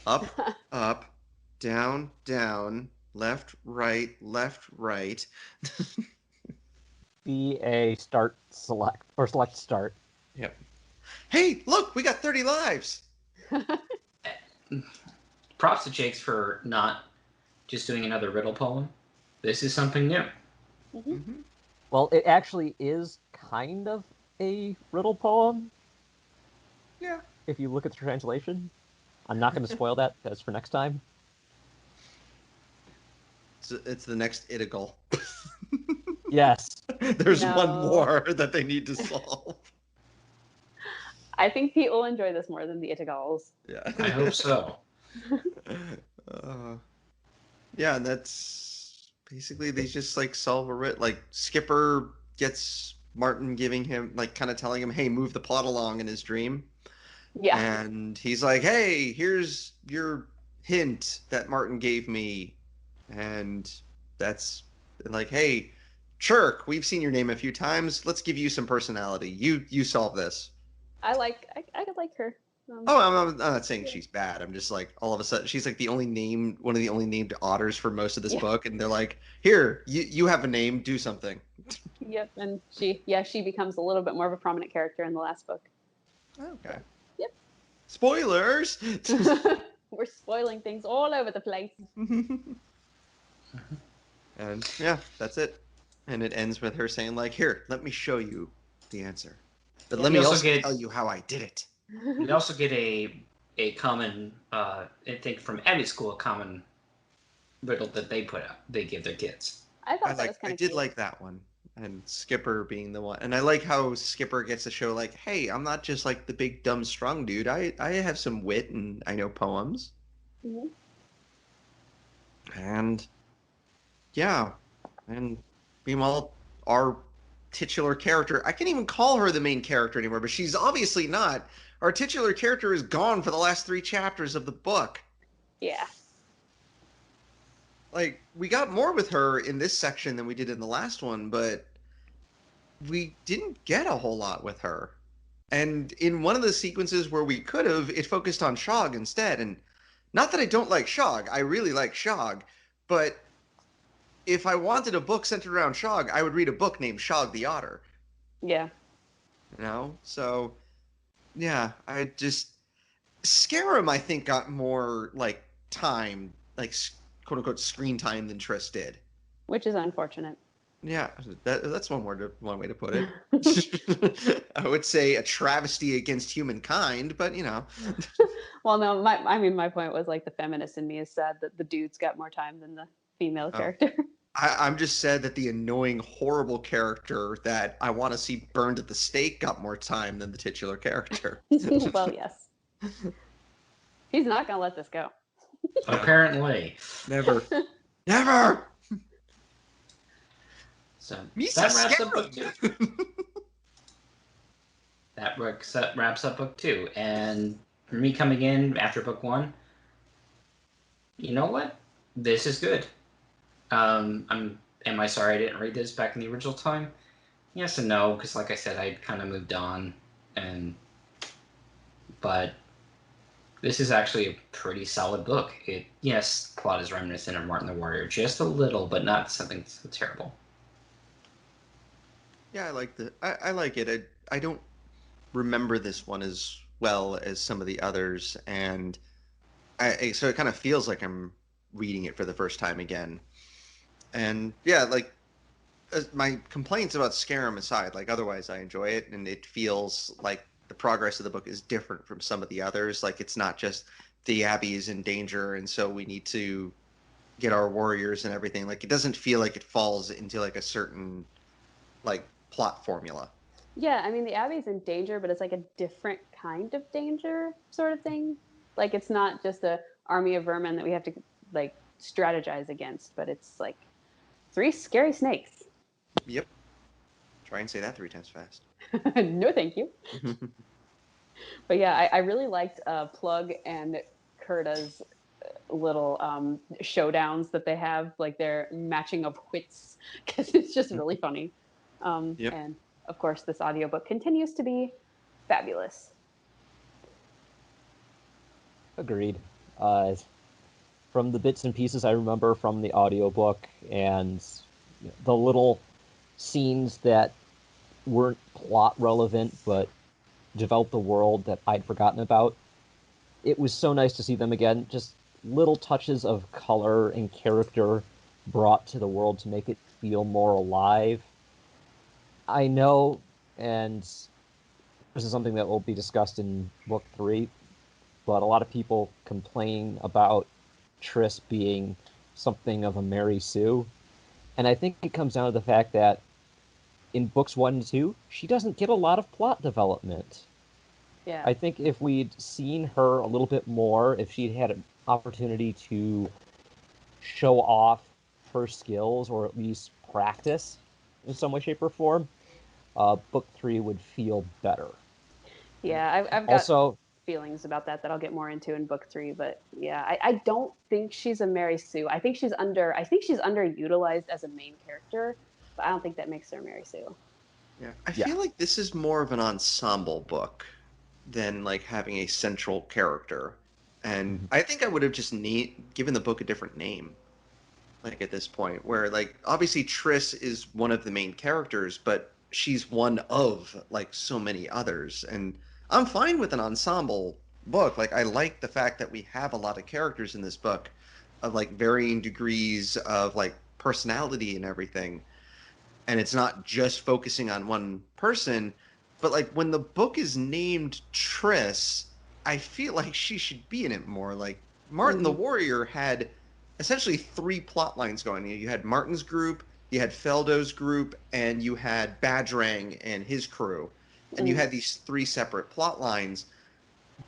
Up, up, down, down, left, right, left, right. Be a start, select, or select start. Yep. Hey, look, we got 30 lives. Props to Jake's for not just doing another riddle poem. This is something new. Mm-hmm. Mm-hmm. Well, it actually is kind of a riddle poem. Yeah. if you look at the translation. I'm not going to spoil that. That's for next time. It's the next Itigal. Yes. There's one No. more that they need to solve. I think Pete will enjoy this more than the Itagals. Yeah. I hope so. Yeah, and that's basically they just like solve a writ. Like Skipper gets Martin giving him like kind of telling him, "Hey, move the plot along" in his dream. Yeah. And he's like, "Hey, here's your hint that Martin gave me," and that's like, "Hey, Chirk, we've seen your name a few times. Let's give you some personality. You solve this." I like her. Oh, I'm not saying she's bad. I'm just like all of a sudden she's like one of the only named otters for most of this book, and they're like, "Here, you have a name. Do something." Yep, and she becomes a little bit more of a prominent character in the last book. Okay. Yep. Spoilers. We're spoiling things all over the place. And yeah, that's it. And it ends with her saying like, "Here, let me show you the answer. But let We me also also get- tell you how I did it." We also get a common, I think from every school, a common riddle that they put out. They give their kids. I thought that was I kind of did cute. like that one. And Skipper being the one. And I like how Skipper gets to show like, "Hey, I'm not just like the big dumb strong dude. I have some wit and I know poems." Mhm. And yeah. And meanwhile, our titular character, I can't even call her the main character anymore, but she's obviously not. Our titular character is gone for the last 3 chapters of the book. Yeah. Like, we got more with her in this section than we did in the last one, but we didn't get a whole lot with her. And in one of the sequences where we could have, it focused on Shog instead. And not that I don't like Shog, I really like Shog, but if I wanted a book centered around Shog, I would read a book named Shog the Otter. Yeah. You know? So, yeah, I just... Scarum, I think, got more, like, time, like, quote-unquote, screen time than Triss did. Which is unfortunate. Yeah, that's one way to put it. I would say a travesty against humankind, but, you know. Well, no, my point was like the feminist in me is sad that the dudes got more time than the female character. I'm just sad that the annoying, horrible character that I want to see burned at the stake got more time than the titular character. Well, yes. He's not going to let this go. Apparently. Never. Never! So Misa that wraps up Scarum! book 2. That wraps up book 2. And for me coming in after book 1, you know what? This is good. Am I sorry I didn't read this back in the original time? Yes and no, because like I said, I kind of moved on, but this is actually a pretty solid book. Yes, plot is reminiscent of Martin the Warrior, just a little, but not something so terrible. Yeah, I like it. I don't remember this one as well as some of the others, and so it kind of feels like I'm reading it for the first time again. And yeah, like my complaints about Scarum aside, like otherwise I enjoy it, and it feels like the progress of the book is different from some of the others. Like it's not just the Abbey is in danger, and so we need to get our warriors and everything. Like it doesn't feel like it falls into like a certain like plot formula. Yeah, I mean, the Abbey's in danger, but it's like a different kind of danger sort of thing. Like it's not just a army of vermin that we have to like strategize against, but it's like 3 scary snakes. Yep. Try and say that 3 times fast. No, thank you. But yeah, I really liked Plug and Kurta's little showdowns that they have, like their matching of wits, because it's just really funny. Yep. And of course, this audiobook continues to be fabulous. Agreed. From the bits and pieces I remember from the audiobook and the little scenes that weren't plot relevant but developed the world that I'd forgotten about, it was so nice to see them again. Just little touches of color and character brought to the world to make it feel more alive. I know, and this is something that will be discussed in book 3, but a lot of people complain about Triss being something of a Mary Sue. And I think it comes down to the fact that in books 1 and 2, she doesn't get a lot of plot development. Yeah. I think if we'd seen her a little bit more, if she'd had an opportunity to show off her skills or at least practice in some way, shape, or form, book 3 would feel better. Yeah, I've got Also, feelings about that I'll get more into in book 3, but yeah, I don't think she's a Mary Sue. I think she's underutilized as a main character, but I don't think that makes her Mary Sue. Yeah, I Yeah. feel like this is more of an ensemble book than like having a central character, and I think I would have just given the book a different name. Like at this point, where like obviously Triss is one of the main characters, but she's one of like so many others, and I'm fine with an ensemble book. Like I like the fact that we have a lot of characters in this book of like varying degrees of like personality and everything, and it's not just focusing on one person. But like when the book is named Triss, I feel like she should be in it more. Like Martin the Warrior had essentially 3 plot lines going. You had Martin's group, you had Feldo's group, and you had Bajrang and his crew. And you had these 3 separate plot lines,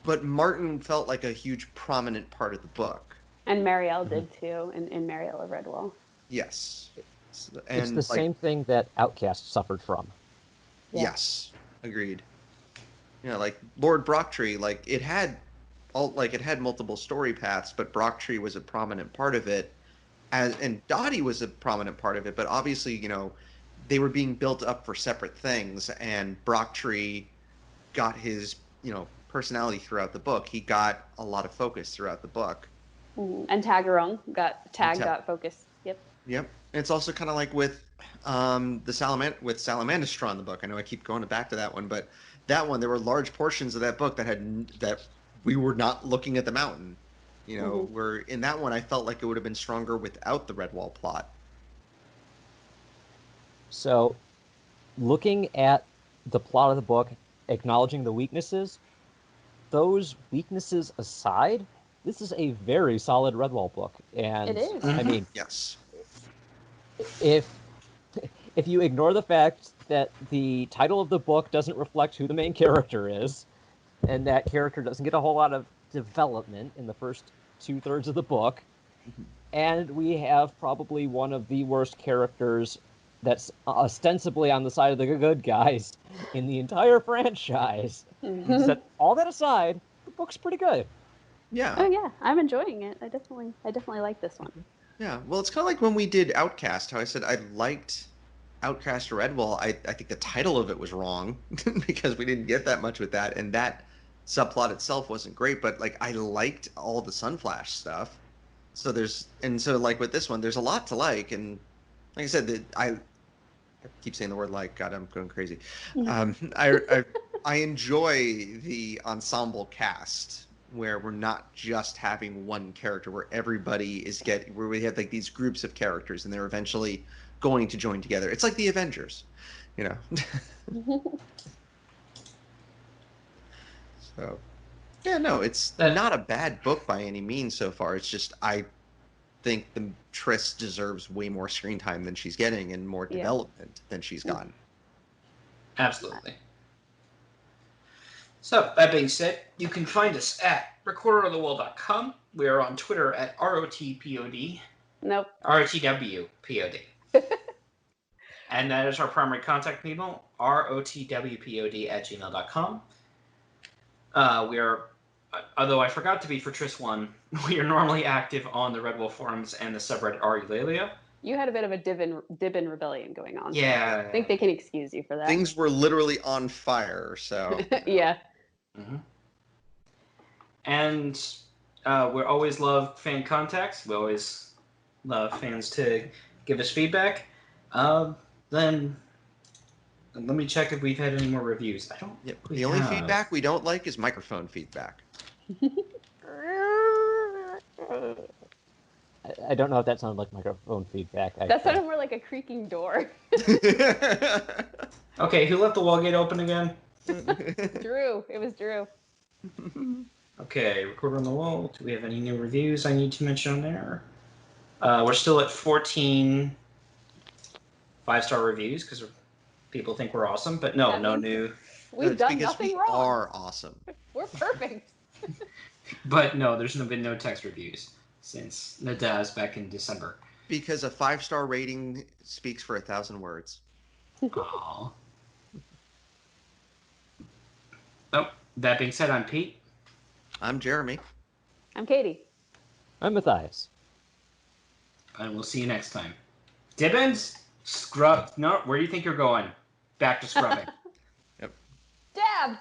but Martin felt like a huge prominent part of the book. And Marielle did too, in Marielle of Redwall. Yes. it's And the like same thing that Outcast suffered from. Yeah. yes, agreed. You know, like Lord Brocktree, like it had multiple story paths, but Brocktree was a prominent part of it, and Dottie was a prominent part of it. But obviously, you know, they were being built up for separate things, and Brocktree got his personality throughout the book. He got a lot of focus throughout the book. And Tagarong got focus. Yep. Yep. And it's also kind of like with Salamandestra in the book. I know I keep going back to that one, but that one there were large portions of that book that we were not looking at the mountain. You know, where in that one I felt like it would have been stronger without the Redwall plot. So, looking at the plot of the book, acknowledging the weaknesses, those weaknesses aside, this is a very solid Redwall book. And It is. I mean, Yes. if you ignore the fact that the title of the book doesn't reflect who the main character is, and that character doesn't get a whole lot of development in the first 2/3 of the book, and we have probably one of the worst characters that's ostensibly on the side of the good guys in the entire franchise. Set all that aside, the book's pretty good. Yeah. Oh yeah, I'm enjoying it. I definitely like this one. Yeah. Well, it's kind of like when we did Outcast, how I said I liked Outcast or Redwall. I think the title of it was wrong because we didn't get that much with that, and that subplot itself wasn't great, but like I liked all the Sunflash stuff. So like with this one, there's a lot to like, and like I said, I keep saying the word like. God, I'm going crazy. I enjoy the ensemble cast where we're not just having one character, where everybody where we have like these groups of characters, and they're eventually going to join together. It's like the Avengers, you know. So, yeah, no, it's not a bad book by any means so far. It's just I think the Triss deserves way more screen time than she's getting, and more development than she's gotten. Absolutely. So, that being said, you can find us at recorderoftheworld.com. We are on Twitter at ROTPOD. Nope. ROTWPOD. And that is our primary contact email, rotwpod@gmail.com. We are, although I forgot to be for Triss 1, we are normally active on the Redwall forums and the subreddit r/Eulalia. You had a bit of a Dibbin rebellion going on. Yeah. So I think they can excuse you for that. Things were literally on fire, so. Yeah. Mm-hmm. And we always love fan contacts. We always love fans to give us feedback. Then let me check if we've had any more reviews. I don't. Yep. The only feedback we don't like is microphone feedback. I don't know if that sounded like microphone feedback. That sounded more like a creaking door. Okay, who left the wall gate open again? Drew. It was Drew. Okay, recorder on the wall. Do we have any new reviews I need to mention on there? We're still at 14 5-star reviews because people think we're awesome, but no, That no means new. We've It's done because nothing we wrong. are awesome. We're perfect. But no, there's been no text reviews since Nadaz back in December. Because a 5-star rating speaks for 1,000 words. Aww. Oh, that being said, I'm Pete. I'm Jeremy. I'm Katie. I'm Matthias. And we'll see you next time. Dibbins? Scrub. No, where do you think you're going? Back to scrubbing. Dab.